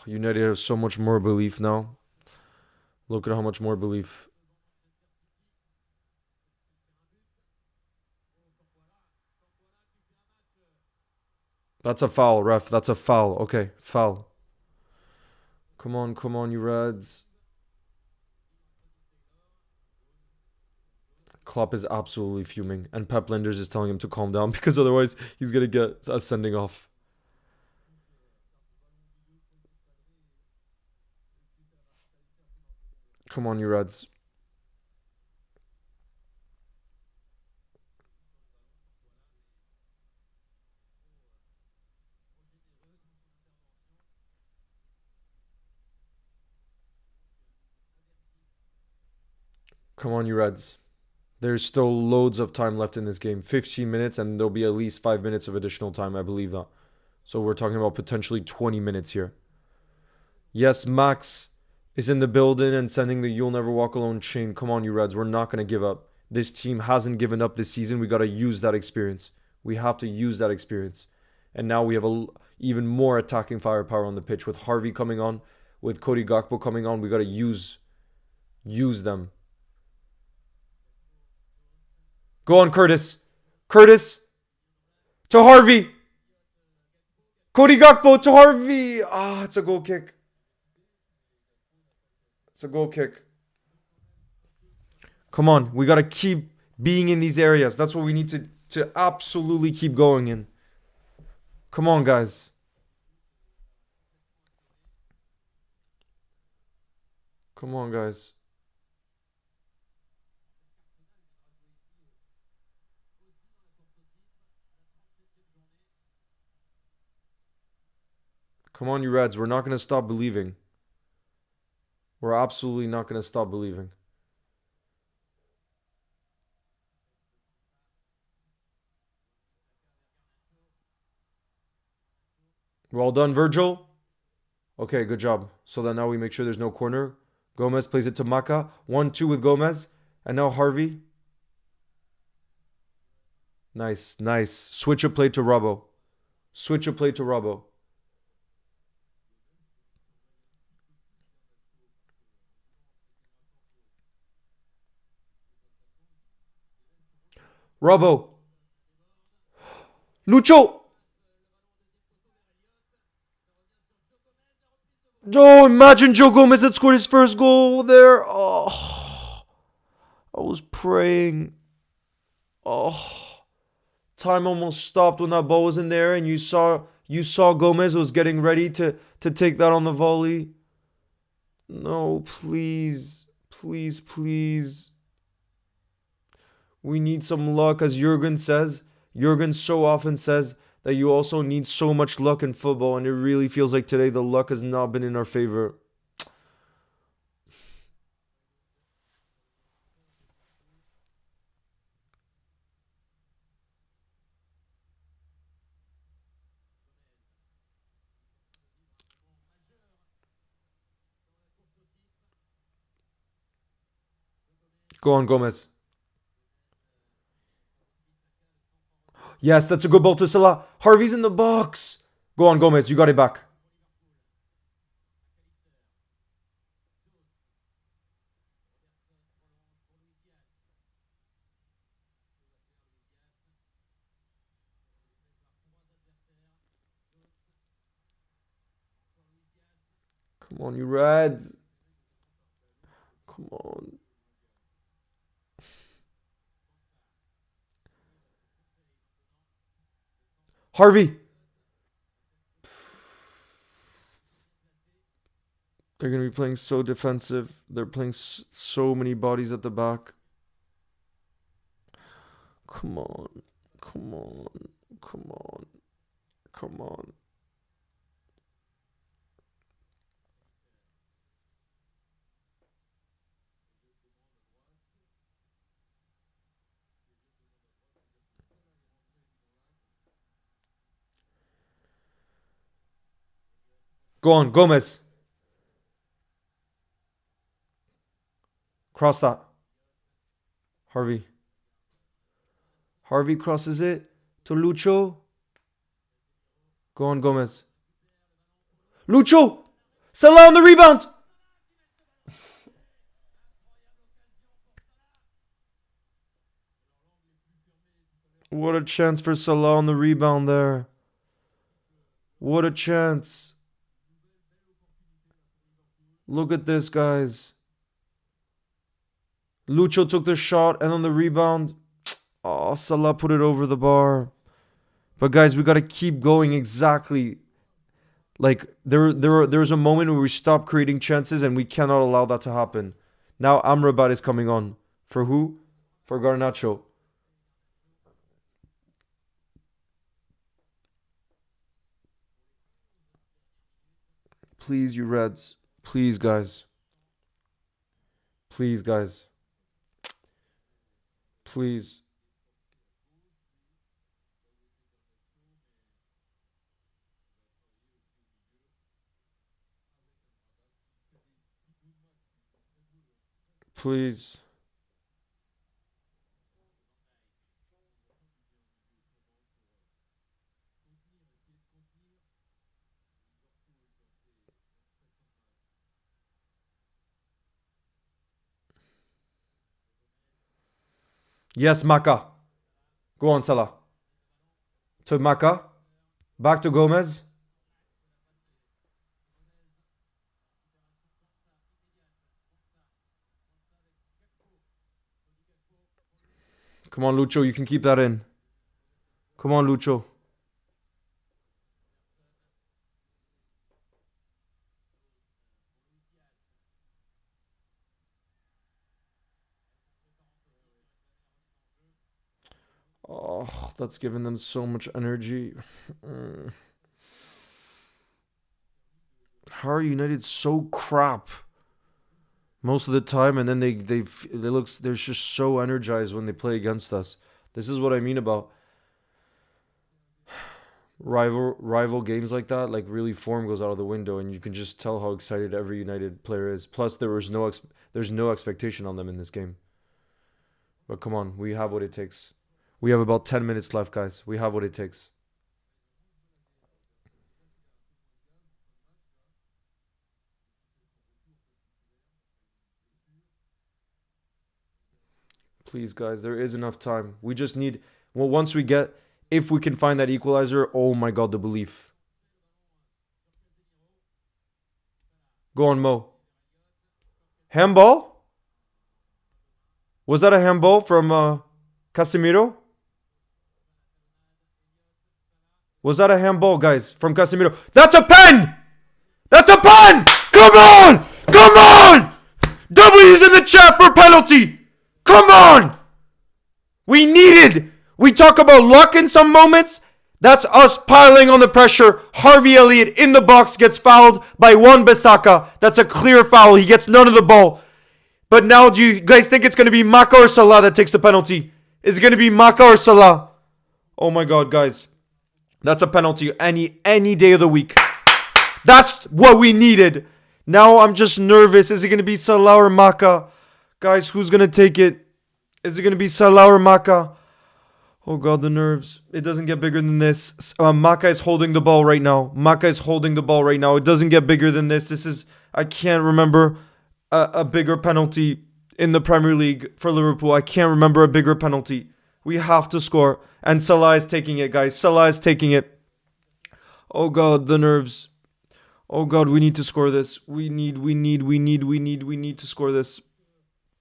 United have so much more belief now. Look at how much more belief. That's a foul, ref. That's a foul. Okay, foul. Come on, you Reds. Klopp is absolutely fuming, and Pep Linders is telling him to calm down because otherwise he's gonna get a sending off. Come on, you Reds. Come on, you Reds. There's still loads of time left in this game. 15 minutes, and there'll be at least 5 minutes of additional time. I believe that. So we're talking about potentially 20 minutes here. Yes, Max is in the building and sending the You'll Never Walk Alone chain. Come on, you Reds. We're not going to give up. This team hasn't given up this season. We got to use that experience. We have to use that experience. And now we have even more attacking firepower on the pitch with Harvey coming on, with Cody Gakpo coming on. We got to use them. Go on, Curtis. Curtis to Harvey. Cody Gakpo to Harvey. It's a goal kick. It's a goal kick. Come on, we gotta keep being in these areas. That's what we need to absolutely keep going in. Come on, guys. Come on, guys. Come on, you Reds. We're not gonna stop believing. We're absolutely not gonna stop believing. Well done, Virgil. Okay, good job. So then now we make sure there's no corner. Gomez plays it to Maka. 1-2 with Gomez. And now Harvey. Nice, nice. Switch a play to Robbo. Switch a play to Robbo. Robbo. Lucho. Oh, imagine Joe Gomez had scored his first goal there. Oh, I was praying. Oh, time almost stopped when that ball was in there, and you saw Gomez was getting ready to take that on the volley. No, please, please, please. We need some luck, as Jurgen says. Jurgen so often says that you also need so much luck in football, and it really feels like today the luck has not been in our favor. Go on, Gomez. Yes, that's a good ball to Salah. Harvey's in the box. Go on, Gomez. You got it back. Come on, you Reds. Come on. Harvey. They're going to be playing so defensive. They're playing so many bodies at the back. Come on. Come on. Come on. Come on. Go on, Gomez. Cross that. Harvey. Harvey crosses it to Lucho. Go on, Gomez. Lucho! Salah on the rebound! What a chance for Salah on the rebound there. What a chance. Look at this, guys. Lucho took the shot and on the rebound, oh, Salah put it over the bar. But guys, we got to keep going exactly. Like, there's a moment where we stop creating chances and we cannot allow that to happen. Now Amrabat is coming on. For who? For Garnacho. Please, you Reds. Please, guys. Please, guys. Please. Please. Yes, Maka. Go on, Salah. To Maka. Back to Gomez. Come on, Lucho. You can keep that in. Come on, Lucho. Oh, that's giving them so much energy. How are United so crap most of the time, and then they're just so energized when they play against us. This is what I mean about rival games like that. Like, really, form goes out of the window, and you can just tell how excited every United player is. Plus, there's no expectation on them in this game. But come on, we have what it takes. We have about 10 minutes left, guys. We have what it takes. Please, guys, there is enough time. We just need... Well, if we can find that equalizer, oh my God, the belief. Go on, Mo. Handball? Was that a handball from Casemiro? Was that a handball, guys, from Casemiro? That's a pen! That's a pen! Come on! Come on! W's in the chat for penalty! Come on! We talk about luck in some moments. That's us piling on the pressure. Harvey Elliott in the box gets fouled by Wan-Bissaka. That's a clear foul. He gets none of the ball. But now, do you guys think it's going to be Maka or Salah that takes the penalty? Is it going to be Maka or Salah? Oh my God, guys. That's a penalty any day of the week. That's what we needed. Now I'm just nervous. Is it going to be Salah or Maka? Guys, who's going to take it? Is it going to be Salah or Maka? Oh god, the nerves. It doesn't get bigger than this. Maka is holding the ball right now. Maka is holding the ball right now. It doesn't get bigger than this. I can't remember a bigger penalty in the Premier League for Liverpool. I can't remember a bigger penalty. We have to score. And Salah is taking it, guys. Salah is taking it. Oh god, the nerves. Oh god, we need to score this. We need to score this.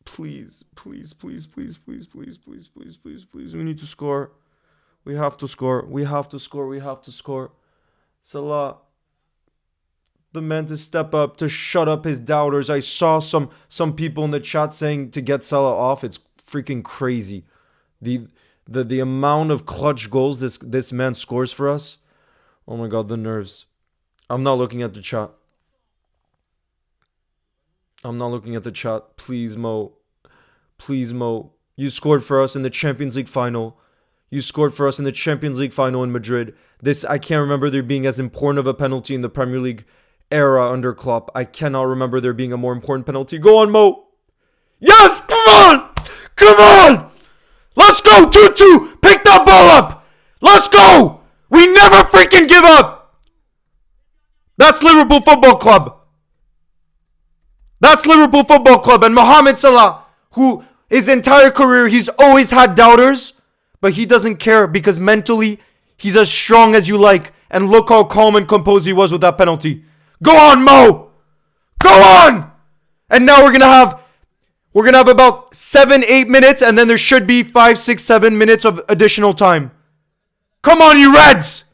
Please. We need to score. We have to score. Salah, the man to step up, to shut up his doubters. I saw some people in the chat saying to get Salah off. It's freaking crazy. The amount of clutch goals this man scores for us. Oh my god, the nerves. I'm not looking at the chat. Please, Mo. You scored for us in the Champions League final. In Madrid. I can't remember there being as important of a penalty in the Premier League era under Klopp. I cannot remember there being a more important penalty. Go on, Mo. Yes! Come on! Let's go! 2-2! Pick that ball up! Let's go! We never freaking give up! That's Liverpool Football Club. And Mohamed Salah, who his entire career, he's always had doubters, but he doesn't care because mentally, he's as strong as you like. And look how calm and composed he was with that penalty. Go on, Mo! Go on! And now we're gonna have about 7-8 minutes, and then there should be 5, 6, 7 minutes of additional time. Come on, you Reds!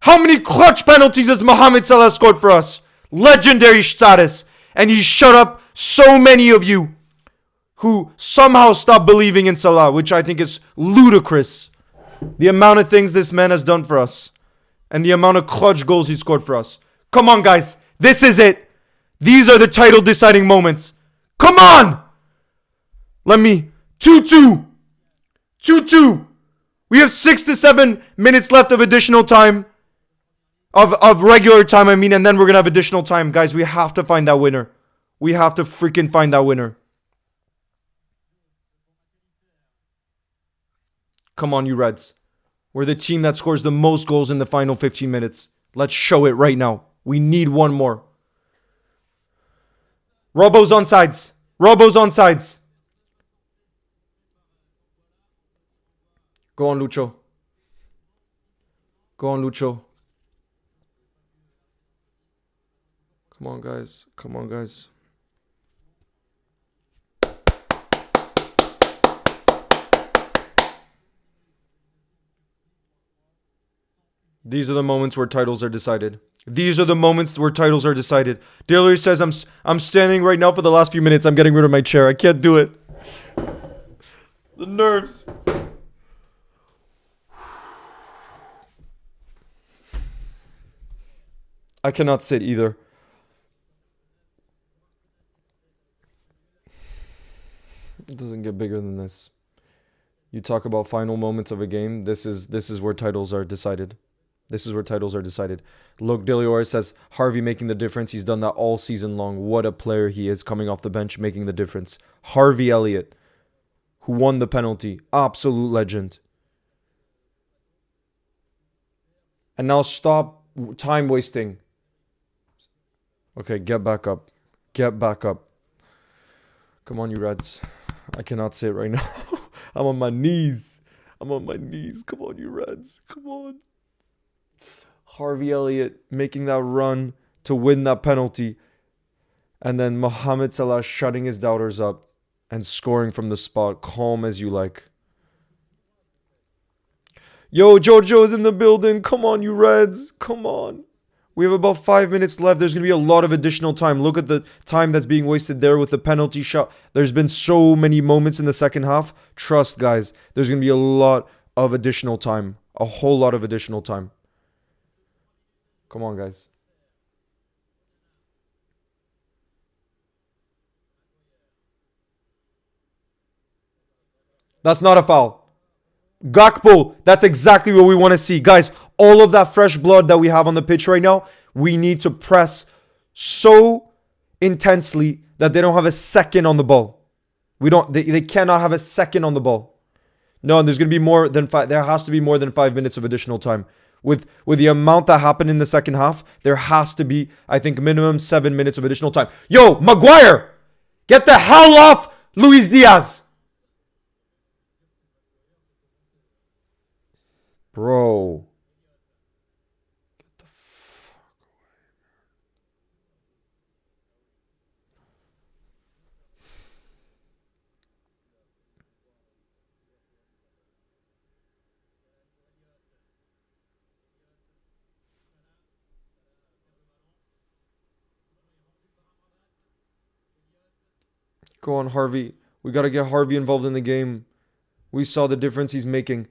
How many clutch penalties has Mohamed Salah scored for us? Legendary status. And he shut up so many of you who somehow stopped believing in Salah, which I think is ludicrous. The amount of things this man has done for us. And the amount of clutch goals he scored for us. Come on, guys. This is it. These are the title deciding moments. Come on! 2-2. We have 6 to 7 minutes left of additional time. Of regular time, and then we're going to have additional time. Guys, we have to find that winner. We have to freaking find that winner. Come on, you Reds. We're the team that scores the most goals in the final 15 minutes. Let's show it right now. We need one more. Robbo's onsides. Go on, Lucho. Come on, guys. These are the moments where titles are decided. Daly says, I'm standing right now for the last few minutes. I'm getting rid of my chair. I can't do it. The nerves. I cannot sit either. It doesn't get bigger than this. You talk about final moments of a game. This is where titles are decided. Look, Delior says, Harvey making the difference. He's done that all season long. What a player he is, coming off the bench, making the difference. Harvey Elliott, who won the penalty. Absolute legend. And now stop time wasting. Okay, get back up. Come on, you Reds. I cannot sit right now. I'm on my knees. Come on, you Reds. Come on. Harvey Elliott making that run to win that penalty. And then Mohamed Salah shutting his doubters up and scoring from the spot. Calm as you like. Yo, Jojo's in the building. Come on, you Reds. Come on. We have about 5 minutes left. There's going to be a lot of additional time. Look at the time that's being wasted there with the penalty shot. There's been so many moments in the second half. Trust, guys. There's going to be a lot of additional time. A whole lot of additional time. Come on, guys. That's not a foul. Gakpo, that's exactly what we want to see. Guys, all of that fresh blood that we have on the pitch right now, we need to press so intensely that they don't have a second on the ball. They cannot have a second on the ball. No, and there's going to be more than five. There has to be more than 5 minutes of additional time. With the amount that happened in the second half, there has to be, I think, minimum 7 minutes of additional time. Yo, Maguire! Get the hell off Luis Diaz! Bro. Go on, Harvey. We got to get Harvey involved in the game. We saw the difference he's making.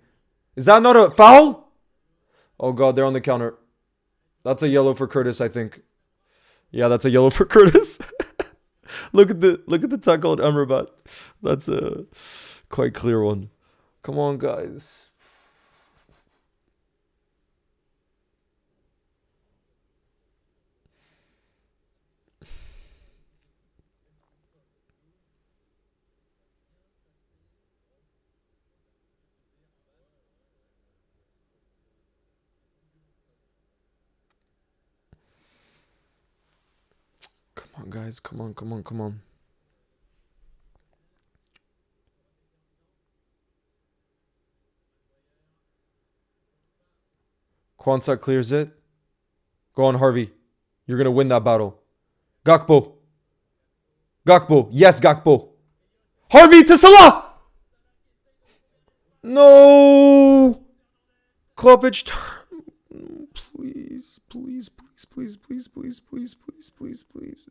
Is that not a foul? Oh, God, they're on the counter. That's a yellow for Curtis, I think. Yeah, that's a yellow for Curtis. look at the tackle at Amrabat. That's a quite clear one. Come on, guys. Come on, guys. Come on, come on, come on. Kwanzaa clears it. Go on, Harvey. You're going to win that battle. Gakpo. Gakpo. Yes, Gakpo. Harvey to Salah. No. Kloppage time. Please, please, please, please, please, please, please, please, please, please.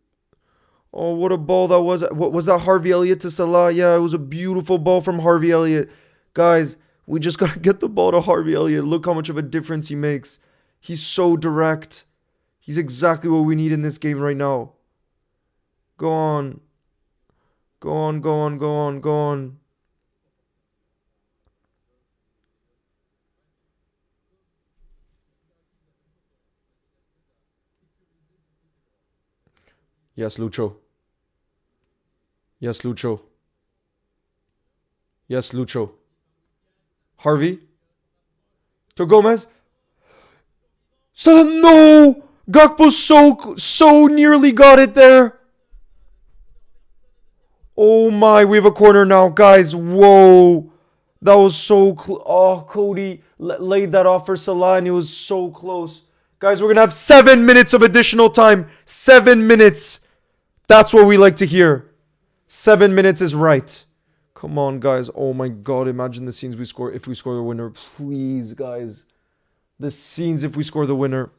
Oh, what a ball that was. What was that? Harvey Elliott to Salah? Yeah, it was a beautiful ball from Harvey Elliott. Guys, we just got to get the ball to Harvey Elliott. Look how much of a difference he makes. He's so direct. He's exactly what we need in this game right now. Go on. Go on, go on, go on, go on. Yes, Lucho. Yes, Lucho. Yes, Lucho. Harvey. To Gomez. So, no! Gakpo so nearly got it there. Oh my, we have a corner now, guys. Whoa. That was so close. Oh, Cody laid that off for Salah and it was so close. Guys, we're going to have 7 minutes of additional time. 7 minutes. That's what we like to hear. 7 minutes is right. Come on, guys. Oh my God. Imagine the scenes we score if we score the winner. Please, guys. The scenes if we score the winner.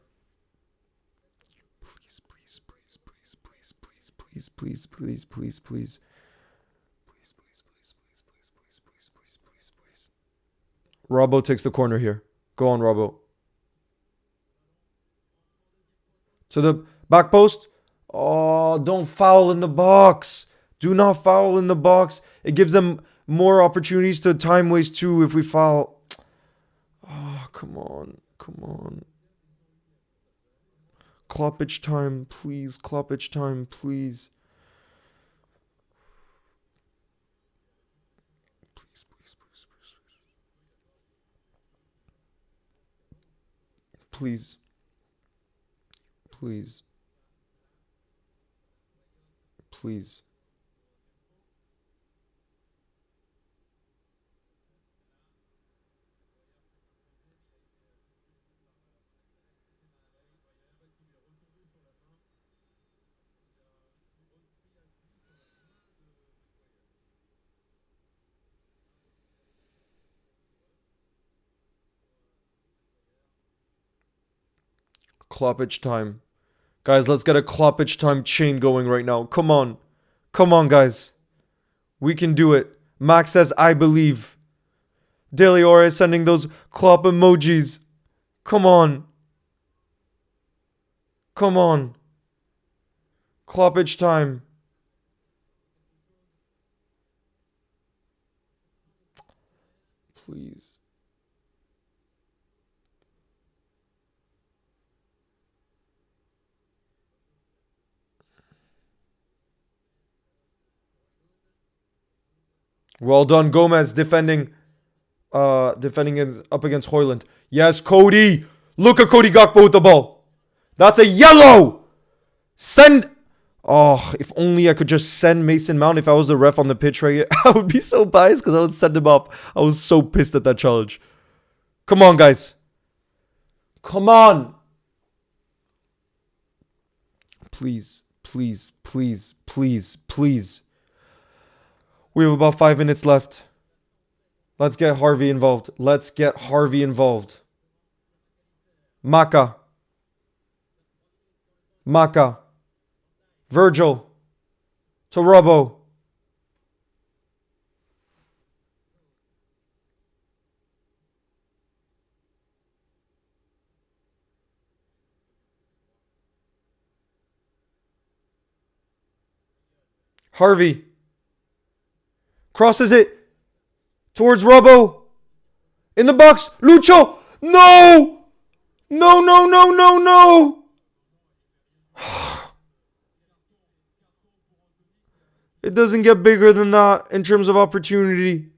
Please, please, please, please, please, please, please, please, please, please, please. Robbo takes the corner here. Go on, Robbo. To the back post. Oh, don't foul in the box. Do not foul in the box. It gives them more opportunities to time waste too if we foul. Oh, come on. Come on. Kloppage time, please. Kloppage time, please. Please, please, please, please, please. Please. Please. Kloppage time. Guys, let's get a Kloppage time chain going right now. Come on. Come on, guys. We can do it. Max says, I believe. Deliore is sending those Klopp emojis. Come on. Come on. Kloppage time. Please. Well done, Gomez defending. defending up against Hoyland. Yes, Cody. Look at Cody Gakpo with the ball. That's a yellow. Send. Oh, if only I could just send Mason Mount if I was the ref on the pitch right here. I would be so biased because I would send him off. I was so pissed at that challenge. Come on, guys. Come on. Please, please, please, please, please. We have about 5 minutes left. Let's get Harvey involved. Let's get Harvey involved. Maka. Maka. Virgil. To Robbo. Harvey. Crosses it. Towards Robbo. In the box. Lucho. No. No, no, no, no, no. It doesn't get bigger than that in terms of opportunity.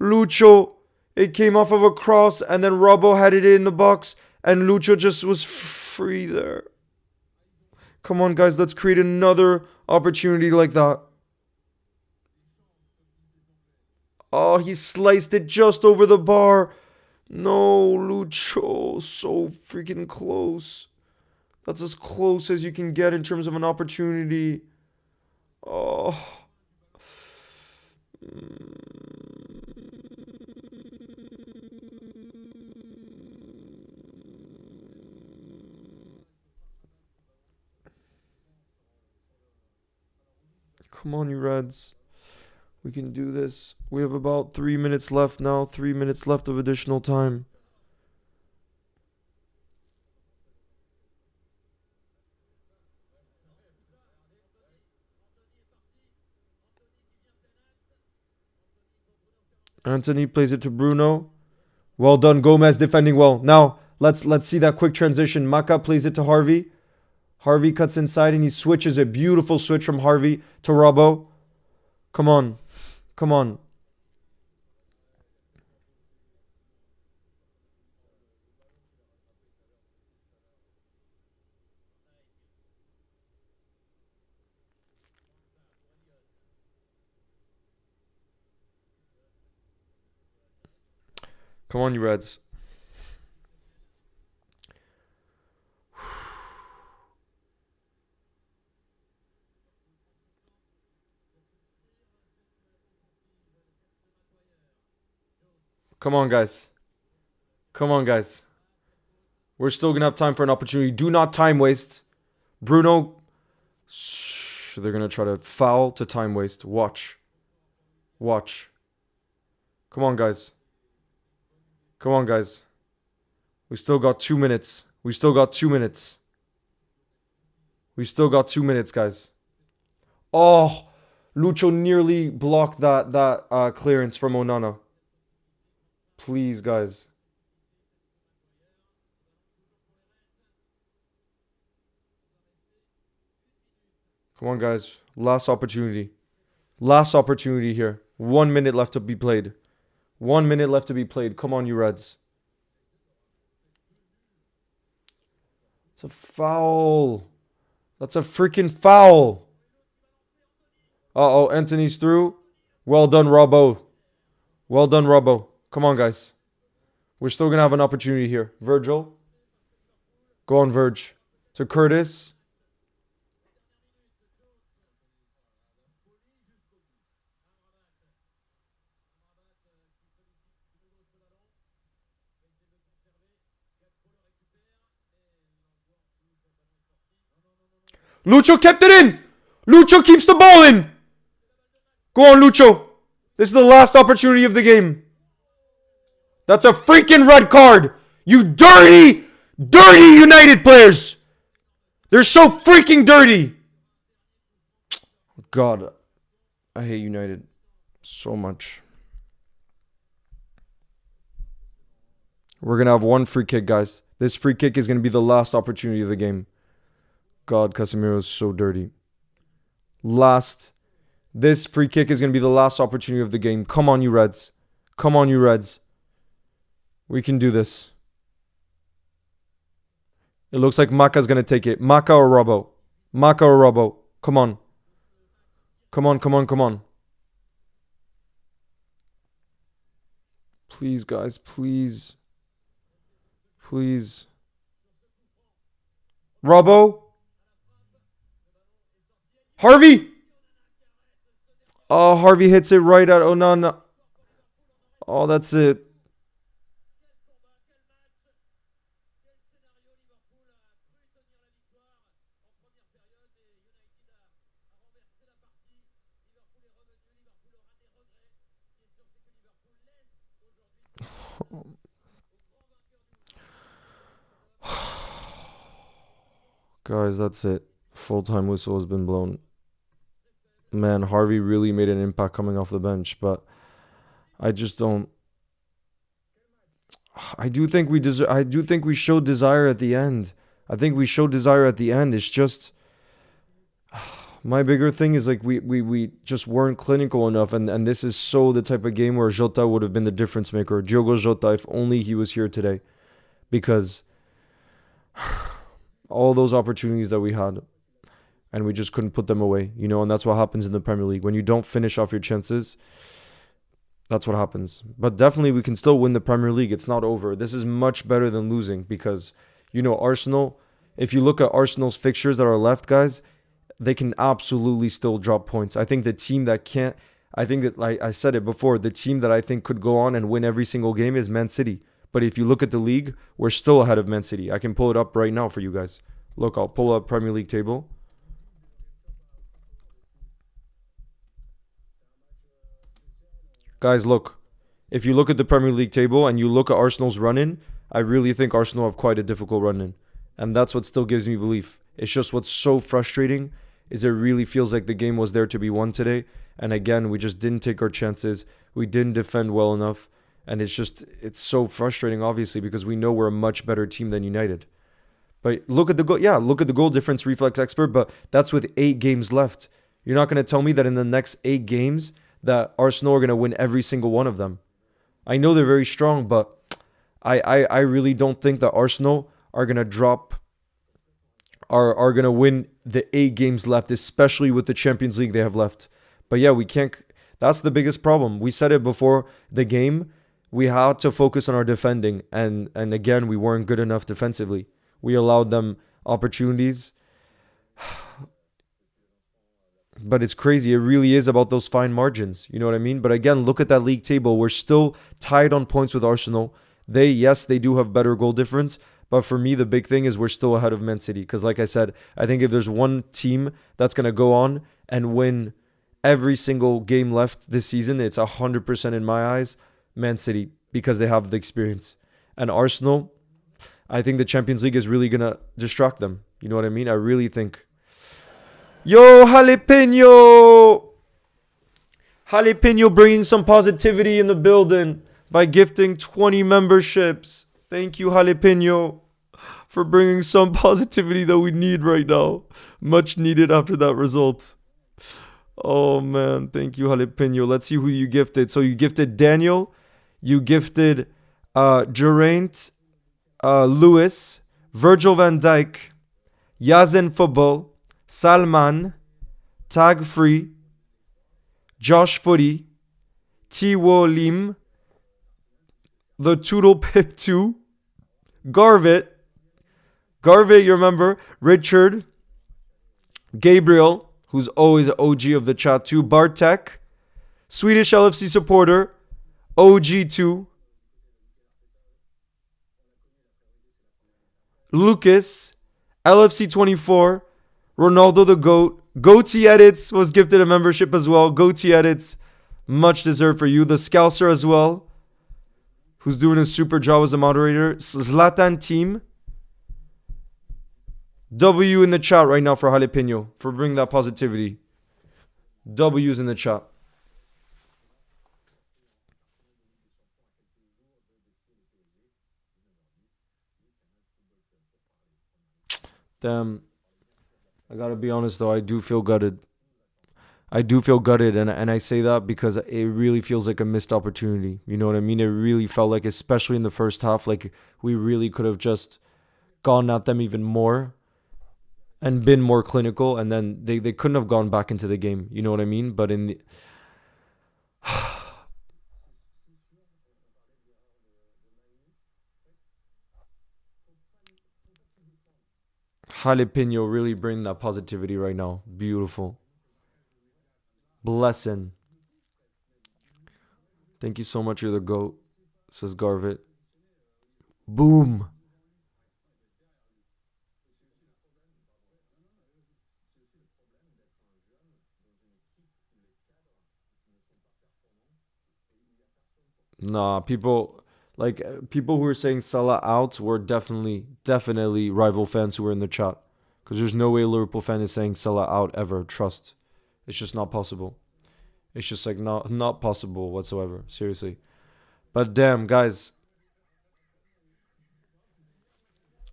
Lucho. It came off of a cross and then Robbo had it in the box and Lucho just was free there. Come on, guys. Let's create another opportunity like that. Oh, he sliced it just over the bar. No, Lucho. So freaking close. That's as close as you can get in terms of an opportunity. Oh. Come on, you Reds. We can do this. We have about 3 minutes left now. 3 minutes left of additional time. Anthony plays it to Bruno. Well done, Gomez defending well. Now, let's see that quick transition. Maka plays it to Harvey. Harvey cuts inside and he switches. A beautiful switch from Harvey to Robbo. Come on. Come on. Come on, you Reds. Come on, guys. Come on, guys. We're still going to have time for an opportunity. Do not time waste. Bruno. They're going to try to foul to time waste. Watch. Watch. Come on, guys. Come on, guys. We still got 2 minutes. We still got 2 minutes. We still got 2 minutes, guys. Oh, Lucho nearly blocked that clearance from Onana. Please, guys. Come on, guys. Last opportunity. Last opportunity here. 1 minute left to be played. 1 minute left to be played. Come on, you Reds. It's a foul. That's a freaking foul. Uh-oh, Anthony's through. Well done, Robbo. Well done, Robbo. Come on, guys. We're still going to have an opportunity here. Virgil. Go on, Verge. To Curtis. Lucho kept it in. Lucho keeps the ball in. Go on, Lucho. This is the last opportunity of the game. That's a freaking red card. You dirty, dirty United players. They're so freaking dirty. God, I hate United so much. We're going to have one free kick, guys. This free kick is going to be the last opportunity of the game. God, Casemiro is so dirty. This free kick is going to be the last opportunity of the game. Come on, you Reds. Come on, you Reds. We can do this. It looks like Maka's going to take it. Maka or Robbo. Maka or Robbo. Come on. Come on, come on, come on. Please, guys, please. Please. Robbo. Harvey. Oh, Harvey hits it right out. Oh, no, no. Oh, that's it. Guys, that's it. Full-time whistle has been blown. Man, Harvey really made an impact coming off the bench, but I just don't. I do think we deserve. I do think we showed desire at the end. I think we showed desire at the end. It's just my bigger thing is like we just weren't clinical enough, and this is so the type of game where Jota would have been the difference maker. Diogo Jota, if only he was here today, because all those opportunities that we had, and we just couldn't put them away, and that's what happens in the Premier League. When you don't finish off your chances, that's what happens. But definitely we can still win the Premier League. It's not over. This is much better than losing because, Arsenal, if you look at Arsenal's fixtures that are left, guys, they can absolutely still drop points. I think the team that can't, I think that, like I said it before, the team that I think could go on and win every single game is Man City. But if you look at the league, we're still ahead of Man City. I can pull it up right now for you guys. Look, I'll pull up Premier League table. Guys, look. If you look at the Premier League table and you look at Arsenal's run-in, I really think Arsenal have quite a difficult run-in. And that's what still gives me belief. It's just what's so frustrating is it really feels like the game was there to be won today. And again, we just didn't take our chances. We didn't defend well enough. And it's so frustrating, obviously, because we know we're a much better team than United. But look at the goal. Yeah, look at the goal difference, Reflex Expert. But that's with 8 games left. You're not going to tell me that in the next 8 games that Arsenal are going to win every single one of them. I know they're very strong, but I really don't think that Arsenal are going to are going to win the 8 games left, especially with the Champions League they have left. But yeah, we can't. That's the biggest problem. We said it before the game. We had to focus on our defending. And again, we weren't good enough defensively. We allowed them opportunities. But it's crazy. It really is about those fine margins. You know what I mean? But again, look at that league table. We're still tied on points with Arsenal. Yes, they do have better goal difference. But for me, the big thing is we're still ahead of Man City. Because like I said, I think if there's one team that's going to go on and win every single game left this season, it's 100% in my eyes, Man City. Because they have the experience. And Arsenal, I think the Champions League is really going to distract them. You know what I mean? I really think. Yo, Jalapeno! Jalapeno bringing some positivity in the building by gifting 20 memberships. Thank you, Jalapeno, for bringing some positivity that we need right now. Much needed after that result. Oh, man. Thank you, Jalapeno. Let's see who you gifted. So you gifted Daniel. You gifted Geraint Lewis, Virgil van Dijk, Yazen Football, Salman, Tag Free, Josh Footy, Tiwo Lim, The Toodle Pip 2, Garvit, you remember, Richard, Gabriel, who's always an OG of the chat too, Bartek, Swedish LFC supporter, OG2, Lucas, LFC 24, Ronaldo the GOAT. Goatee Edits was gifted a membership as well. Goatee Edits, much deserved for you. The Scouser as well, who's doing a super job as a moderator. Zlatan Team. W in the chat right now for Jalapeno for bringing that positivity. W's in the chat. Damn. I gotta be honest though, I do feel gutted. I do feel gutted, and I say that because it really feels like a missed opportunity. You know what I mean? It really felt like, especially in the first half, like we really could have just gone at them even more and been more clinical, and then they couldn't have gone back into the game. You know what I mean? But in the jalapeno really bring that positivity right now. Beautiful. Blessing. Thank you so much. You're the GOAT, says Garvit. Boom. Nah, people who are saying Salah out were definitely rival fans who were in the chat. Because there's no way a Liverpool fan is saying Salah out ever. Trust. It's just not possible. It's just like not possible whatsoever. Seriously. But damn, guys,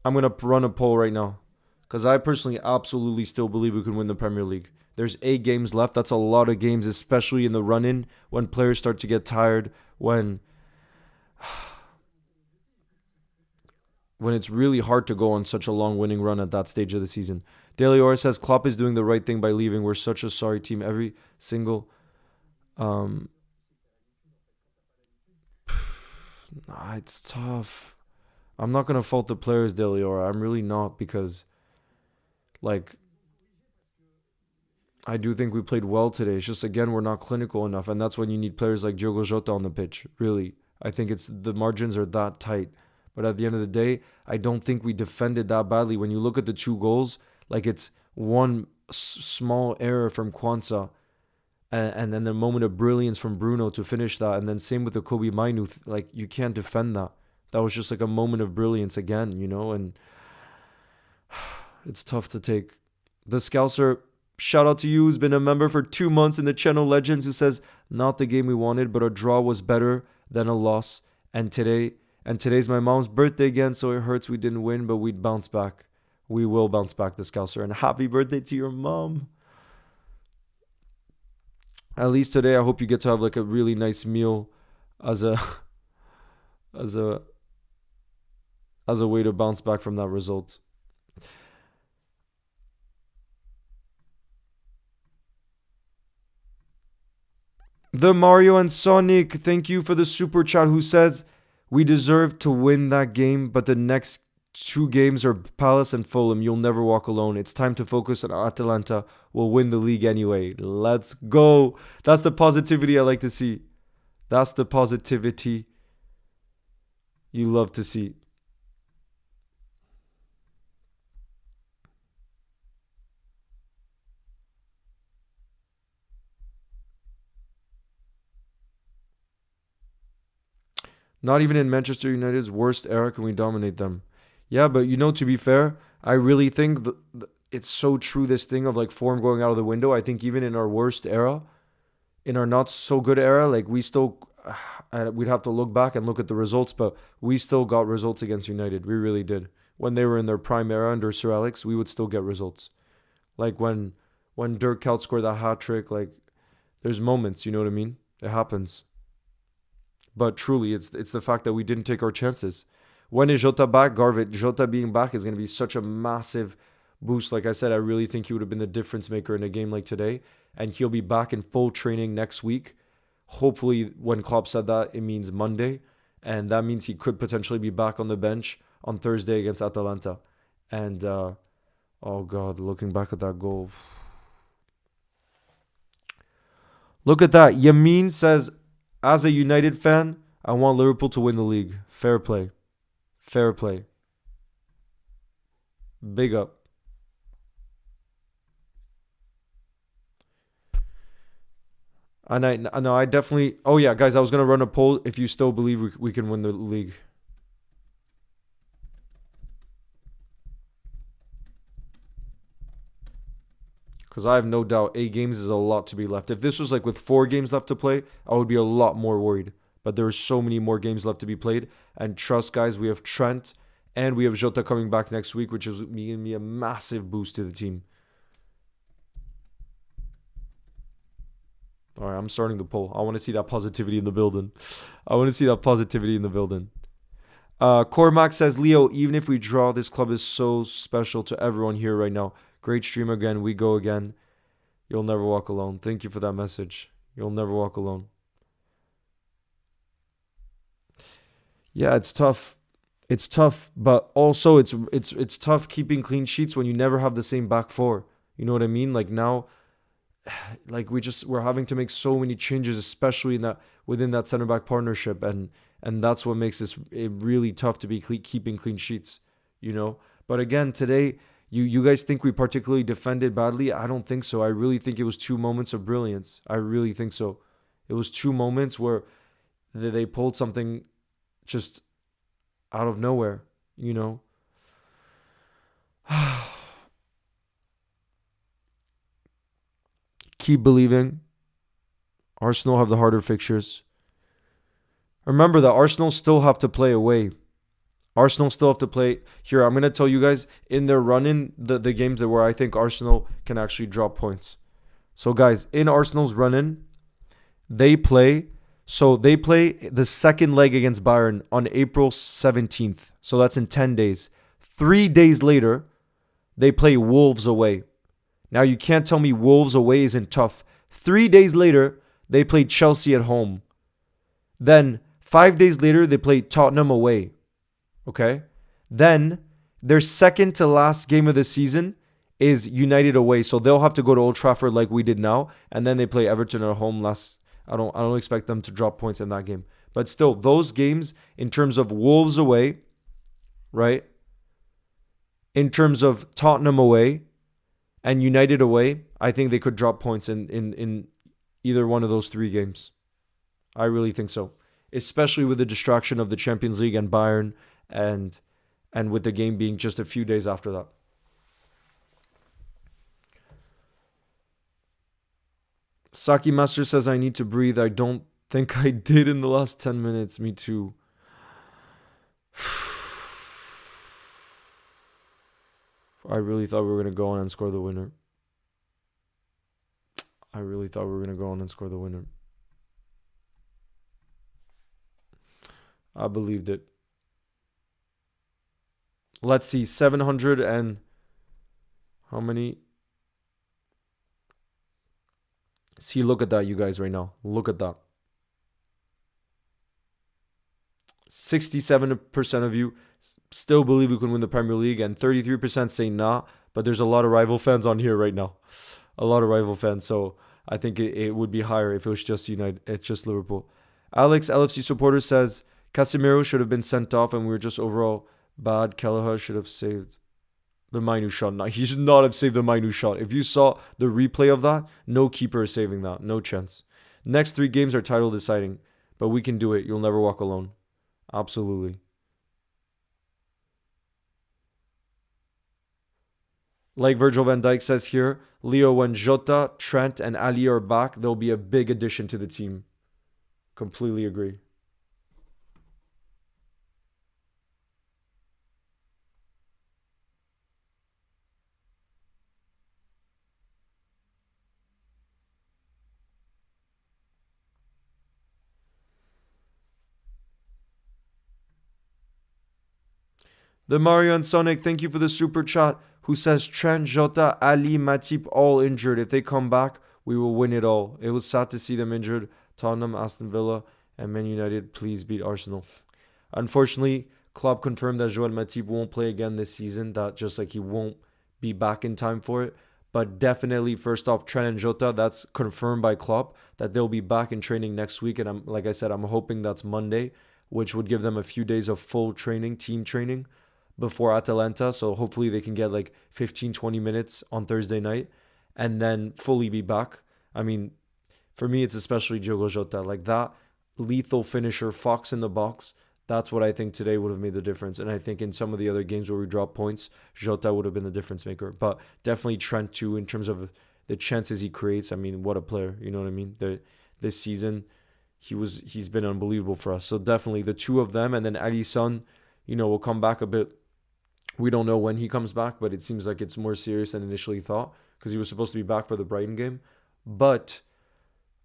I'm gonna run a poll right now. Because I personally absolutely still believe we can win the Premier League. There's 8 games left. That's a lot of games, especially in the run-in when players start to get tired, when it's really hard to go on such a long winning run at that stage of the season. Daily Ora says Klopp is doing the right thing by leaving. We're such a sorry team. Every single um it's tough. I'm not gonna fault the players, Daily Ora. I'm really not, because like I do think we played well today. It's just, again, we're not clinical enough, and that's when you need players like Diogo Jota on the pitch. Really, I think it's the margins are that tight. But at the end of the day, I don't think we defended that badly. When you look at the 2 goals, like it's one small error from Kwanzaa, and then the moment of brilliance from Bruno to finish that, and then same with the Kobe Mainu. Like, you can't defend that. That was just like a moment of brilliance again, and it's tough to take. The Scouser, shout out to you, who's been a member for 2 months in the channel Legends, who says, not the game we wanted, but a draw was better than a loss. And today's my mom's birthday again, so it hurts we didn't win, but we'd bounce back. We will bounce back, the Scouser. And happy birthday to your mom. At least today, I hope you get to have like a really nice meal as a as a as a way to bounce back from that result. The Mario and Sonic, thank you for the super chat, who says we deserve to win that game, but the next 2 games are Palace and Fulham. You'll never walk alone. It's time to focus on Atalanta. We'll win the league anyway. Let's go. That's the positivity I like to see. That's the positivity you love to see. Not even in Manchester United's worst era can we dominate them. Yeah, but to be fair, I really think it's so true, this thing of like form going out of the window. I think even in our worst era, in our not so good era, like we still, we'd have to look back and look at the results, but we still got results against United. We really did. When they were in their prime era under Sir Alex, we would still get results. Like when Dirk Kuyt scored that hat trick, like there's moments, you know what I mean? It happens. But truly, it's the fact that we didn't take our chances. When is Jota back? Garvit, Jota being back is going to be such a massive boost. Like I said, I really think he would have been the difference maker in a game like today. And he'll be back in full training next week. Hopefully, when Klopp said that, it means Monday. And that means he could potentially be back on the bench on Thursday against Atalanta. And, oh God, looking back at that goal. Look at that. Yamin says, as a United fan, I want Liverpool to win the league. Fair play. Fair play. Big up. And I definitely... Oh yeah, guys, I was going to run a poll if you still believe we can win the league. Because I have no doubt 8 games is a lot to be left. If this was like with 4 games left to play, I would be a lot more worried. But there are so many more games left to be played. And trust, guys, we have Trent and we have Jota coming back next week, which is giving me a massive boost to the team. All right, I'm starting the poll. I want to see that positivity in the building. I want to see that positivity in the building. Cormac says, Leo, even if we draw, this club is so special to everyone here right now. Great stream again. We go again. You'll never walk alone. Thank you for that message. You'll never walk alone. Yeah, it's tough. It's tough, but also it's tough keeping clean sheets when you never have the same back four. You know what I mean? Like now, like we're having to make so many changes, especially in that within that center back partnership, and that's what makes it really tough to be keeping clean sheets. You know, but again today, you guys think we particularly defended badly? I don't think so. I really think it was two moments of brilliance. I really think so. It was two moments where they pulled something just out of nowhere. You know. Keep believing. Arsenal have the harder fixtures. Remember that Arsenal still have to play away. Arsenal still have to play. Here, I'm going to tell you guys, in their run-in, the games that where I think Arsenal can actually drop points. So, guys, in Arsenal's run-in, they play the second leg against Bayern on April 17th. So that's in 10 days. 3 days later, they play Wolves away. Now, you can't tell me Wolves away isn't tough. 3 days later, they play Chelsea at home. Then, 5 days later, they play Tottenham away. Okay? Then, their second to last game of the season is United away. So they'll have to go to Old Trafford like we did now. And then they play Everton at home last. I don't expect them to drop points in that game. But still, those games, in terms of Wolves away, right? In terms of Tottenham away, and United away, I think they could drop points in either one of those 3 games. I really think so. Especially with the distraction of the Champions League and Bayern and with the game being just a few days after that. Saki Master says, I need to breathe. I don't think I did in the last 10 minutes. Me too. I really thought we were going to go on and score the winner. I believed it. Let's see. 700 and... How many? See, look at that, you guys, right now. Look at that. 67% of you still believe we can win the Premier League, and 33% say nah, but there's a lot of rival fans on here right now. A lot of rival fans, so I think it would be higher if it was just United. It's just Liverpool. Alex, LFC supporter, says Casemiro should have been sent off and we were just overall bad. Kelleher should have saved the Mainu shot. No, he should not have saved the Mainu shot. If you saw the replay of that, no keeper is saving that. No chance. Next 3 games are title deciding, but we can do it. You'll never walk alone. Absolutely. Like Virgil van Dijk says here, Leo, when Jota, Trent, and Ali are back, there'll be a big addition to the team. Completely agree. The Mario and Sonic, thank you for the super chat, who says Trent, Jota, Ali, Matip all injured. If they come back, we will win it all. It was sad to see them injured. Tottenham, Aston Villa, and Man United, please beat Arsenal. Unfortunately, Klopp confirmed that Joel Matip won't play again this season. That just like he won't be back in time for it. But definitely, first off, Trent and Jota, that's confirmed by Klopp that they'll be back in training next week. And like I said, I'm hoping that's Monday, which would give them a few days of full training, team training, before Atalanta. So hopefully they can get like 15, 20 minutes on Thursday night and then fully be back. I mean, for me, it's especially Diogo Jota. Like that lethal finisher, fox in the box. That's what I think today would have made the difference. And I think in some of the other games where we drop points, Jota would have been the difference maker. But definitely Trent too, in terms of the chances he creates. I mean, what a player. You know what I mean? This season, he's been unbelievable for us. So definitely the two of them. And then Alisson, will come back a bit. We don't know when he comes back, but it seems like it's more serious than initially thought because he was supposed to be back for the Brighton game. But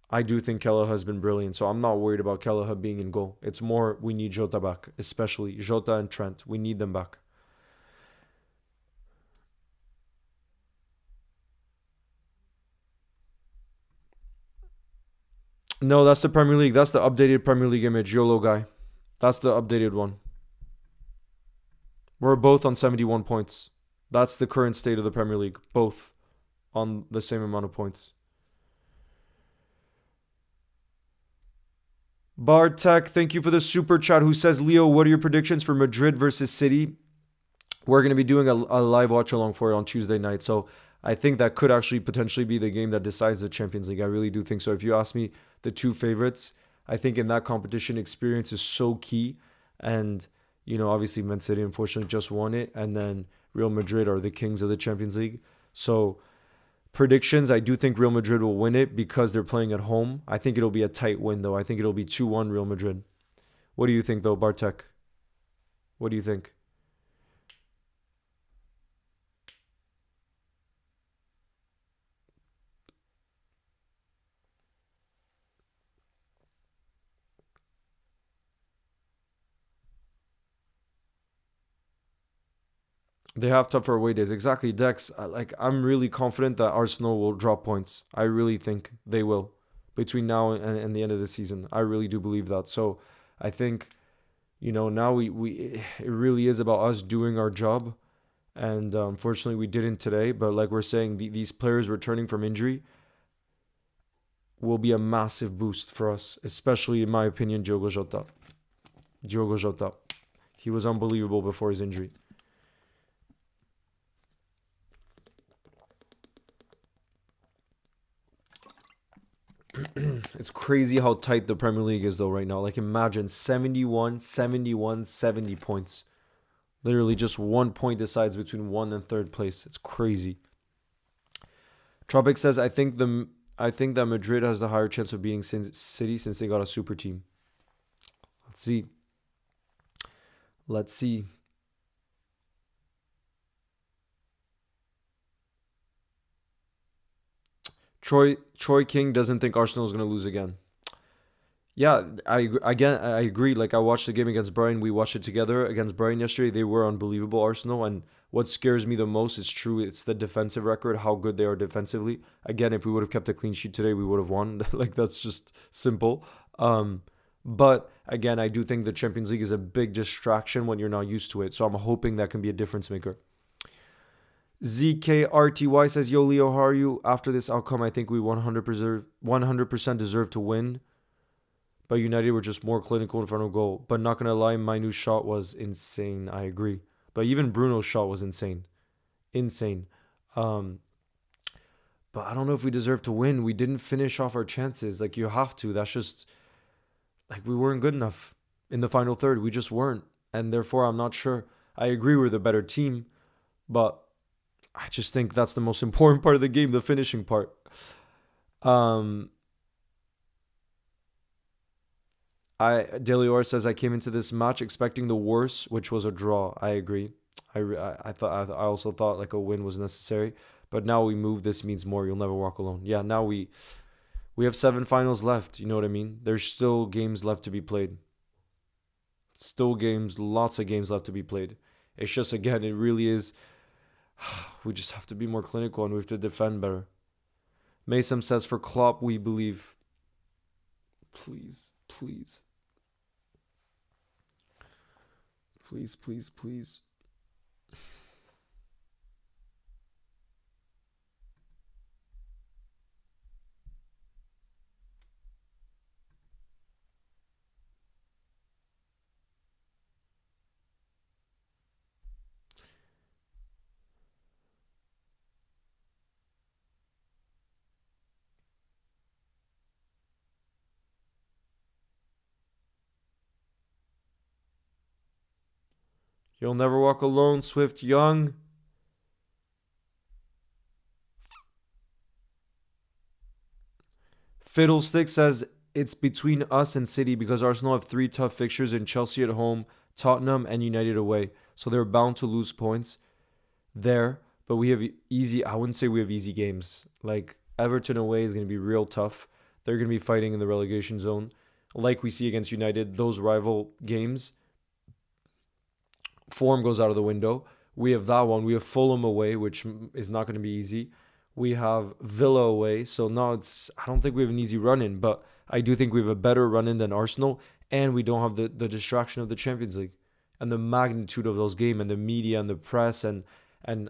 I do think Kelleher has been brilliant, so I'm not worried about Kelleher being in goal. It's more we need Jota back, especially Jota and Trent. We need them back. No, that's the Premier League. That's the updated Premier League image. YOLO guy. That's the updated one. We're both on 71 points. That's the current state of the Premier League. Both on the same amount of points. Bartek, thank you for the super chat. Who says, Leo, what are your predictions for Madrid versus City? We're going to be doing a live watch along for it on Tuesday night. So I think that could actually potentially be the game that decides the Champions League. I really do think so. If you ask me the two favorites, I think in that competition, experience is so key. And, obviously Man City unfortunately just won it. And then Real Madrid are the kings of the Champions League. So predictions, I do think Real Madrid will win it because they're playing at home. I think it'll be a tight win, though. I think it'll be 2-1 Real Madrid. What do you think, though, Bartek? What do you think? They have tougher away days. Exactly, Dex. I'm really confident that Arsenal will drop points. I really think they will between now and the end of the season. I really do believe that. So I think, now we it really is about us doing our job. And unfortunately, we didn't today. But like we're saying, these players returning from injury will be a massive boost for us, especially, in my opinion, Diogo Jota. Diogo Jota. He was unbelievable before his injury. It's crazy how tight the Premier League is, though, right now. Like, imagine 71, 71, 70 points. Literally just 1 point decides between 1 and 3rd place. It's crazy. Tropic says, I think that Madrid has the higher chance of beating City since they got a super team. Let's see. Let's see. Troy King doesn't think Arsenal is going to lose again. Yeah, I agree. Like, I watched the game against Brighton. We watched it together against Brighton yesterday. They were unbelievable, Arsenal. And what scares me the most is true. It's the defensive record, how good they are defensively. Again, if we would have kept a clean sheet today, we would have won. Like, that's just simple. But again, I do think the Champions League is a big distraction when you're not used to it. So I'm hoping that can be a difference maker. ZKRTY says, Yo, Leo, how are you? After this outcome, I think we 100% deserve to win. But United were just more clinical in front of goal. But not going to lie, my new shot was insane. I agree. But even Bruno's shot was insane. Insane. But I don't know if we deserve to win. We didn't finish off our chances. Like, you have to. That's just, like, we weren't good enough in the final third. We just weren't. And therefore, I'm not sure. I agree we're the better team. But I just think that's the most important part of the game, the finishing part. Delior says, I came into this match expecting the worst, which was a draw. I agree. I also thought like a win was necessary, but now we move. This means more. You'll never walk alone. Yeah, now we have 7 finals left. You know what I mean? There's still games left to be played. Still games, lots of games left to be played. It's just, again, it really is. We just have to be more clinical and we have to defend better. Mason says, for Klopp, we believe. Please, please. Please, please, please. You'll never walk alone, Swift Young. Fiddlestick says it's between us and City because Arsenal have 3 tough fixtures in Chelsea at home, Tottenham, and United away. So they're bound to lose points there. But we have easy, I wouldn't say we have easy games. Like, Everton away is going to be real tough. They're going to be fighting in the relegation zone. Like we see against United, those rival games, form goes out of the window. We have that one. We have Fulham away, which is not going to be easy. We have Villa away. So now I don't think we have an easy run in, but I do think we have a better run in than Arsenal. And we don't have the distraction of the Champions League and the magnitude of those games and the media and the press and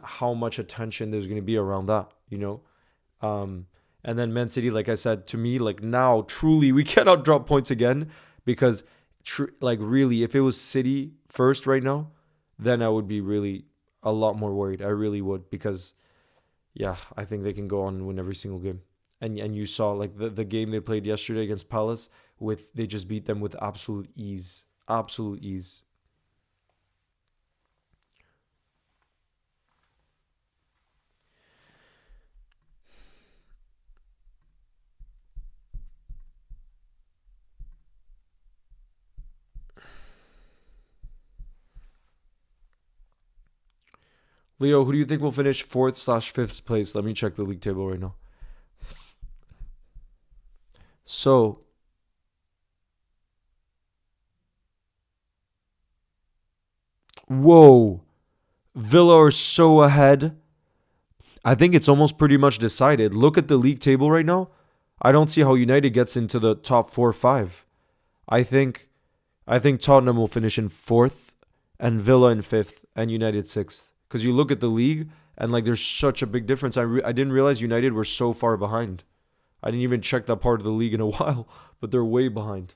how much attention there's going to be around that, you know? And then Man City, like I said, to me, like now, truly, we cannot drop points again because, like, really, if it was City first right now, then I would be really a lot more worried. I really would because, yeah, I think they can go on and win every single game. And you saw like the game they played yesterday against Palace they just beat them with absolute ease, absolute ease. Leo, who do you think will finish fourth/fifth place? Let me check the league table right now. So, whoa, Villa are so ahead. I think it's almost pretty much decided. Look at the league table right now. I don't see how United gets into the top 4 or 5. I think I think Tottenham will finish in fourth, and Villa in fifth, and United sixth. Because you look at the league, and like there's such a big difference. I didn't realize United were so far behind. I didn't even check that part of the league in a while, but they're way behind.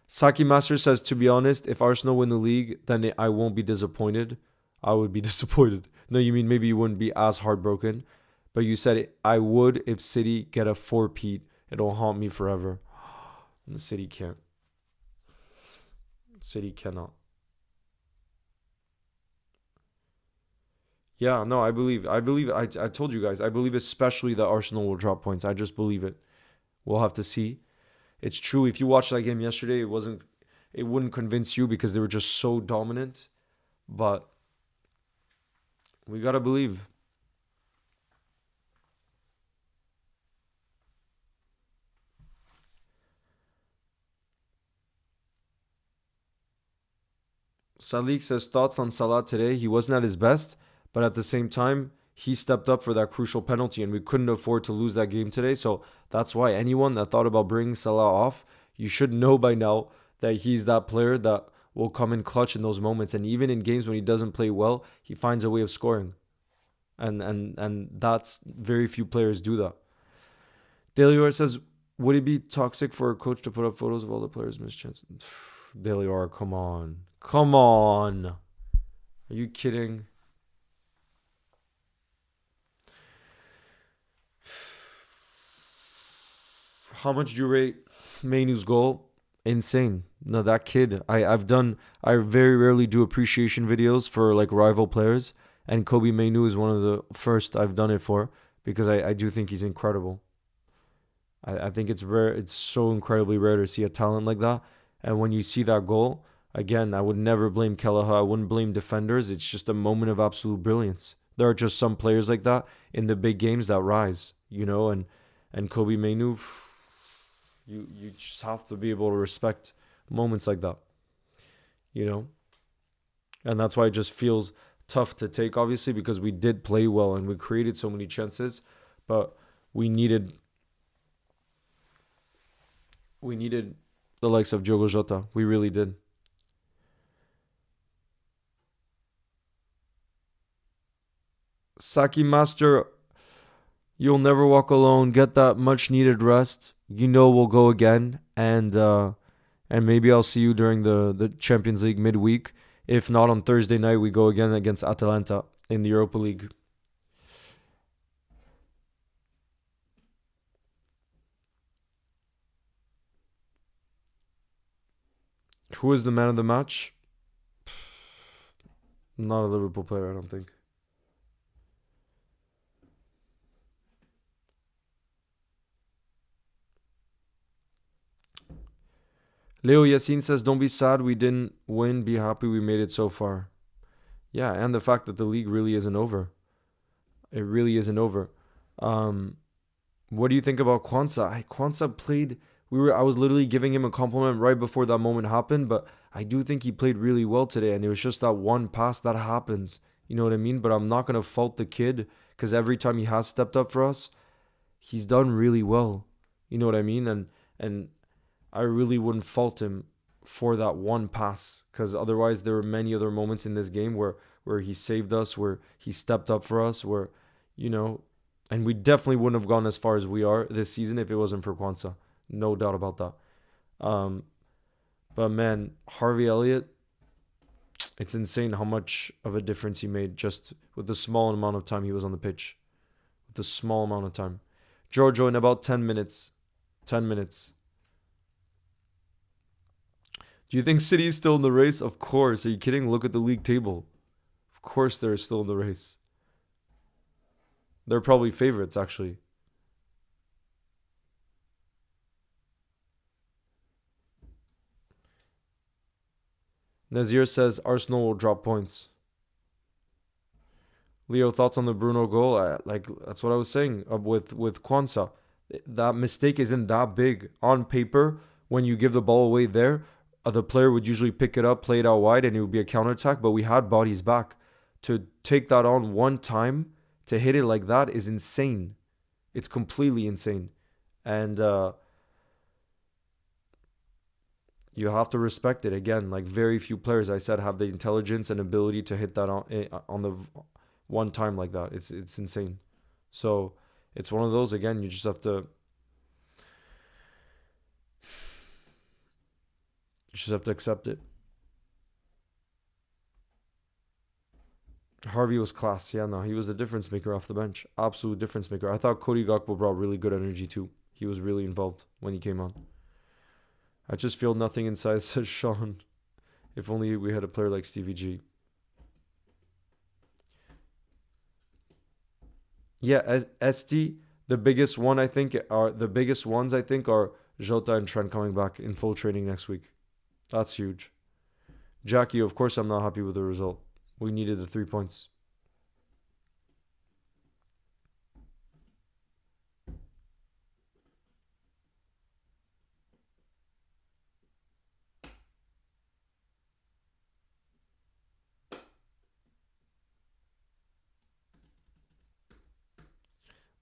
Saki Master says, to be honest, if Arsenal win the league, then I won't be disappointed. I would be disappointed. No, you mean maybe you wouldn't be as heartbroken, but you said I would if City get a four-peat. It'll haunt me forever. And the City can't. City cannot. Yeah, no, I believe. I told you guys. I believe especially that Arsenal will drop points. I just believe it. We'll have to see. It's true. If you watched that game yesterday, it wouldn't convince you because they were just so dominant. But we gotta believe. Salik says thoughts on Salah today. He wasn't at his best, but at the same time, he stepped up for that crucial penalty, and we couldn't afford to lose that game today. So that's why anyone that thought about bringing Salah off, you should know by now that he's that player that will come in clutch in those moments. And even in games when he doesn't play well, he finds a way of scoring. And that's very few players do that. Delior says, would it be toxic for a coach to put up photos of all the players' missed chances? Delior, come on. Come on. Are you kidding? How much do you rate Mainu's goal? Insane. No, that kid. I very rarely do appreciation videos for like rival players, and Kobe Mainu is one of the first I've done it for because I do think he's incredible. I think it's rare. It's so incredibly rare to see a talent like that. And when you see that goal, again, I would never blame Kelleher. I wouldn't blame defenders. It's just a moment of absolute brilliance. There are just some players like that in the big games that rise, and Kobe Mainu, you just have to be able to respect moments like that, you know? And that's why it just feels tough to take, obviously, because we did play well and we created so many chances, but we needed the likes of Diogo Jota. We really did. Saki Master, you'll never walk alone. Get that much needed rest. We'll go again, and maybe I'll see you during the Champions League midweek. If not, on Thursday night we go again against Atalanta in the Europa League. Who is the man of the match? Not a Liverpool player, I don't think. Leo Yassin says, don't be sad we didn't win. Be happy we made it so far. Yeah, and the fact that the league really isn't over. It really isn't over. Um, what do you think about Kwanzaa? Kwanzaa played. I was literally giving him a compliment right before that moment happened, but I do think he played really well today, and it was just that one pass that happens. You know what I mean? But I'm not gonna fault the kid because every time he has stepped up for us, he's done really well. You know what I mean? And I really wouldn't fault him for that one pass because otherwise there were many other moments in this game where he saved us, where he stepped up for us, where you know, and we definitely wouldn't have gone as far as we are this season if it wasn't for Kwanzaa. No doubt about that. Um, but man, Harvey Elliott, it's insane how much of a difference he made just with the small amount of time he was on the pitch. With the small amount of time. Giorgio in about 10 minutes. 10 minutes. Do you think City is still in the race? Of course. Are you kidding? Look at the league table. Of course they're still in the race. They're probably favorites, actually. Nazir says Arsenal will drop points. Leo, thoughts on the Bruno goal? That's what I was saying with Kwanzaa. That mistake isn't that big on paper. When you give the ball away there, the player would usually pick it up, play it out wide, and it would be a counterattack. But we had bodies back to take that on one time to hit it like that is insane. It's completely insane, and you have to respect it. Again, like very few players, I said, have the intelligence and ability to hit that on the one time like that. It's insane. So it's one of those. Again, you just have to accept it. Harvey was class. Yeah, no, he was a difference maker off the bench. Absolute difference maker. I thought Cody Gakpo brought really good energy too. He was really involved when he came on. I just feel nothing inside, says Sean. If only we had a player like Stevie G. Yeah, as ST, the biggest ones I think are Jota and Trent coming back in full training next week. That's huge. Jackie, of course I'm not happy with the result. We needed the 3 points.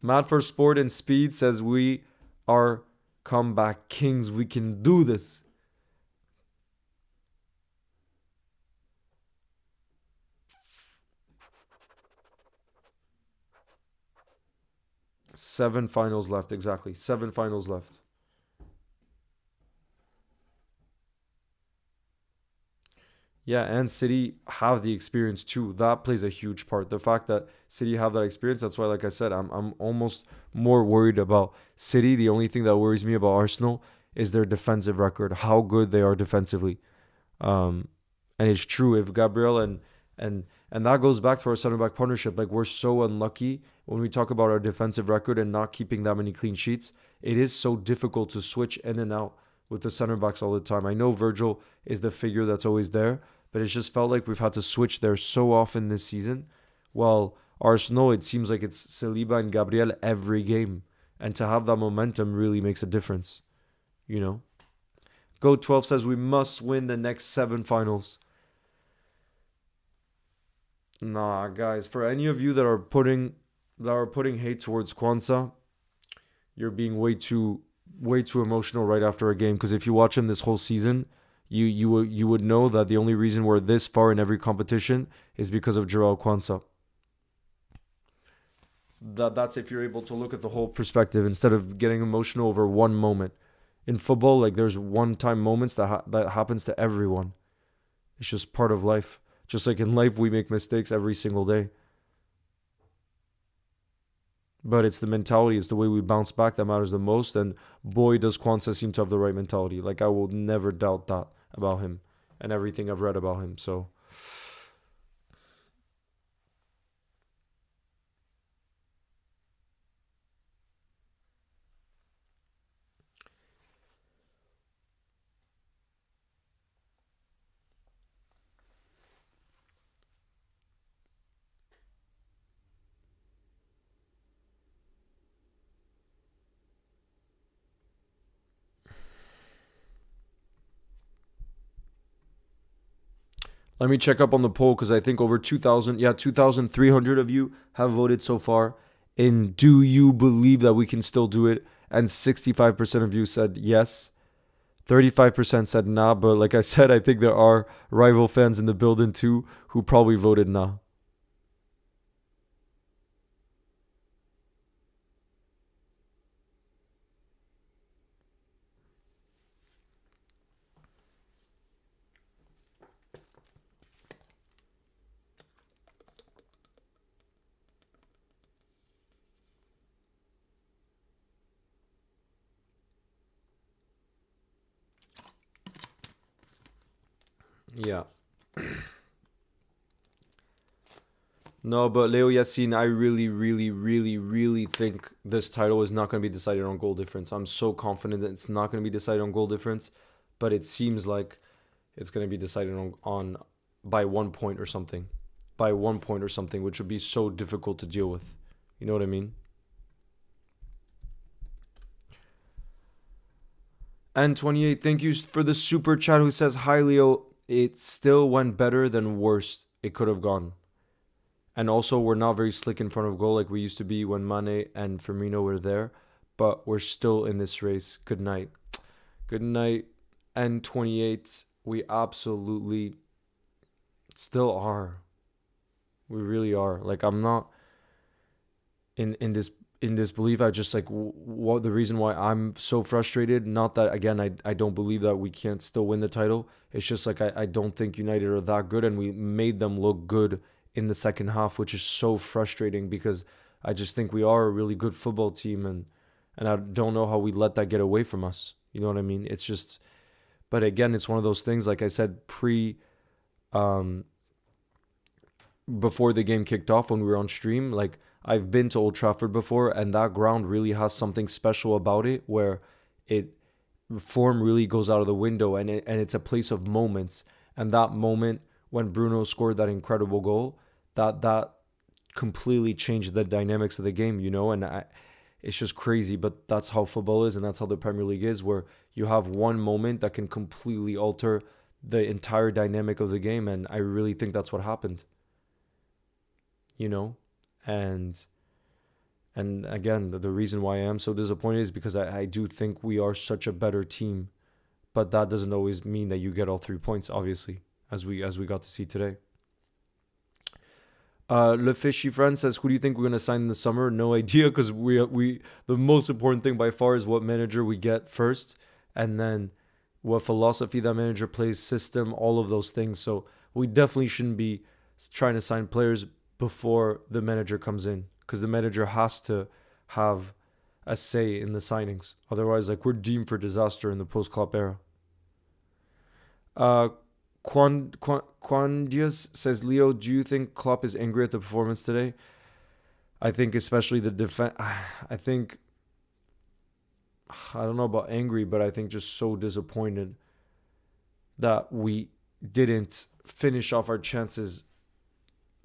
Mad for Sport and Speed says we are comeback kings. We can do this. 7 finals left, exactly. 7 finals left. Yeah, and City have the experience too. That plays a huge part. The fact that City have that experience, that's why, like I said, I'm almost more worried about City. The only thing that worries me about Arsenal is their defensive record, how good they are defensively. Um, and it's true if Gabriel and that goes back to our center back partnership. Like we're so unlucky when we talk about our defensive record and not keeping that many clean sheets. It is so difficult to switch in and out with the center backs all the time. I know Virgil is the figure that's always there, but it's just felt like we've had to switch there so often this season. While Arsenal, it seems like it's Saliba and Gabriel every game. And to have that momentum really makes a difference, you know? Go 12 says we must win the next 7 finals. Nah, guys, for any of you that are putting hate towards Kwanzaa, you're being way too emotional right after a game. Because if you watch him this whole season, you would know that the only reason we're this far in every competition is because of Jarrell Kwanzaa. That's if you're able to look at the whole perspective instead of getting emotional over one moment. In football, like there's one-time moments that happens to everyone. It's just part of life. Just like in life, we make mistakes every single day. But it's the mentality, it's the way we bounce back that matters the most. And boy, does Kwanzaa seem to have the right mentality. Like I will never doubt that about him and everything I've read about him. So Let me check up on the poll because I think over 2,000, yeah, 2,300 of you have voted so far. And do you believe that we can still do it? And 65% of you said yes. 35% said nah. But like I said, I think there are rival fans in the building too who probably voted nah. Yeah. No, but Leo Yassin, I really, really, really, really think this title is not going to be decided on goal difference. I'm so confident that it's not going to be decided on goal difference, but it seems like it's going to be decided on by 1 point or something. By 1 point or something, which would be so difficult to deal with. You know what I mean? And 28, thank you for the super chat who says, Hi Leo, it still went better than worse it could have gone. And also, we're not very slick in front of goal like we used to be when Mane and Firmino were there. But we're still in this race. Good night. Good night. And 28, we absolutely still are. We really are. Like, I'm not in this belief. I just like what the reason why I'm so frustrated. Not that again, I don't believe that we can't still win the title. It's just like I don't think United are that good, and we made them look good in the second half, which is so frustrating because I just think we are a really good football team, and I don't know how we let that get away from us. You know what I mean? It's just, but again, it's one of those things. Like I said, um, before the game kicked off when we were on stream, like I've been to Old Trafford before, and that ground really has something special about it, where it form really goes out of the window, and it's a place of moments. And that moment when Bruno scored that incredible goal, that completely changed the dynamics of the game, you know. And it's just crazy, but that's how football is, and that's how the Premier League is, where you have one moment that can completely alter the entire dynamic of the game, and I really think that's what happened, you know. And again, the reason why I am so disappointed is because I do think we are such a better team, but that doesn't always mean that you get all 3 points, obviously, as we got to see today. Le Fishy Friend says, "Who do you think we're gonna sign in the summer?" No idea, because we the most important thing by far is what manager we get first, and then what philosophy that manager plays, system, all of those things. So we definitely shouldn't be trying to sign players before the manager comes in, because the manager has to have a say in the signings. Otherwise, like, we're deemed for disaster in the post-Klopp era. Uh, Quandius says, Leo, do you think Klopp is angry at the performance today? I think especially the defense. I think, I don't know about angry, but I think just so disappointed that we didn't finish off our chances.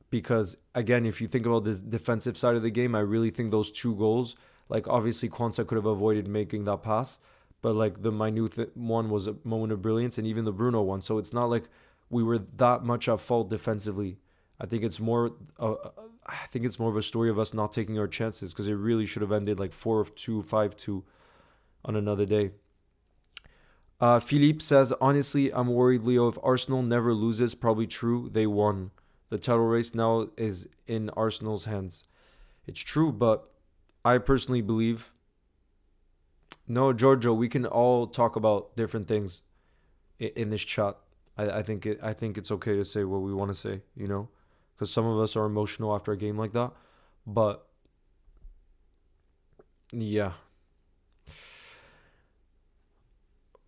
Because again, if you think about the defensive side of the game, I really think those 2 goals, like obviously Kwanzaa could have avoided making that pass, but like the minute one was a moment of brilliance, and even the Bruno one. So it's not like we were that much at fault defensively. I think it's more. I think it's more of a story of us not taking our chances, because it really should have ended like 4-2, 5-2 on another day. Philippe says, honestly, I'm worried, Leo. If Arsenal never loses, probably true, they won. The title race now is in Arsenal's hands. It's true, but I personally believe. No, Giorgio, we can all talk about different things in this chat. I think it's okay to say what we want to say, you know, because some of us are emotional after a game like that. But yeah.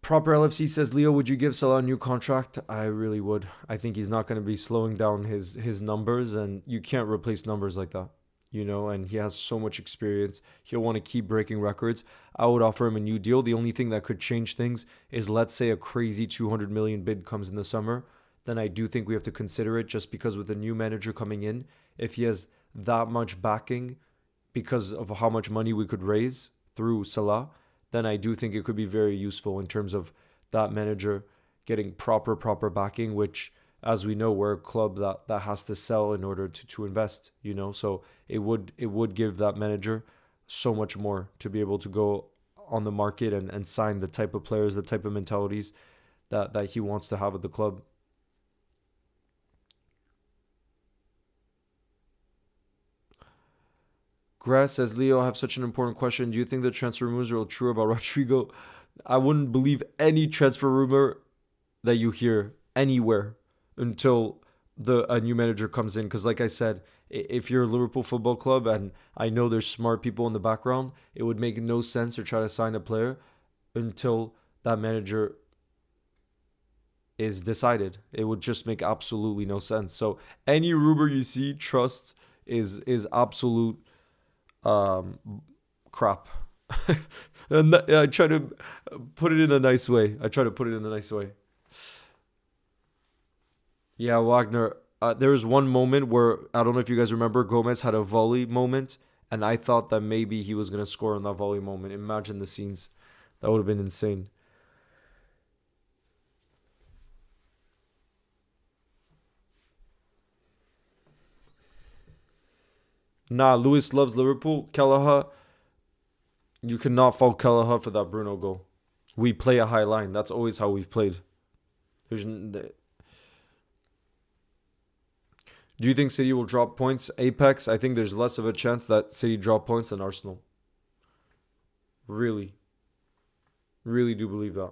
Proper LFC says, Leo, would you give Salah a new contract? I really would. I think he's not going to be slowing down his numbers, and you can't replace numbers like that, you know, and he has so much experience. He'll want to keep breaking records. I would offer him a new deal. The only thing that could change things is, let's say a crazy 200 million bid comes in the summer. Then I do think we have to consider it, just because with a new manager coming in, if he has that much backing because of how much money we could raise through Salah, then I do think it could be very useful in terms of that manager getting proper backing, which as we know, we're a club that has to sell in order to invest, so it would give that manager so much more to be able to go on the market and sign the type of players, the type of mentalities that he wants to have at the club. Grass says, Leo, I have such an important question. Do you think the transfer rumors are all true about Rodrigo? I wouldn't believe any transfer rumor that you hear anywhere until a new manager comes in. Because, like I said, if you're a Liverpool Football Club, and I know there's smart people in the background, it would make no sense to try to sign a player until that manager is decided. It would just make absolutely no sense. So any rumor you see, trust is absolute crap. And I try to put it in a nice way. Yeah, Wagner. There was one moment where, I don't know if you guys remember, Gomez had a volley moment, and I thought that maybe he was gonna score on that volley moment. Imagine the scenes. That would have been insane. Nah, Lewis loves Liverpool. Kelleher, you cannot fault Kelleher for that Bruno goal. We play a high line. That's always how we've played. Do you think City will drop points? Apex, I think there's less of a chance that City drop points than Arsenal. Really. Really do believe that.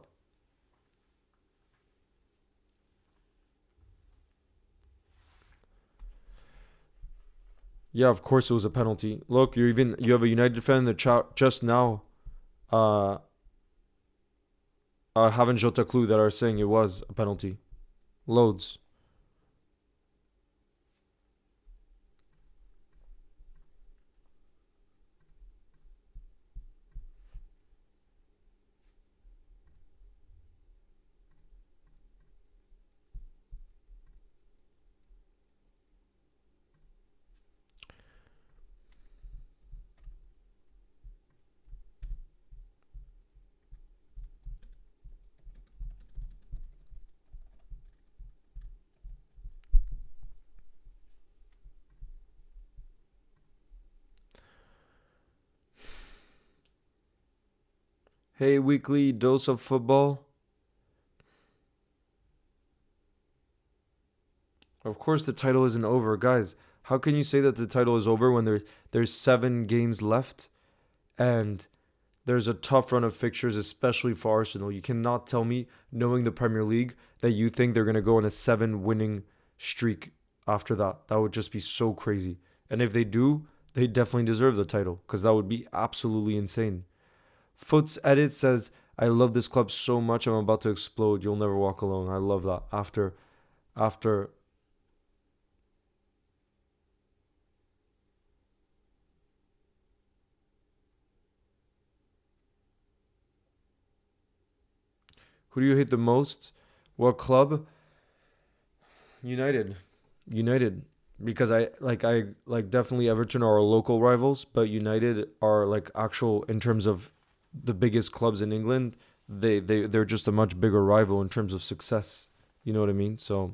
Yeah, of course it was a penalty. Look, you have a United fan in the chat just now. Uh, haven't Jota clue that are saying it was a penalty. Loads. Hey, weekly dose of football. Of course, the title isn't over, guys. How can you say that the title is over when there's 7 games left and there's a tough run of fixtures, especially for Arsenal? You cannot tell me, knowing the Premier League, that you think they're gonna go on a 7 winning streak after that. That would just be so crazy. And if they do, they definitely deserve the title because that would be absolutely insane. Foots Edit says, I love this club so much. I'm about to explode. You'll never walk alone. I love that. After Who do you hate the most? What club? United. United. Because I like definitely Everton are our local rivals, but United are like actual in terms of the biggest clubs in England. They're just a much bigger rival in terms of success. You know what I mean? So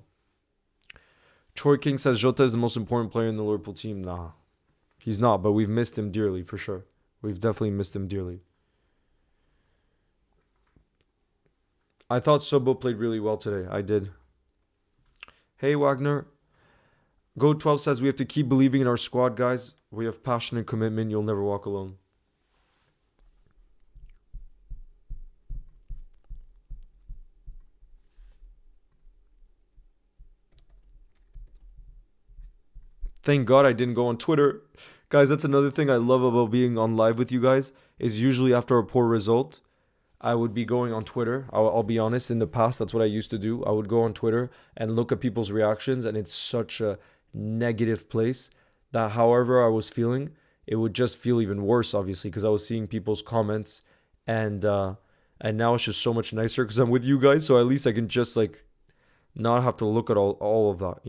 Troy King says Jota is the most important player in the Liverpool team. Nah, he's not, but we've missed him dearly for sure. We've definitely missed him dearly. I thought Sobo played really well today. I did. Hey Wagner. Go 12 says we have to keep believing in our squad, guys. We have passion and commitment. You'll never walk alone. Thank God I didn't go on Twitter. Guys, that's another thing I love about being on live with you guys is usually after a poor result, I would be going on Twitter. I'll be honest, in the past, that's what I used to do. I would go on Twitter and look at people's reactions, and it's such a negative place that however I was feeling, it would just feel even worse, obviously, because I was seeing people's comments, and now it's just so much nicer because I'm with you guys, so at least I can just like not have to look at all of that.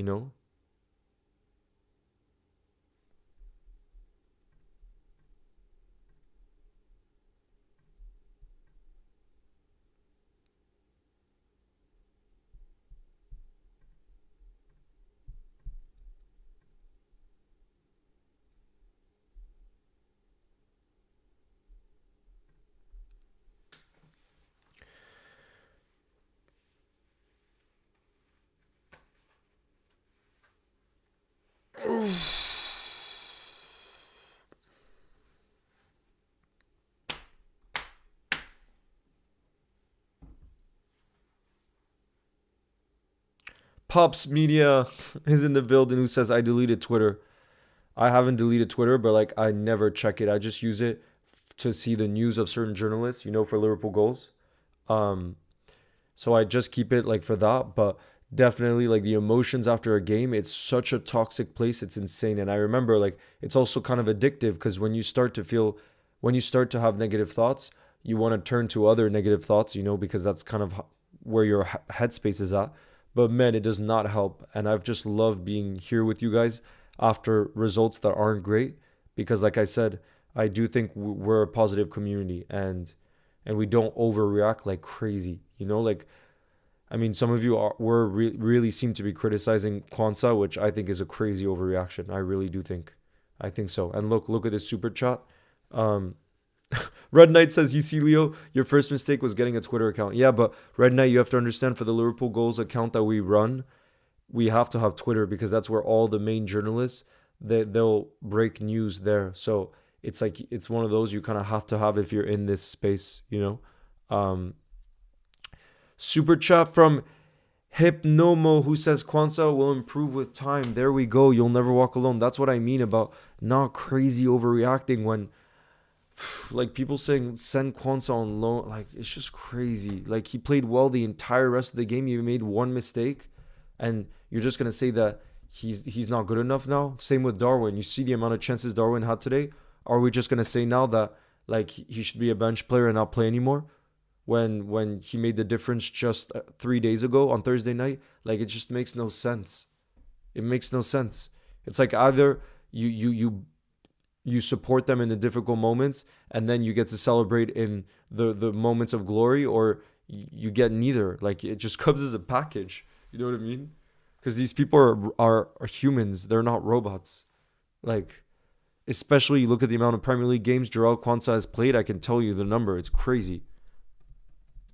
Pops Media is in the building who says I deleted Twitter. I haven't deleted Twitter, but like I never check it. I just use it to see the news of certain journalists, for Liverpool goals. Um, so I just keep it like for that. But definitely like the emotions after a game, it's such a toxic place. It's insane. And I remember like it's also kind of addictive because when you start to have negative thoughts, you want to turn to other negative thoughts, because that's kind of where your headspace is at. But man, it does not help. And I've just loved being here with you guys after results that aren't great because like I said, I do think we're a positive community and we don't overreact like crazy. Like I mean, some of you really seem to be criticizing Kwanzaa, which I think is a crazy overreaction. I really do think. I think so. And look at this super chat. Um, Red Knight says, "You see, Leo, your first mistake was getting a Twitter account." Yeah, but Red Knight, you have to understand for the Liverpool Goals account that we run, we have to have Twitter because that's where all the main journalists they'll break news there. So it's like it's one of those you kind of have to have if you're in this space. Um, Super chat from Hypnomo who says Kwanzaa will improve with time. There we go. You'll never walk alone. That's what I mean about not crazy overreacting when like people saying send Kwanzaa on loan. Like it's just crazy. Like he played well the entire rest of the game. He made one mistake and you're just gonna say that he's not good enough now. Same with Darwin. You see the amount of chances Darwin had today. Are we just gonna say now that like he should be a bench player and not play anymore? When he made the difference just 3 days ago on Thursday night, like it just makes no sense. It makes no sense. It's like either you support them in the difficult moments and then you get to celebrate in the moments of glory, or you get neither. Like it just comes as a package. You know what I mean? Because these people are humans. They're not robots. Like, especially you look at the amount of Premier League games Jarrell Kwanzaa has played. I can tell you the number. It's crazy.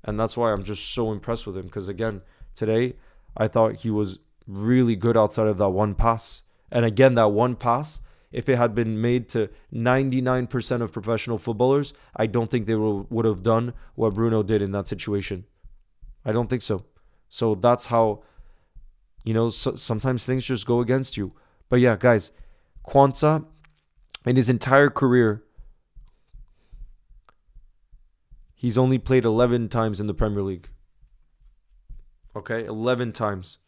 And that's why I'm just so impressed with him. Because again, today, I thought he was really good outside of that one pass. And again, that one pass, if it had been made to 99% of professional footballers, I don't think they would have done what Bruno did in that situation. I don't think so. So that's how, sometimes things just go against you. But yeah, guys, Kwanzaa, in his entire career, he's only played 11 times in the Premier League. Okay, 11 times.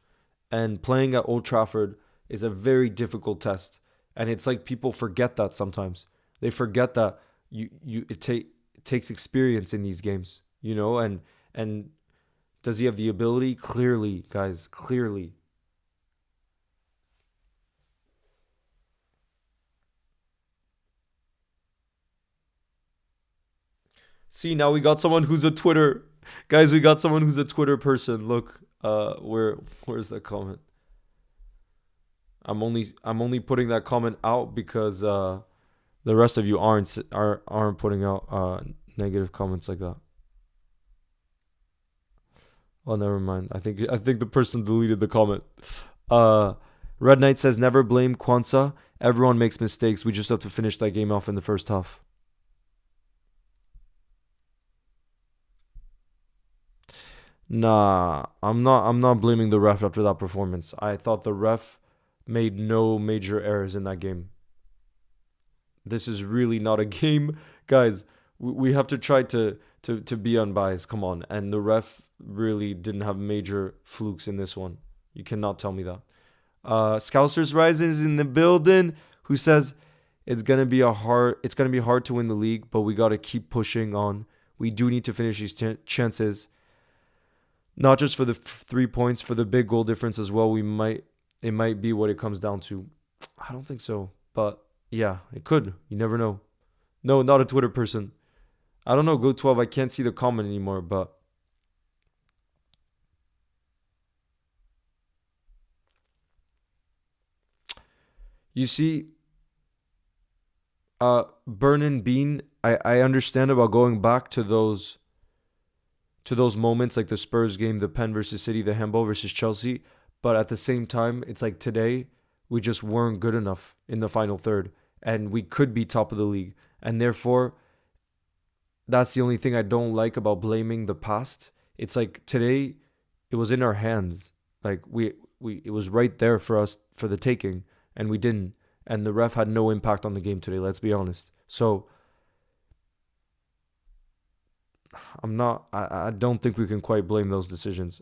And playing at Old Trafford is a very difficult test. And it's like people forget that sometimes. They forget that it takes experience in these games, and does he have the ability? Clearly, guys, clearly. See, now we got someone who's a Twitter. Guys, we got someone who's a Twitter person. Look, where's that comment? I'm only putting that comment out because the rest of you aren't putting out negative comments like that. Oh, never mind. I think the person deleted the comment. Red Knight says never blame Kwanzaa. Everyone makes mistakes. We just have to finish that game off in the first half. Nah, I'm not blaming the ref after that performance. I thought the ref made no major errors in that game. This is really not a game. Guys, we have to try to be unbiased. Come on. And the ref really didn't have major flukes in this one. You cannot tell me that. Scousers Rising is in the building, who says it's gonna be hard to win the league, but we gotta keep pushing on. We do need to finish these chances. Not just for the 3 points, for the big goal difference as well. It might be what it comes down to. I don't think so, but yeah, it could. You never know. No, not a Twitter person. I don't know. Go 12. I can't see the comment anymore, but you see, Burn and Bean. I understand about going back to those moments like the Spurs game, the Penn versus City, the handball versus Chelsea. But at the same time, it's like today, We just weren't good enough in the final third, and we could be top of the league. And therefore, that's the only thing I don't like about blaming the past. It's like today, it was in our hands. Like it was right there for us for the taking, and we didn't. And the ref had no impact on the game today. Let's be honest. So I'm not. I don't think we can quite blame those decisions.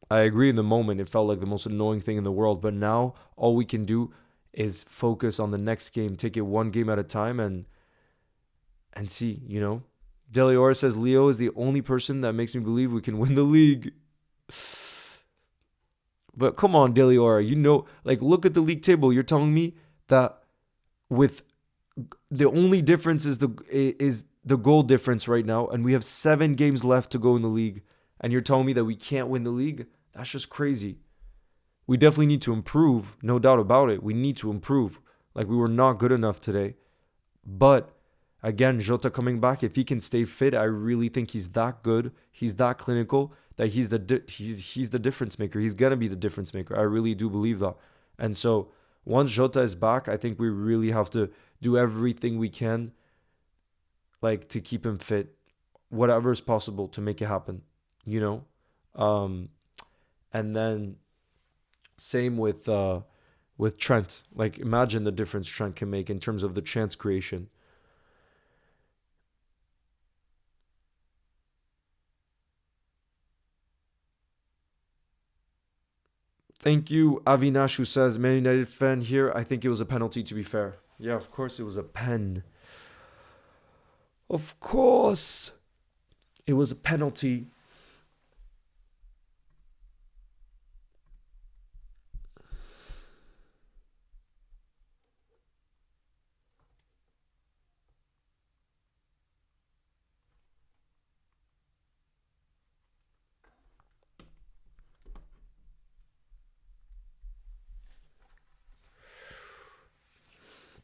I agree in the moment it felt like the most annoying thing in the world, but now all we can do is focus on the next game, take it one game at a time and see, you know. Deliora says Leo is the only person that makes me believe we can win the league. But come on, Deliora, you know, like look at the league table. You're telling me that with the only difference is the goal difference right now, and we have 7 games left to go in the league, and you're telling me that we can't win the league? That's just crazy. We definitely need to improve, no doubt about it. We need to improve. Like we were not good enough today. But again, Jota coming back, if he can stay fit, I really think he's that good. He's that clinical that he's the difference maker. He's gonna be the difference maker. I really do believe that. And so once Jota is back, I think we really have to do everything we can, like to keep him fit, whatever is possible to make it happen. You know, and then same with Trent. Like imagine the difference Trent can make in terms of the chance creation. Thank you, Avinash, who says, Man United fan here. I think it was a penalty, to be fair. Yeah, of course it was a pen. Of course it was a penalty.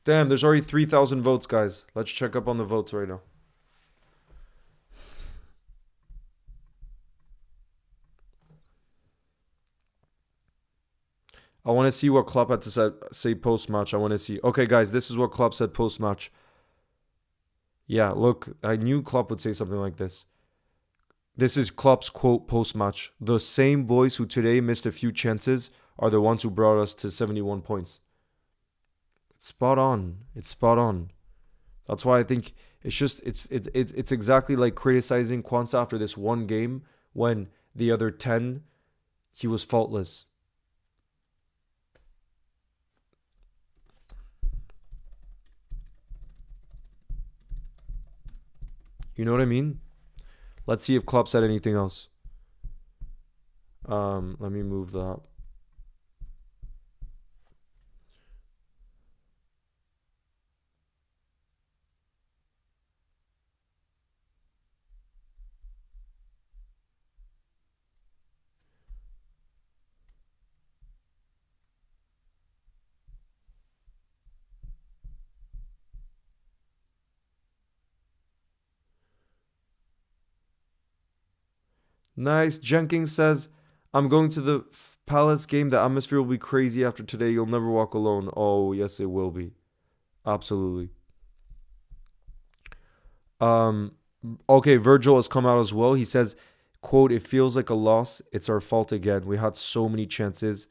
Damn, there's already 3,000 votes, guys. Let's check up on the votes right now. I want to see what Klopp had to say post-match. I want to see. Okay, guys, this is what Klopp said post-match. Yeah, look, I knew Klopp would say something like this. This is Klopp's quote post-match. The same boys who today missed a few chances are the ones who brought us to 71 points. It's spot on. It's spot on. That's why I think it's exactly like criticizing Kwanzaa after this one game when the other 10 he was faultless. You know what I mean? Let's see if Klopp said anything else. Let me move that. Nice. Jenkins says, I'm going to the Palace game. The atmosphere will be crazy after today. You'll never walk alone. Oh, yes, it will be. Absolutely. Um, okay, Virgil has come out as well. He says, quote, it feels like a loss. It's our fault again. We had so many chances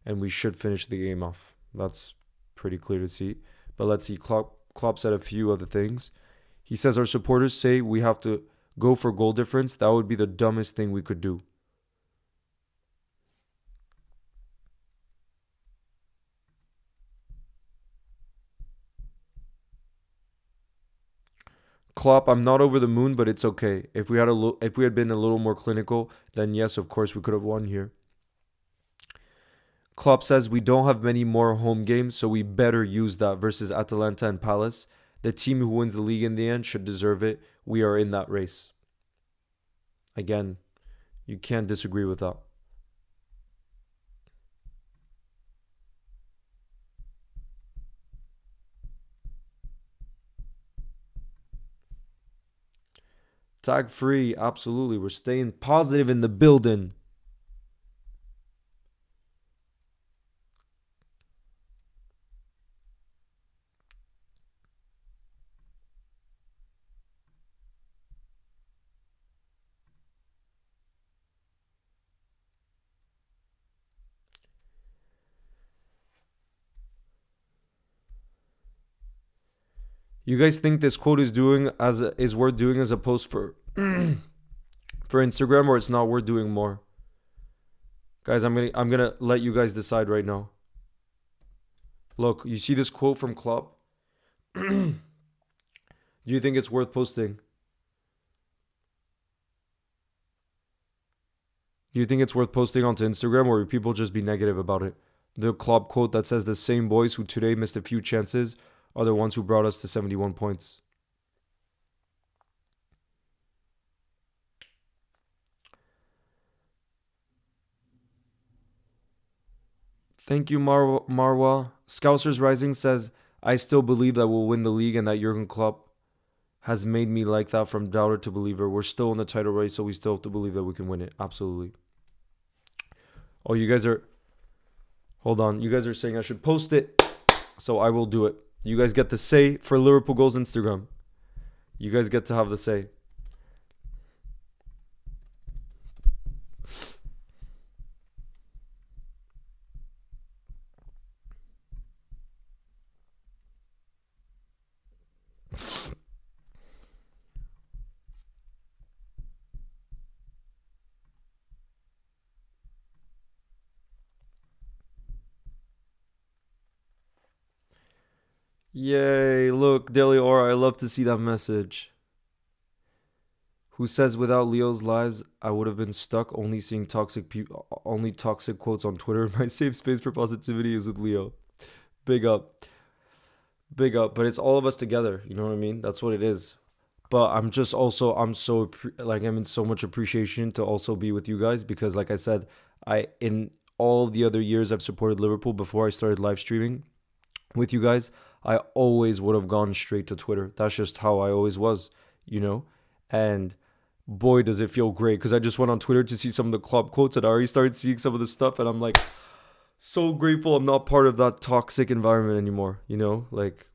and we should finish the game off. That's pretty clear to see. But let's see. Klopp said a few other things. He says, our supporters say we have to go for goal difference. That would be the dumbest thing we could do. Klopp, I'm not over the moon, but it's okay. If we had been a little more clinical, then yes, of course we could have won here. Klopp says we don't have many more home games, so we better use that versus Atalanta and Palace. The team who wins the league in the end should deserve it. We are in that race. Again, you can't disagree with that. Tag free, absolutely. We're staying positive in the building. You guys think this quote is worth doing as a post for for Instagram, or it's not worth doing more? Guys, I'm gonna let you guys decide right now. Look, you see this quote from Klopp? Do you think it's worth posting? Do you think it's worth posting onto Instagram, or will people just be negative about it? The Klopp quote that says the same boys who today missed a few chances are the ones who brought us to 71 points. Thank you, Marwa. Scousers Rising says, I still believe that we'll win the league and that Jurgen Klopp has made me like that from doubter to believer. We're still in the title race, so we still have to believe that we can win it. Absolutely. Oh, you guys are... Hold on. You guys are saying I should post it, so I will do it. You guys get the say for Liverpool Goals Instagram. You guys get to have the say. Yay, look, Daily Aura, I love to see that message. Who says without Leo's lives, I would have been stuck only seeing only toxic quotes on Twitter. My safe space for positivity is with Leo. Big up. Big up. But it's all of us together, you know what I mean? That's what it is. But I'm just also I'm in so much appreciation to also be with you guys, because like I said, I in all of the other years I've supported Liverpool before I started live streaming with you guys, I always would have gone straight to Twitter. That's just how I always was, you know? And boy, does it feel great, because I just went on Twitter to see some of the club quotes and I already started seeing some of the stuff, and I'm like, so grateful I'm not part of that toxic environment anymore, you know? Like,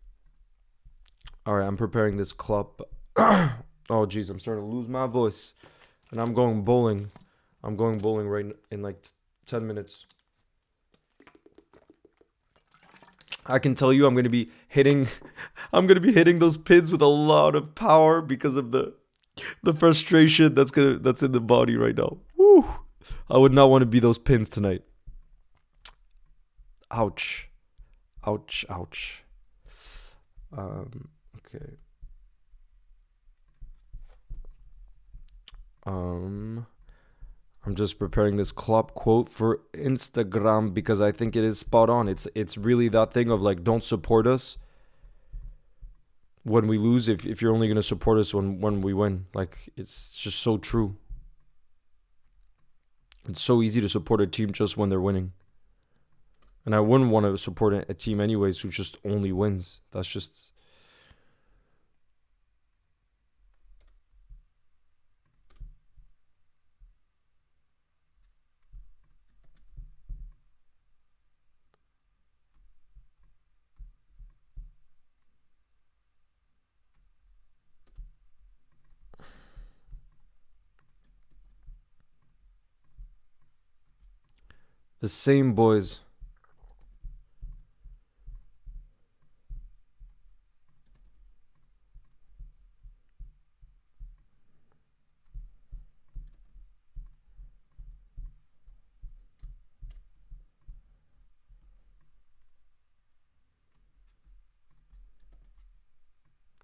all right, I'm preparing this club. Oh, geez, I'm starting to lose my voice. And I'm going bowling. I'm going bowling right in like 10 minutes. I can tell you I'm going to be hitting those pins with a lot of power because of the frustration that's in the body right now. Woo. I would not want to be those pins tonight. Ouch. Ouch, ouch. Okay. I'm just preparing this Klopp quote for Instagram because I think it is spot on. It's really that thing of like, don't support us when we lose if you're only going to support us when we win. Like, it's just so true. It's so easy to support a team just when they're winning. And I wouldn't want to support a team anyways who just only wins. That's just... The same boys.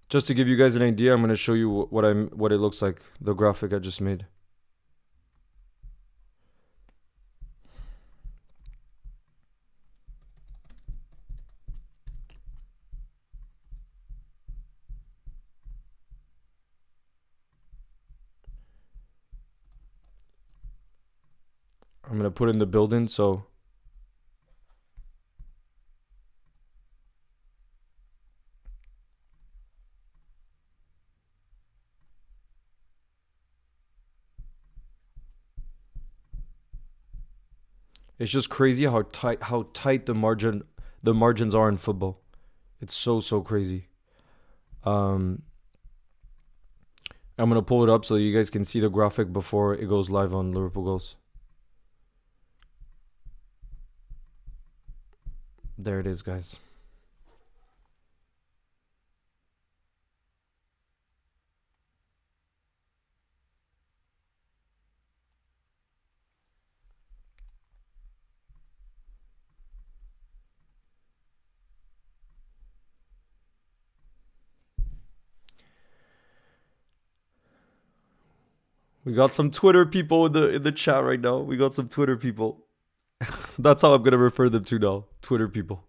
Just to give you guys an idea, I'm going to show you what it looks like, the graphic I just made. I'm going to put in the building, so it's just crazy how tight the margins are in football. It's so crazy. I'm going to pull it up so you guys can see the graphic before it goes live on Liverpool Goals. There it is, guys. We got some Twitter people in the chat right now. We got some Twitter people. That's how I'm gonna refer them to now. Twitter people.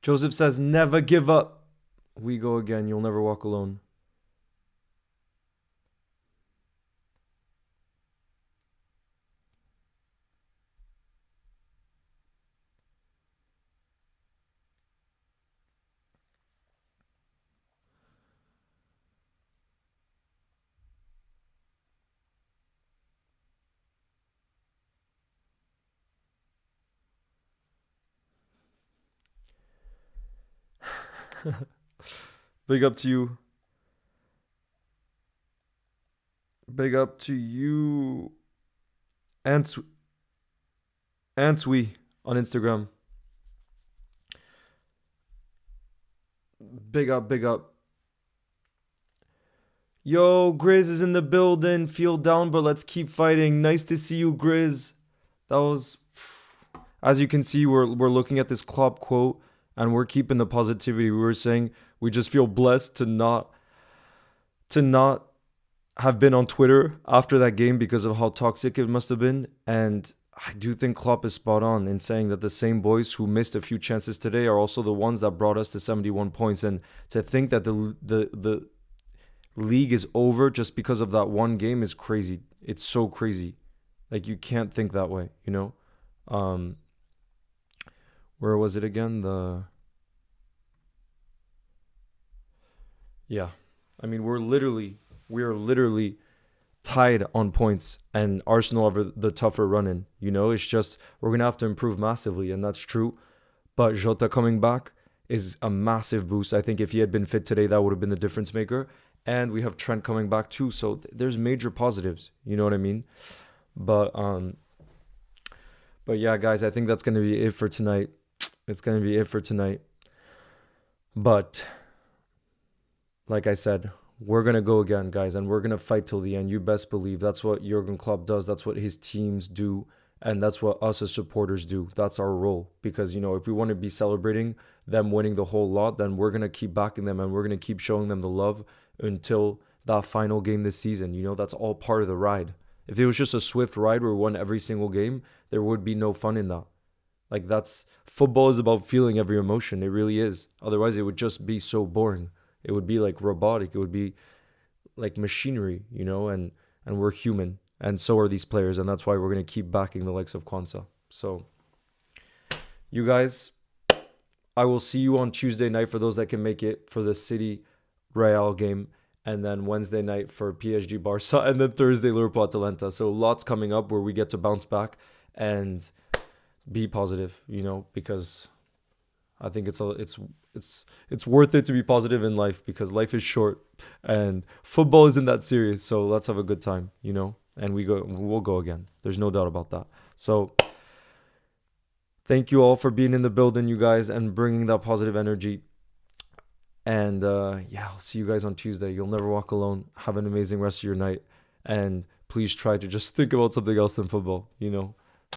Joseph says, never give up. We go again. You'll never walk alone. Big up to you. Big up to you. Answi on Instagram. Big up, big up. Yo, Grizz is in the building. Feel down, but let's keep fighting. Nice to see you, Grizz. That was, as you can see, we're looking at this Klopp quote, and we're keeping the positivity. We were saying we just feel blessed to not have been on Twitter after that game because of how toxic it must have been. And I do think Klopp is spot on in saying that the same boys who missed a few chances today are also the ones that brought us to 71 points. And to think that the league is over just because of that one game is crazy. It's so crazy. Like, you can't think that way, you know? Where was it again? Yeah. I mean, we are literally tied on points, and Arsenal have the tougher run-in. You know, it's just we're going to have to improve massively, and that's true. But Jota coming back is a massive boost. I think if he had been fit today, that would have been the difference maker. And we have Trent coming back too, so there's major positives. You know what I mean? But yeah, guys, I think that's going to be it for tonight. It's going to be it for tonight. But like I said, we're going to go again, guys, and we're going to fight till the end. You best believe that's what Jurgen Klopp does. That's what his teams do. And that's what us as supporters do. That's our role. Because, you know, if we want to be celebrating them winning the whole lot, then we're going to keep backing them and we're going to keep showing them the love until that final game this season. You know, that's all part of the ride. If it was just a swift ride where we won every single game, there would be no fun in that. Like, football is about feeling every emotion. It really is. Otherwise, it would just be so boring. It would be like robotic. It would be like machinery, you know, and we're human. And so are these players. And that's why we're going to keep backing the likes of Kwanzaa. So, you guys, I will see you on Tuesday night for those that can make it for the City Real game. And then Wednesday night for PSG Barca. And then Thursday, Liverpool Atalanta. So lots coming up where we get to bounce back and be positive, you know, because I think it's worth it to be positive in life because life is short and football isn't that serious. So let's have a good time, you know, and we'll go again. There's no doubt about that. So thank you all for being in the building, you guys, and bringing that positive energy. And yeah, I'll see you guys on Tuesday. You'll never walk alone. Have an amazing rest of your night. And please try to just think about something else than football, you know.